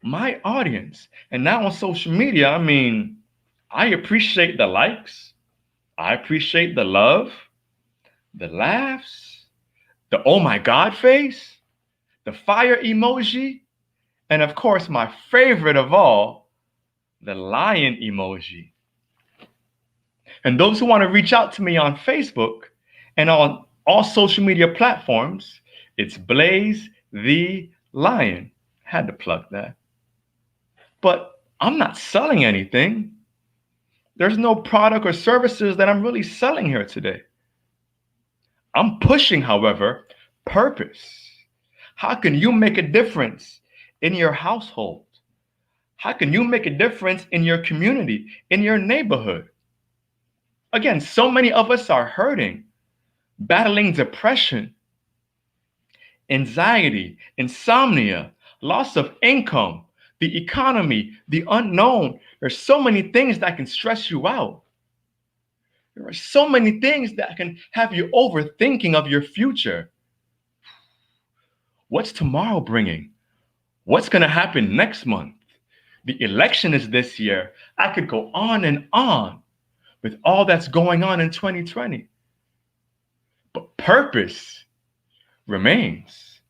My audience. And now on social media, I mean, I appreciate the likes. I appreciate the love, the laughs, the oh my God face, the fire emoji, and of course, my favorite of all, the lion emoji. And those who want to reach out to me on Facebook and on all social media platforms, it's Blaze the Lion. Had to plug that. But I'm not selling anything. There's no product or services that I'm really selling here today. I'm pushing, however, purpose. How can you make a difference in your household? How can you make a difference in your community, in your neighborhood? Again, so many of us are hurting, battling depression, anxiety, insomnia, loss of income, the economy, the unknown. There's so many things that can stress you out. There are so many things that can have you overthinking of your future. What's tomorrow bringing? What's going to happen next month? The election is this year. I could go on and on with all that's going on in 2020. But purpose remains.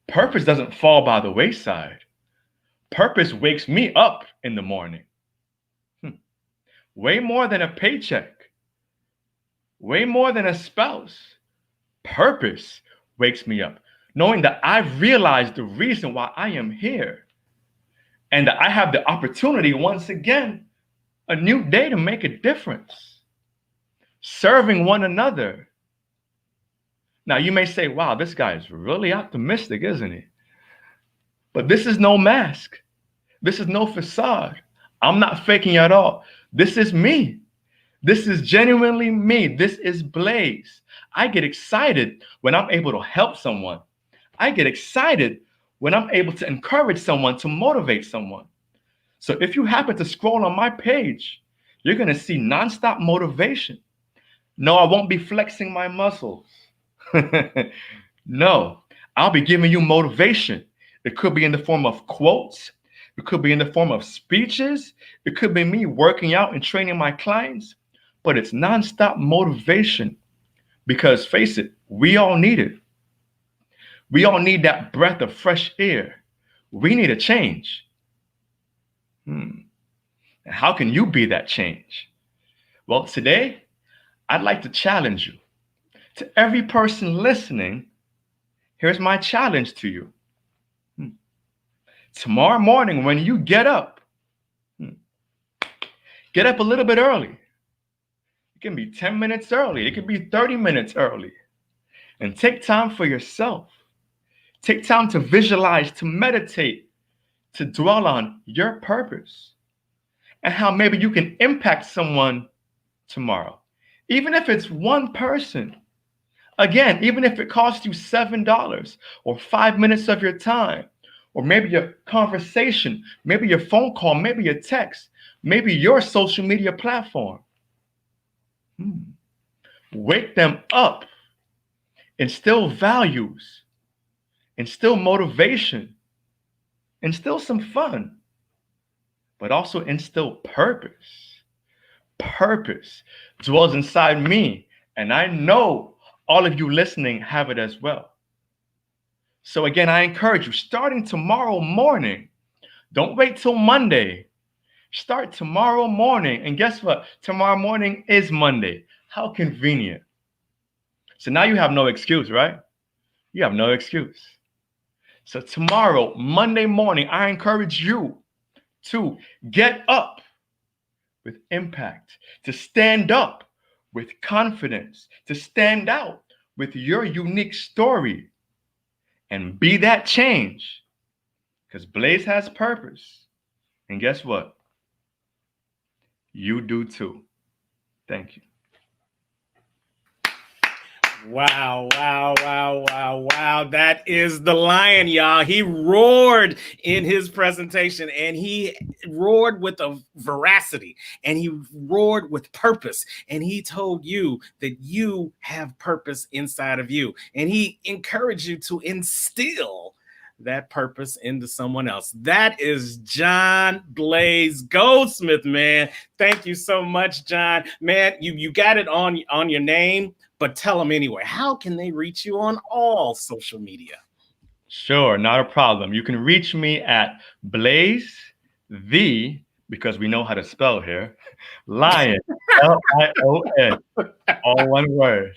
Purpose doesn't fall by the wayside. Purpose wakes me up in the morning. Way more than a paycheck. Way more than a spouse. Purpose wakes me up, knowing that I've realized the reason why I am here and that I have the opportunity once again, a new day to make a difference, serving one another. Now you may say, wow, this guy is really optimistic, isn't he? But this is no mask. This is no facade. I'm not faking at all. This is me. This is genuinely me. This is Blaze. I get excited when I'm able to help someone. I get excited when I'm able to encourage someone, to motivate someone. So if you happen to scroll on my page, you're going to see nonstop motivation. No, I won't be flexing my muscles. No, I'll be giving you motivation. It could be in the form of quotes. It could be in the form of speeches. It could be me working out and training my clients. But it's nonstop motivation because, face it, we all need it. We all need that breath of fresh air. We need a change. How can you be that change? Well, today, I'd like to challenge you. To every person listening, here's my challenge to you. Tomorrow morning, when you get up a little bit early. It can be 10 minutes early. It can be 30 minutes early. And take time for yourself. Take time to visualize, to meditate, to dwell on your purpose and how maybe you can impact someone tomorrow. Even if it's one person. Again, even if it costs you $7 or 5 minutes of your time, or maybe your conversation, maybe your phone call, maybe a text, maybe your social media platform. Wake them up. Instill values. Instill motivation. Instill some fun. But also instill purpose. Purpose dwells inside me. And I know all of you listening have it as well. So again, I encourage you, starting tomorrow morning, don't wait till Monday. Start tomorrow morning. And guess what? Tomorrow morning is Monday. How convenient. So now you have no excuse, right? You have no excuse. So tomorrow, Monday morning, I encourage you to get up with impact, to stand up with confidence, to stand out with your unique story and be that change. Because Blaze has purpose. And guess what? You do too. Thank you.
Wow, wow, wow, wow, wow. That is the lion, y'all. He roared in his presentation and he roared with a veracity and he roared with purpose. And he told you that you have purpose inside of you. And he encouraged you to instill that purpose into someone else. That is John Blaze Goldsmith, man. Thank you so much, John. Man, you got it on your name. But tell them anyway, how can they reach you on all social media?
Sure, not a problem. You can reach me at Blaze the, because we know how to spell here, Lion, Lion, all one word.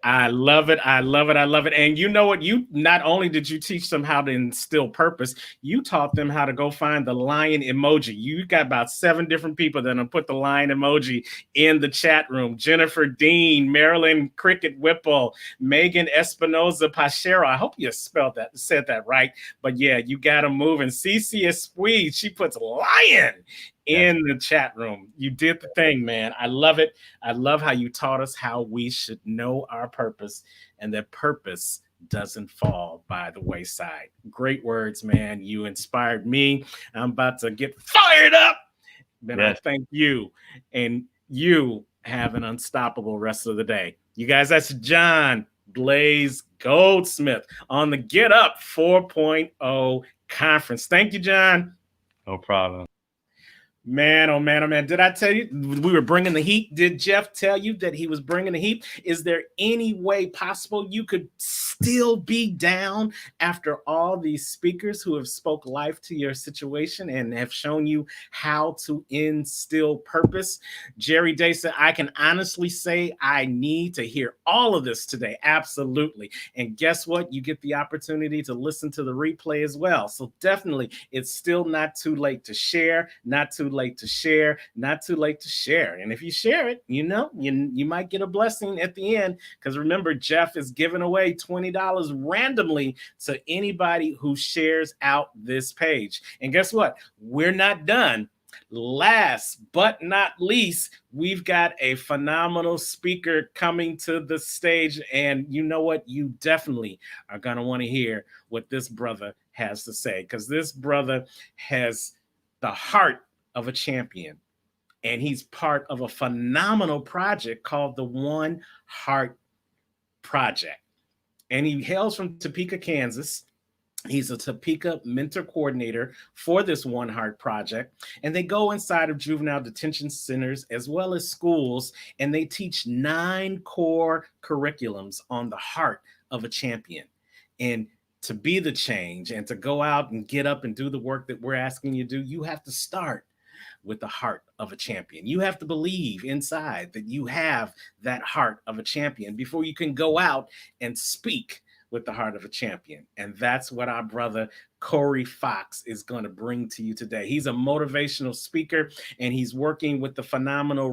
I love it. I love it. I love it. And you know what? You not only did you teach them how to instill purpose, you taught them how to go find the lion emoji. You got about 7 different people that will put the lion emoji in the chat room. Jennifer Dean, Marilyn Cricket Whipple, Megan Espinoza Pachero. I hope you said that right. But yeah, you got them moving. Cece Espui, she puts lion in the chat room. You did the thing, man. I love it. I love how you taught us how we should know our purpose and that purpose doesn't fall by the wayside. Great words, man. You inspired me. I'm about to get fired up. Then yes. I thank you. And you have an unstoppable rest of the day. You guys, that's John Blaze Goldsmith on the Get Up 4.0 conference. Thank you, John.
No problem.
Man, oh man, oh man. Did I tell you we were bringing the heat? Did Jeff tell you that he was bringing the heat? Is there any way possible you could still be down after all these speakers who have spoke life to your situation and have shown you how to instill purpose? Jerry Day said, I can honestly say I need to hear all of this today. Absolutely. And guess what? You get the opportunity to listen to the replay as well. So definitely, it's still not too late to share, not too late to share, not too late to share. And if you share it, you know, you might get a blessing at the end, because remember, Jeff is giving away $20 randomly to anybody who shares out this page. And guess what? We're not done. Last but not least, we've got a phenomenal speaker coming to the stage. And you know what? You definitely are going to want to hear what this brother has to say, because this brother has the heart of a champion. And he's part of a phenomenal project called the One Heart Project. And he hails from Topeka, Kansas. He's a Topeka mentor coordinator for this One Heart Project. And they go inside of juvenile detention centers as well as schools, and they teach 9 core curriculums on the heart of a champion. And to be the change and to go out and get up and do the work that we're asking you to do, you have to start with the heart of a champion. You have to believe inside that you have that heart of a champion before you can go out and speak with the heart of a champion. And that's what our brother Corey Fox is going to bring to you today. He's a motivational speaker, and he's working with the phenomenal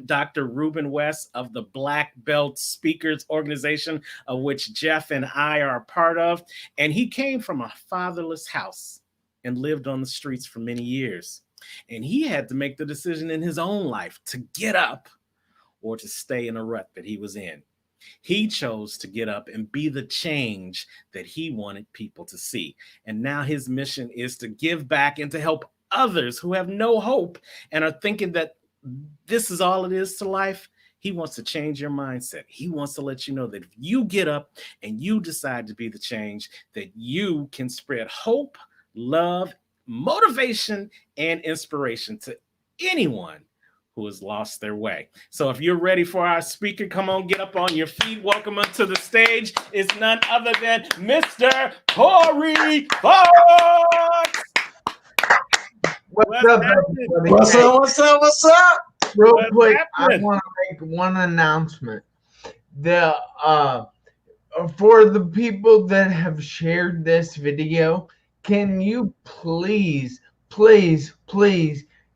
Dr. Ruben West of the Black Belt Speakers Organization, of which Jeff and I are a part of. And he came from a fatherless house and lived on the streets for many years. And he had to make the decision in his own life to get up or to stay in a rut that he was in. He chose to get up and be the change that he wanted people to see. And now his mission is to give back and to help others who have no hope and are thinking that this is all it is to life. He wants to change your mindset. He wants to let you know that if you get up and you decide to be the change, that you can spread hope, love, motivation, and inspiration to anyone who has lost their way. So if you're ready for our speaker, come on, get up on your feet. Welcome up to the stage is none other than Mr. Corey Fox.
What's up, everybody?
What's up?
Real
What's
quick,
happening?
I want to make one announcement. The for the people that have shared this video, can you please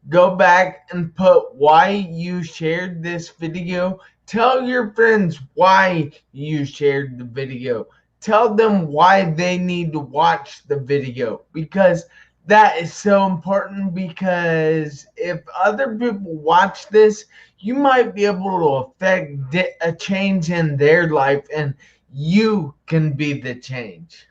go back and put why you shared this video? Tell your friends why you shared the video. Tell them why they need to watch the video, because that is so important. Because if other people watch this, you might be able to affect a change in their life, and you can be the change.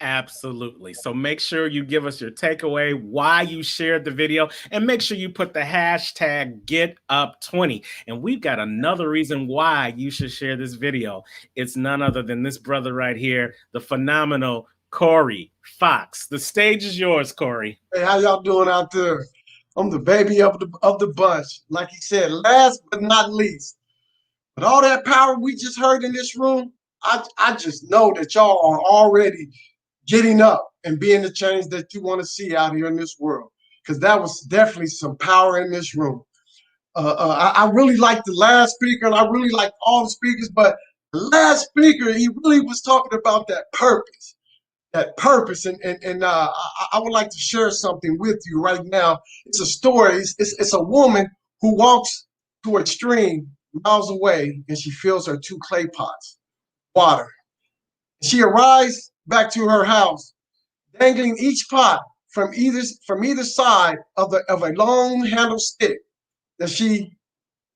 Absolutely. So make sure you give us your takeaway, why you shared the video, and make sure you put the hashtag GetUp20. And we've got another reason why you should share this video. It's none other than this brother right here, the phenomenal Corey Fox. The stage is yours, Corey.
Hey, how y'all doing out there? I'm the baby of the bunch. Like he said, last but not least. But all that power we just heard in this room, I just know that y'all are already getting up and being the change that you want to see out here in this world. Because that was definitely some power in this room. I really liked the last speaker, and I really liked all the speakers, but the last speaker, he really was talking about that purpose. And I would like to share something with you right now. It's a story. It's a woman who walks to a stream miles away, and she fills her 2 clay pots, water. She arrives back to her house, dangling each pot from either side of a long handled stick that she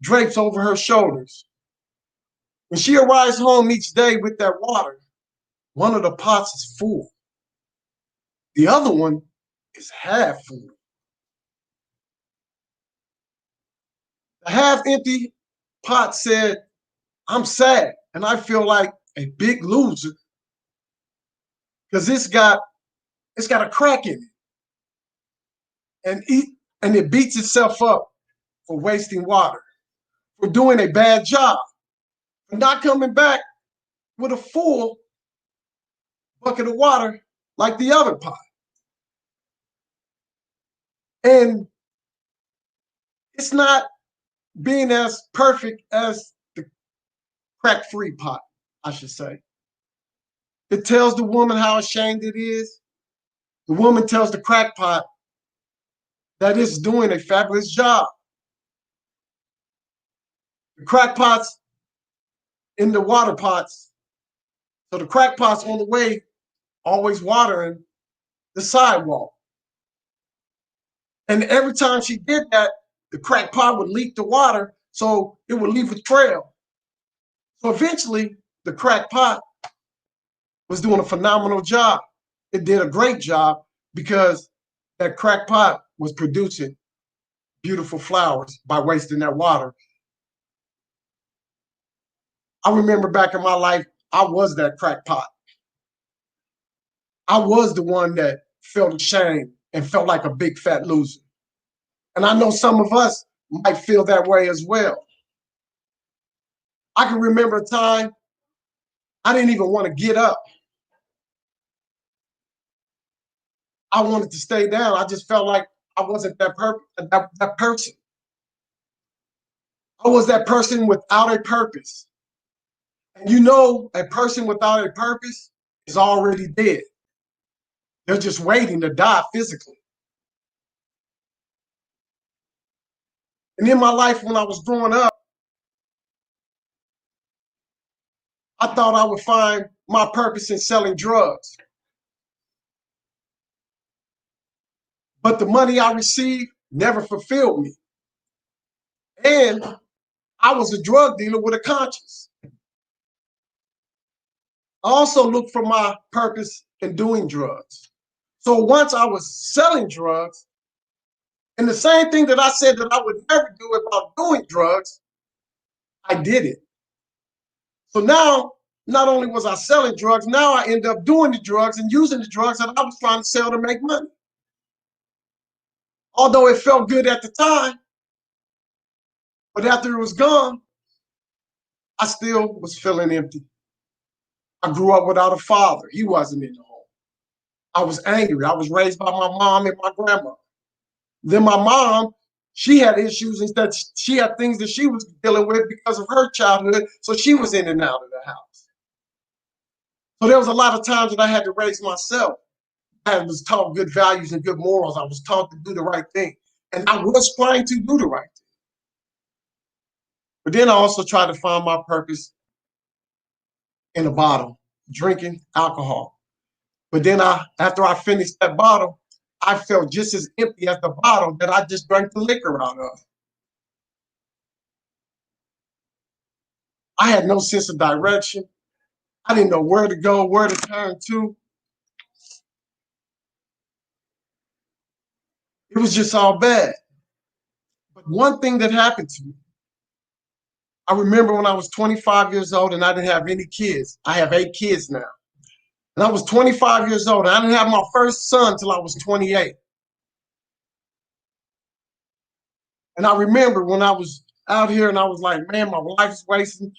drapes over her shoulders. When she arrives home each day with that water, one of the pots is full. The other one is half full. The half-empty pot said, "I'm sad and I feel like a big loser because it's got a crack in it. And it beats itself up for wasting water, for doing a bad job, for not coming back with a full bucket of water like the other pot." And it's not being as perfect as the crack-free pot, I should say. It tells the woman how ashamed it is. The woman tells the crack pot that it's doing a fabulous job. The crack pots in the water pots. So the crack pot's on the way, always watering the sidewalk. And every time she did that, the crack pot would leak the water, so it would leave a trail. So eventually, the crack pot was doing a phenomenal job. It did a great job because that crack pot was producing beautiful flowers by wasting that water. I remember back in my life, I was that crackpot. I was the one that felt ashamed and felt like a big fat loser. And I know some of us might feel that way as well. I can remember a time I didn't even want to get up. I wanted to stay down. I just felt like I wasn't that person. I was that person without a purpose. And you know, a person without a purpose is already dead. They're just waiting to die physically. And in my life, when I was growing up, I thought I would find my purpose in selling drugs. But the money I received never fulfilled me. And I was a drug dealer with a conscience. I also looked for my purpose in doing drugs. So once I was selling drugs, and the same thing that I said that I would never do about doing drugs, I did it. So now, not only was I selling drugs, now I end up doing the drugs and using the drugs that I was trying to sell to make money. Although it felt good at the time, but after it was gone, I still was feeling empty. I grew up without a father. He wasn't in the home. I was angry. I was raised by my mom and my grandma. Then my mom, she had issues and that she had things that she was dealing with because of her childhood. So she was in and out of the house. So there was a lot of times that I had to raise myself. I was taught good values and good morals. I was taught to do the right thing. And I was trying to do the right thing. But then I also tried to find my purpose in a bottle, drinking alcohol. But then after I finished that bottle, I felt just as empty as the bottle that I just drank the liquor out of. I had no sense of direction. I didn't know where to go, where to turn to. It was just all bad. But one thing that happened to me, I remember when I was 25 years old and I didn't have any kids. I have 8 kids now. And I was 25 years old and I didn't have my first son until I was 28. And I remember when I was out here and I was like, man, my life is wasting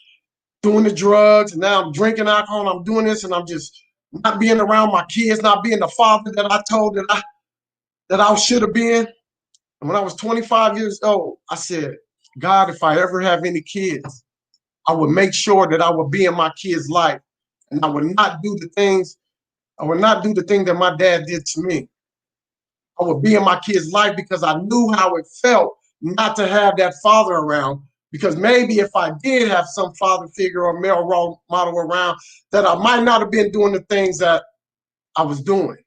doing the drugs. And now I'm drinking alcohol and I'm doing this and I'm just not being around my kids, not being the father that I told that I should have been. And when I was 25 years old, I said, God, if I ever have any kids, I would make sure that I would be in my kids' life. And I would not do the things, that my dad did to me. I would be in my kids' life because I knew how it felt not to have that father around. Because maybe if I did have some father figure or male role model around, that I might not have been doing the things that I was doing.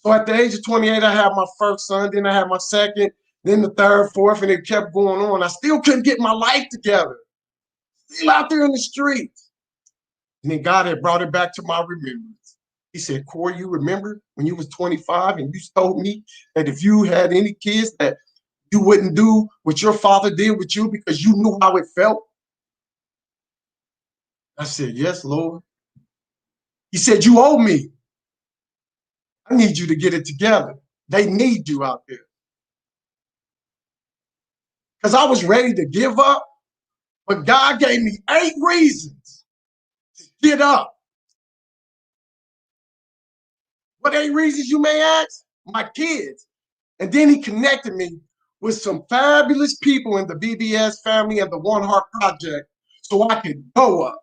So at the age of 28, I had my first son, then I had my second, then the third, fourth, and it kept going on. I still couldn't get my life together. Still out there in the streets. And then God had brought it back to my remembrance. He said, Corey, you remember when you was 25 and you told me that if you had any kids that you wouldn't do what your father did with you because you knew how it felt? I said, yes, Lord. He said, you owe me. I need you to get it together. They need you out there. Because I was ready to give up, but God gave me 8 reasons to get up. What 8 reasons, you may ask? My kids. And then he connected me with some fabulous people in the BBS family and the One Heart Project so I could go up.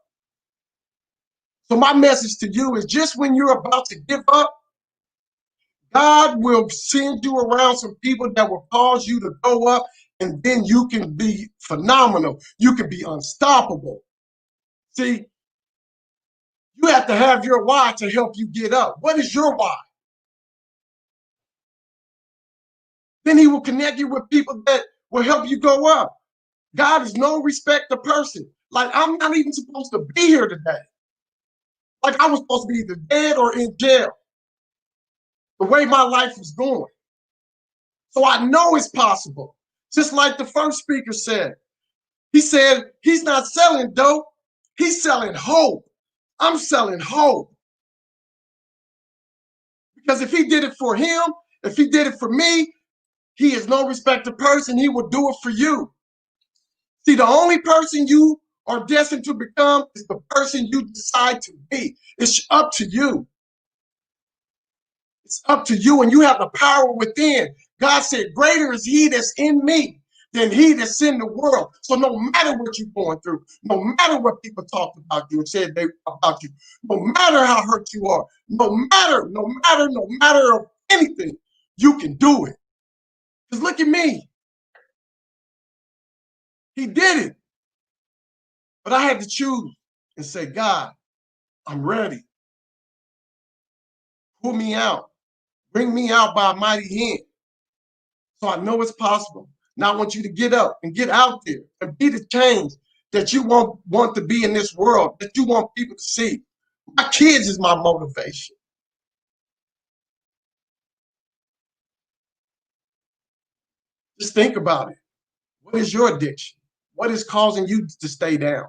So my message to you is just when you're about to give up, God will send you around some people that will cause you to go up, and then you can be phenomenal. You can be unstoppable. See, you have to have your why to help you get up. What is your why? Then he will connect you with people that will help you go up. God is no respect to person. Like, I'm not even supposed to be here today. Like, I was supposed to be either dead or in jail. the way my life was going. So I know it's possible. Just like the first speaker said. He said he's not selling dope. He's selling hope. I'm selling hope. Because if he did it for him, if he did it for me, he is no respected person. He will do it for you. See, the only person you are destined to become is the person you decide to be. It's up to you. It's up to you, and you have the power within. God said, greater is he that's in me than he that's in the world. So no matter what you're going through, no matter what people talked about you and said they about you, no matter how hurt you are, no matter of anything, you can do it. Because look at me. He did it. But I had to choose and say, God, I'm ready. Pull me out. Bring me out by a mighty hand. So I know it's possible. Now I want you to get up and get out there and be the change that you want to be in this world, that you want people to see. My kids is my motivation. Just think about it. What is your addiction? What is causing you to stay down?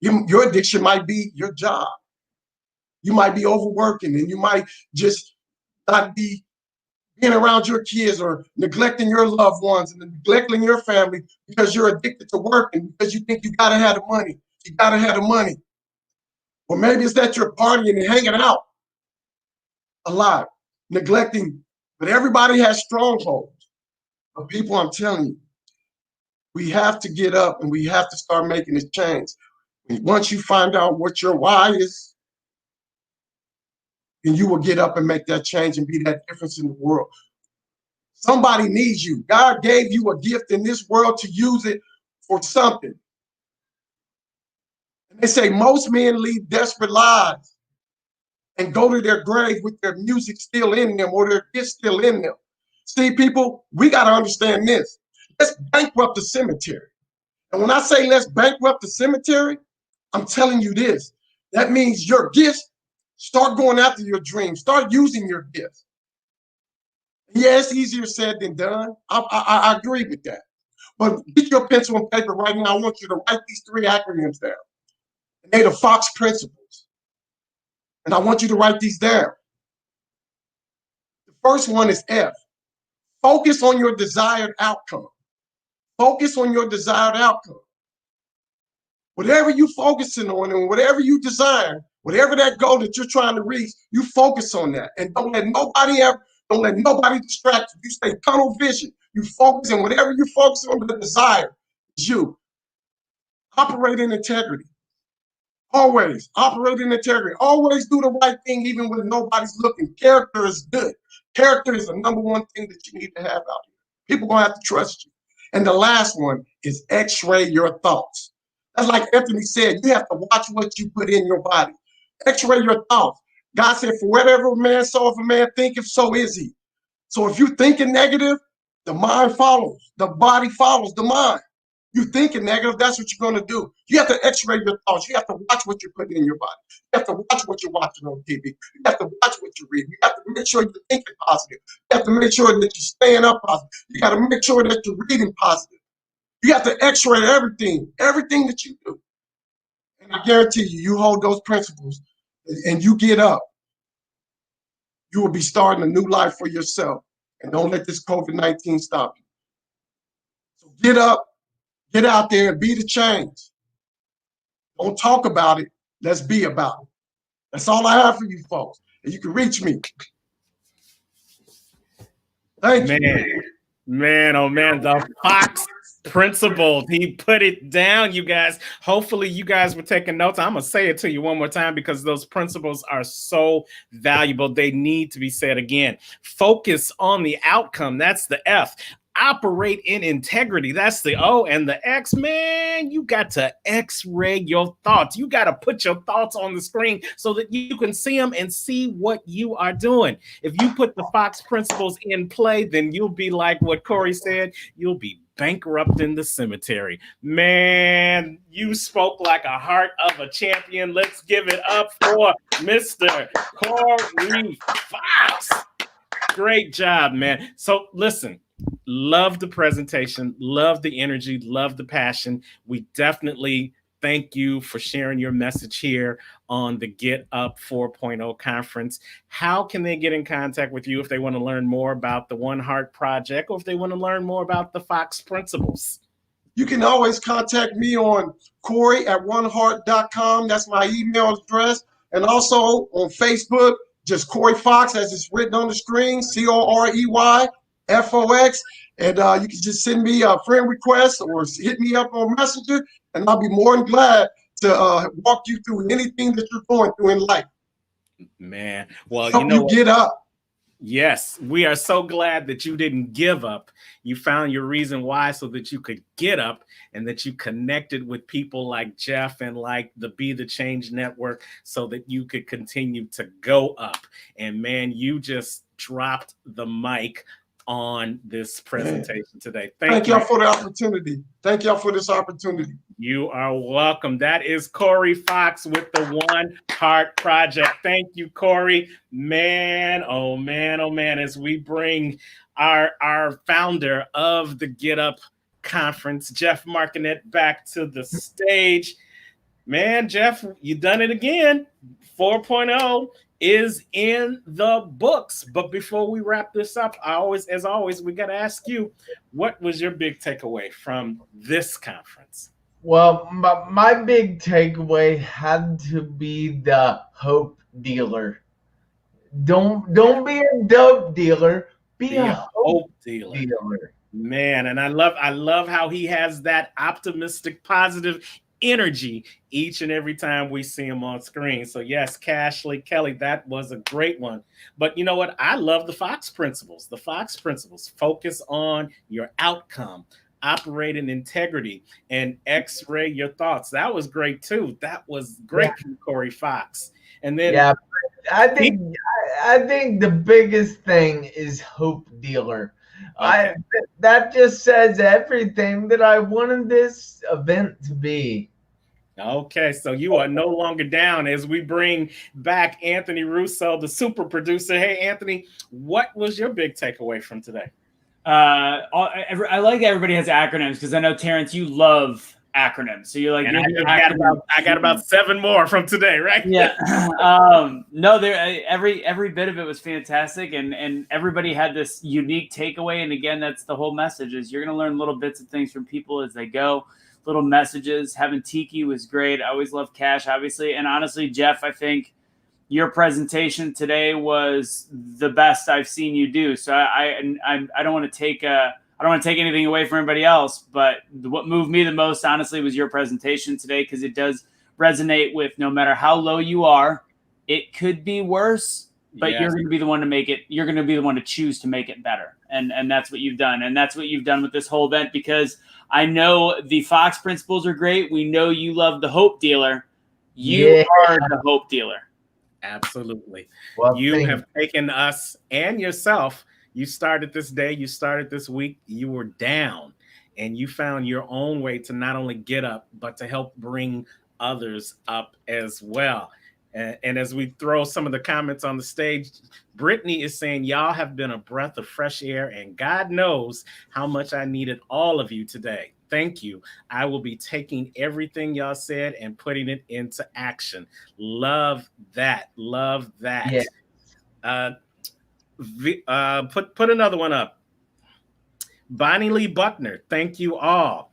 Your addiction might be your job. You might be overworking, and you might just not be being around your kids or neglecting your loved ones and neglecting your family because you're addicted to work and because you think you gotta have the money. You gotta have the money. Or maybe it's that you're partying and hanging out a lot, neglecting. But everybody has strongholds. But people, I'm telling you, we have to get up and we have to start making this change. And once you find out what your why is, then you will get up and make that change and be that difference in the world. Somebody needs you. God gave you a gift in this world to use it for something. And they say most men lead desperate lives and go to their grave with their music still in them or their gifts still in them. See, people, we got to understand this. Let's bankrupt the cemetery. And when I say let's bankrupt the cemetery, I'm telling you this. That means your gifts, start going after your dreams. Start using your gifts. Yeah, it's easier said than done. I agree with that. But get your pencil and paper right now. I want you to write these 3 acronyms down. And they're the Fox principles. And I want you to write these down. The first one is F. Focus on your desired outcome. Focus on your desired outcome. Whatever you're focusing on and whatever you desire, whatever that goal that you're trying to reach, you focus on that. And don't let nobody distract you. You stay tunnel vision. You focus, and whatever you focus on, the desire is you. Operate in integrity. Always operate in integrity. Always do the right thing even when nobody's looking. Character is good. Character is the number one thing that you need to have out here. People are going to have to trust you. And the last one is x-ray your thoughts. That's like Anthony said, you have to watch what you put in your body. X-ray your thoughts. God said, for whatever a man so if a man thinketh, so is he. So if you're thinking negative, the mind follows. The body follows the mind. You thinking negative, that's what you're going to do. You have to x-ray your thoughts. You have to watch what you're putting in your body. You have to watch what you're watching on TV. You have to watch what you read. You have to make sure you're thinking positive. You have to make sure that you're staying up positive. You got to make sure that you're reading positive. You have to x-ray everything that you do. And I guarantee you, you hold those principles and you get up, you will be starting a new life for yourself. And don't let this COVID-19 stop you. So get up, get out there and be the change. Don't talk about it. Let's be about it. That's all I have for you folks. And you can reach me. Thank you.
Man, oh man, the Fox principles. He put it down, you guys. Hopefully you guys were taking notes. I'm going to say it to you one more time because those principles are so valuable. They need to be said again. Focus on the outcome. That's the F. operate in integrity. That's the O. And the X, man, you got to X-ray your thoughts. You got to put your thoughts on the screen so that you can see them and see what you are doing. If you put the Fox principles in play, then you'll be like what Corey said, you'll be bankrupt in the cemetery. Man, you spoke like a heart of a champion. Let's give it up for Mr. Corey Fox. Great job, man. So listen, love the presentation, love the energy, love the passion. We definitely thank you for sharing your message here on the Get Up 4.0 conference. How can they get in contact with you if they want to learn more about the One Heart Project or if they want to learn more about the Fox principles?
You can always contact me on Corey@oneheart.com. That's my email address. And also on Facebook, just Corey Fox, as it's written on the screen, COREYFOX. And you can just send me a friend request or hit me up on Messenger, and I'll be more than glad to walk you through anything that you're going through in life.
Man, well,
Help you get up.
Yes, we are so glad that you didn't give up. You found your reason why so that you could get up and that you connected with people like Jeff and like the Be the Change Network so that you could continue to go up. And man, you just dropped the mic on this presentation today.
Thank y'all for the opportunity. Thank y'all for this opportunity.
You are welcome. That is Corey Fox with the One Heart Project. Thank you, Corey. Man, oh man, oh man, as we bring our founder of the Get Up Conference, Jeff Marconette, back to the stage. Man, Jeff, you done it again. 4.0 is in the books. But before we wrap this up, as always, we got to ask you, what was your big takeaway from this conference?
Well, my big takeaway had to be the hope dealer. Don't be a dope dealer. Be a hope dealer.
Man, and I love how he has that optimistic, positive energy each and every time we see him on screen. So yes, Kash Lee Kelly, that was a great one. But you know what? I love the Fox principles. The Fox principles focus on your outcome, operate in integrity, and X-ray your thoughts. That was great too. That was great from Corey Fox. And then
yeah, I think the biggest thing is hope dealer. Okay. That just says everything that I wanted this event to be.
Okay, so you are no longer down as we bring back Anthony Russo, the super producer. Hey, Anthony, what was your big takeaway from today?
I like that everybody has acronyms because I know, Terrance, you love acronyms. So you're like,
I got about 7 more from today, right?
Yeah. No, every bit of it was fantastic, and everybody had this unique takeaway. And again, that's the whole message: is you're going to learn little bits of things from people as they go. Little messages. Having Tiki was great. I always love Kash, obviously, and honestly, Jeff, I think your presentation today was the best I've seen you do. So I don't want to take anything away from everybody else, but what moved me the most, honestly, was your presentation today, because it does resonate with no matter how low you are, it could be worse, but you're going to be the one to make it. You're going to be the one to choose to make it better, and that's what you've done, and that's what you've done with this whole event. Because I know the Fox principles are great. We know you love the hope dealer. You are the hope dealer.
Absolutely. Well, you have taken us and yourself. You started this day, you started this week, you were down, and you found your own way to not only get up, but to help bring others up as well. And as we throw some of the comments on the stage, Brittany is saying, y'all have been a breath of fresh air, and God knows how much I needed all of you today. Thank you. I will be taking everything y'all said and putting it into action. Love that. Love that. Yeah. Put another one up. Bonnie Lee Buckner, thank you all.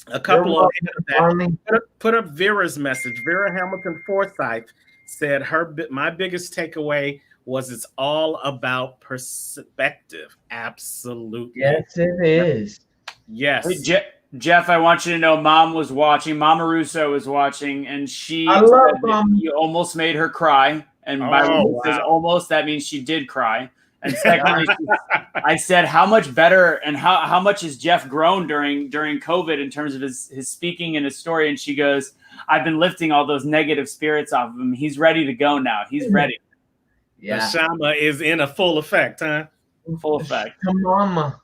A couple of that. Put up Vera's message. Vera Hamilton Forsyth said my biggest takeaway was it's all about perspective. Absolutely.
Yes, it is.
Yes.
Jeff, I want you to know Mom was watching. Mama Russo was watching, and she
said that
you almost made her cry. And by says almost, that means she did cry. And secondly, I said, how much better and how much has Jeff grown during COVID in terms of his speaking and his story? And she goes, I've been lifting all those negative spirits off of him. He's ready to go now. He's ready.
Yeah. The Shama is in a full effect, huh?
Full effect.
Shamama.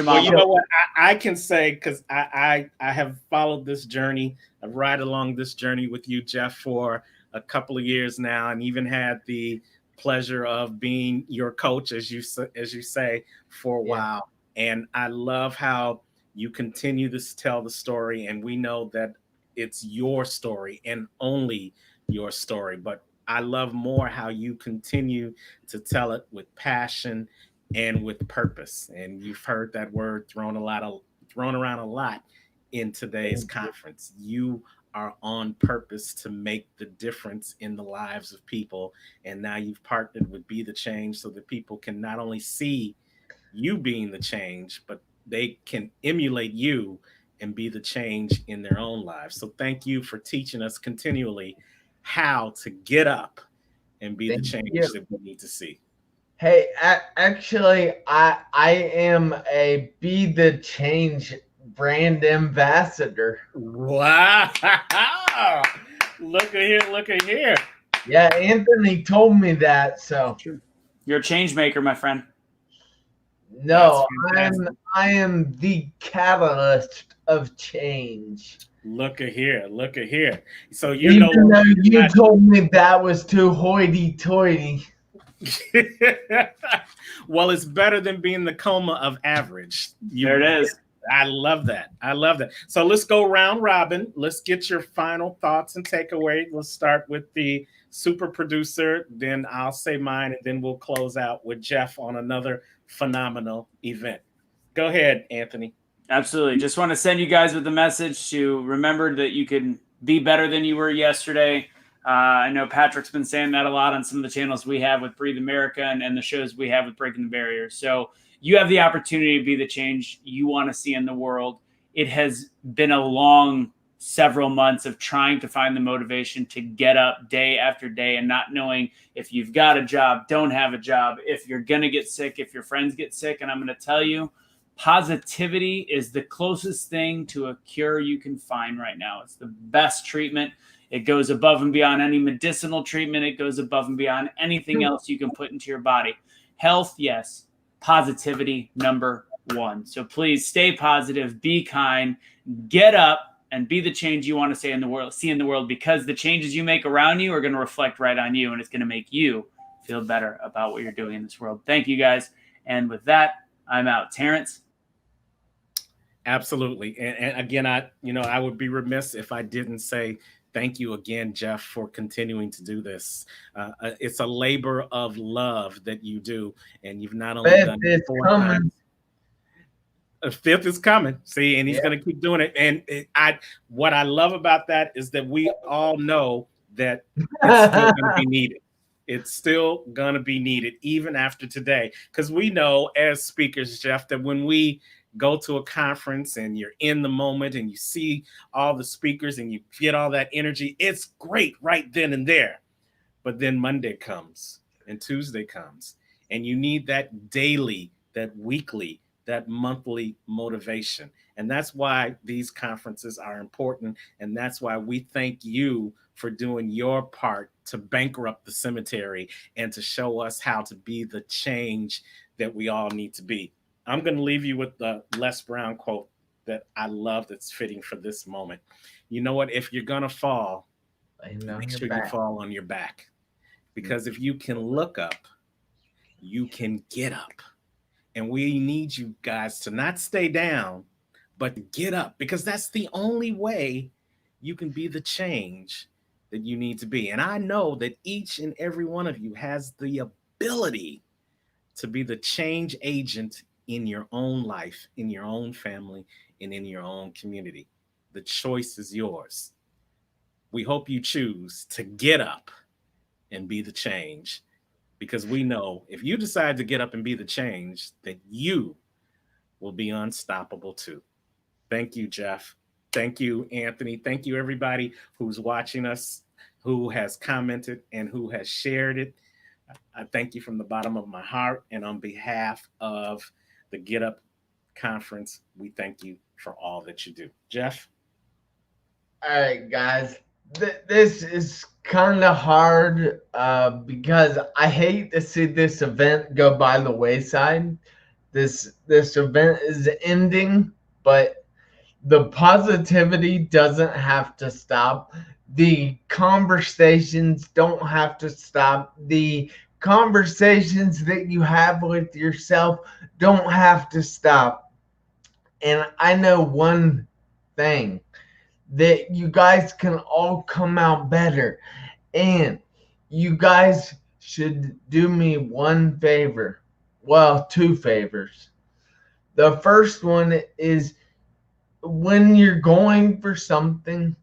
Well, you know what I can say, because I have followed this journey. I've ride along this journey with you, Jeff, for a couple of years now, and even had the pleasure of being your coach, as you say, for a while. And I love how you continue to tell the story, and we know that it's your story and only your story. But I love more how you continue to tell it with passion and with purpose. And you've heard that word thrown around a lot in today's conference. You are on purpose to make the difference in the lives of people. And now you've partnered with Be the Change so that people can not only see you being the change, but they can emulate you and be the change in their own lives. So thank you for teaching us continually how to get up and be the change that we need to see.
Hey, actually, I am a Be the Change brand ambassador.
Wow. Look at here.
Yeah, Anthony told me that, so.
You're a change maker, my friend.
No, I am the catalyst of change.
Look at here. So
Even though you told me that was too hoity-toity.
Well, it's better than being the coma of average.
There it is.
I love that. So let's go round robin. Let's get your final thoughts and takeaway. Let's start with the super producer. Then I'll say mine, and then we'll close out with Jeff on another phenomenal event. Go ahead, Anthony.
Absolutely. Just want to send you guys with the message to remember that you can be better than you were yesterday. I know Patrick's been saying that a lot on some of the channels we have with Breathe America and the shows we have with Breaking the Barrier. So you have the opportunity to be the change you want to see in the world. It has been a long several months of trying to find the motivation to get up day after day and not knowing if you've got a job, don't have a job, if you're going to get sick, if your friends get sick. And I'm going to tell you, positivity is the closest thing to a cure you can find right now. It's the best treatment. It goes above and beyond any medicinal treatment. It goes above and beyond anything else you can put into your body. Health, yes. Positivity, number one. So please stay positive, be kind, get up, and be the change you want to see in the world, because the changes you make around you are going to reflect right on you, and it's going to make you feel better about what you're doing in this world. Thank you, guys. And with that, I'm out. Terrance?
Absolutely. And again, I would be remiss if I didn't say thank you again, Jeff, for continuing to do this. It's a labor of love that you do, and you've not only done it 4 times. A 5th is coming. See, and he's going to keep doing it. And what I love about that is that we all know that it's still going to be needed. It's still going to be needed even after today, because we know as speakers, Jeff, that when we go to a conference and you're in the moment and you see all the speakers and you get all that energy, it's great right then and there. But then Monday comes and Tuesday comes, and you need that daily, that weekly, that monthly motivation. And that's why these conferences are important. And that's why we thank you for doing your part to bankrupt the cemetery and to show us how to be the change that we all need to be. I'm going to leave you with the Les Brown quote that I love, that's fitting for this moment. You know what? If you're going to fall, make sure you fall on your back. Because if you can look up, you can get up. And we need you guys to not stay down, but to get up, because that's the only way you can be the change that you need to be. And I know that each and every one of you has the ability to be the change agent in your own life, in your own family, and in your own community. The choice is yours. We hope you choose to get up and be the change, because we know if you decide to get up and be the change, that you will be unstoppable too. Thank you, Jeff. Thank you, Anthony. Thank you, everybody who's watching us, who has commented and who has shared it. I thank you from the bottom of my heart. And on behalf of the Get Up Conference, we thank you for all that you do. Jeff?
All right, guys. This is kind of hard because I hate to see this event go by the wayside. This event is ending, but the positivity doesn't have to stop. The conversations don't have to stop. The conversations that you have with yourself don't have to stop. And I know one thing, that you guys can all come out better. And you guys should do me one favor. Well, two favors. The first one is, when you're going for something,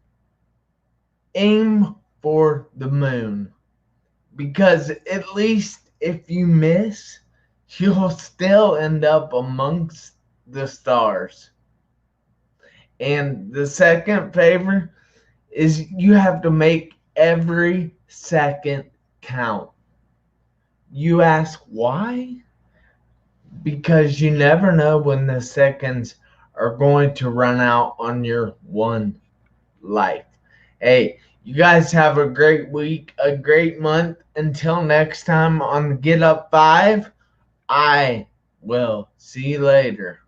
aim for the moon. Because at least if you miss, you'll still end up amongst the stars. And the second favor is, you have to make every second count. You ask why? Because you never know when the seconds are going to run out on your one life. Hey, you guys have a great week, a great month. Until next time on Get Up 5, I will see you later.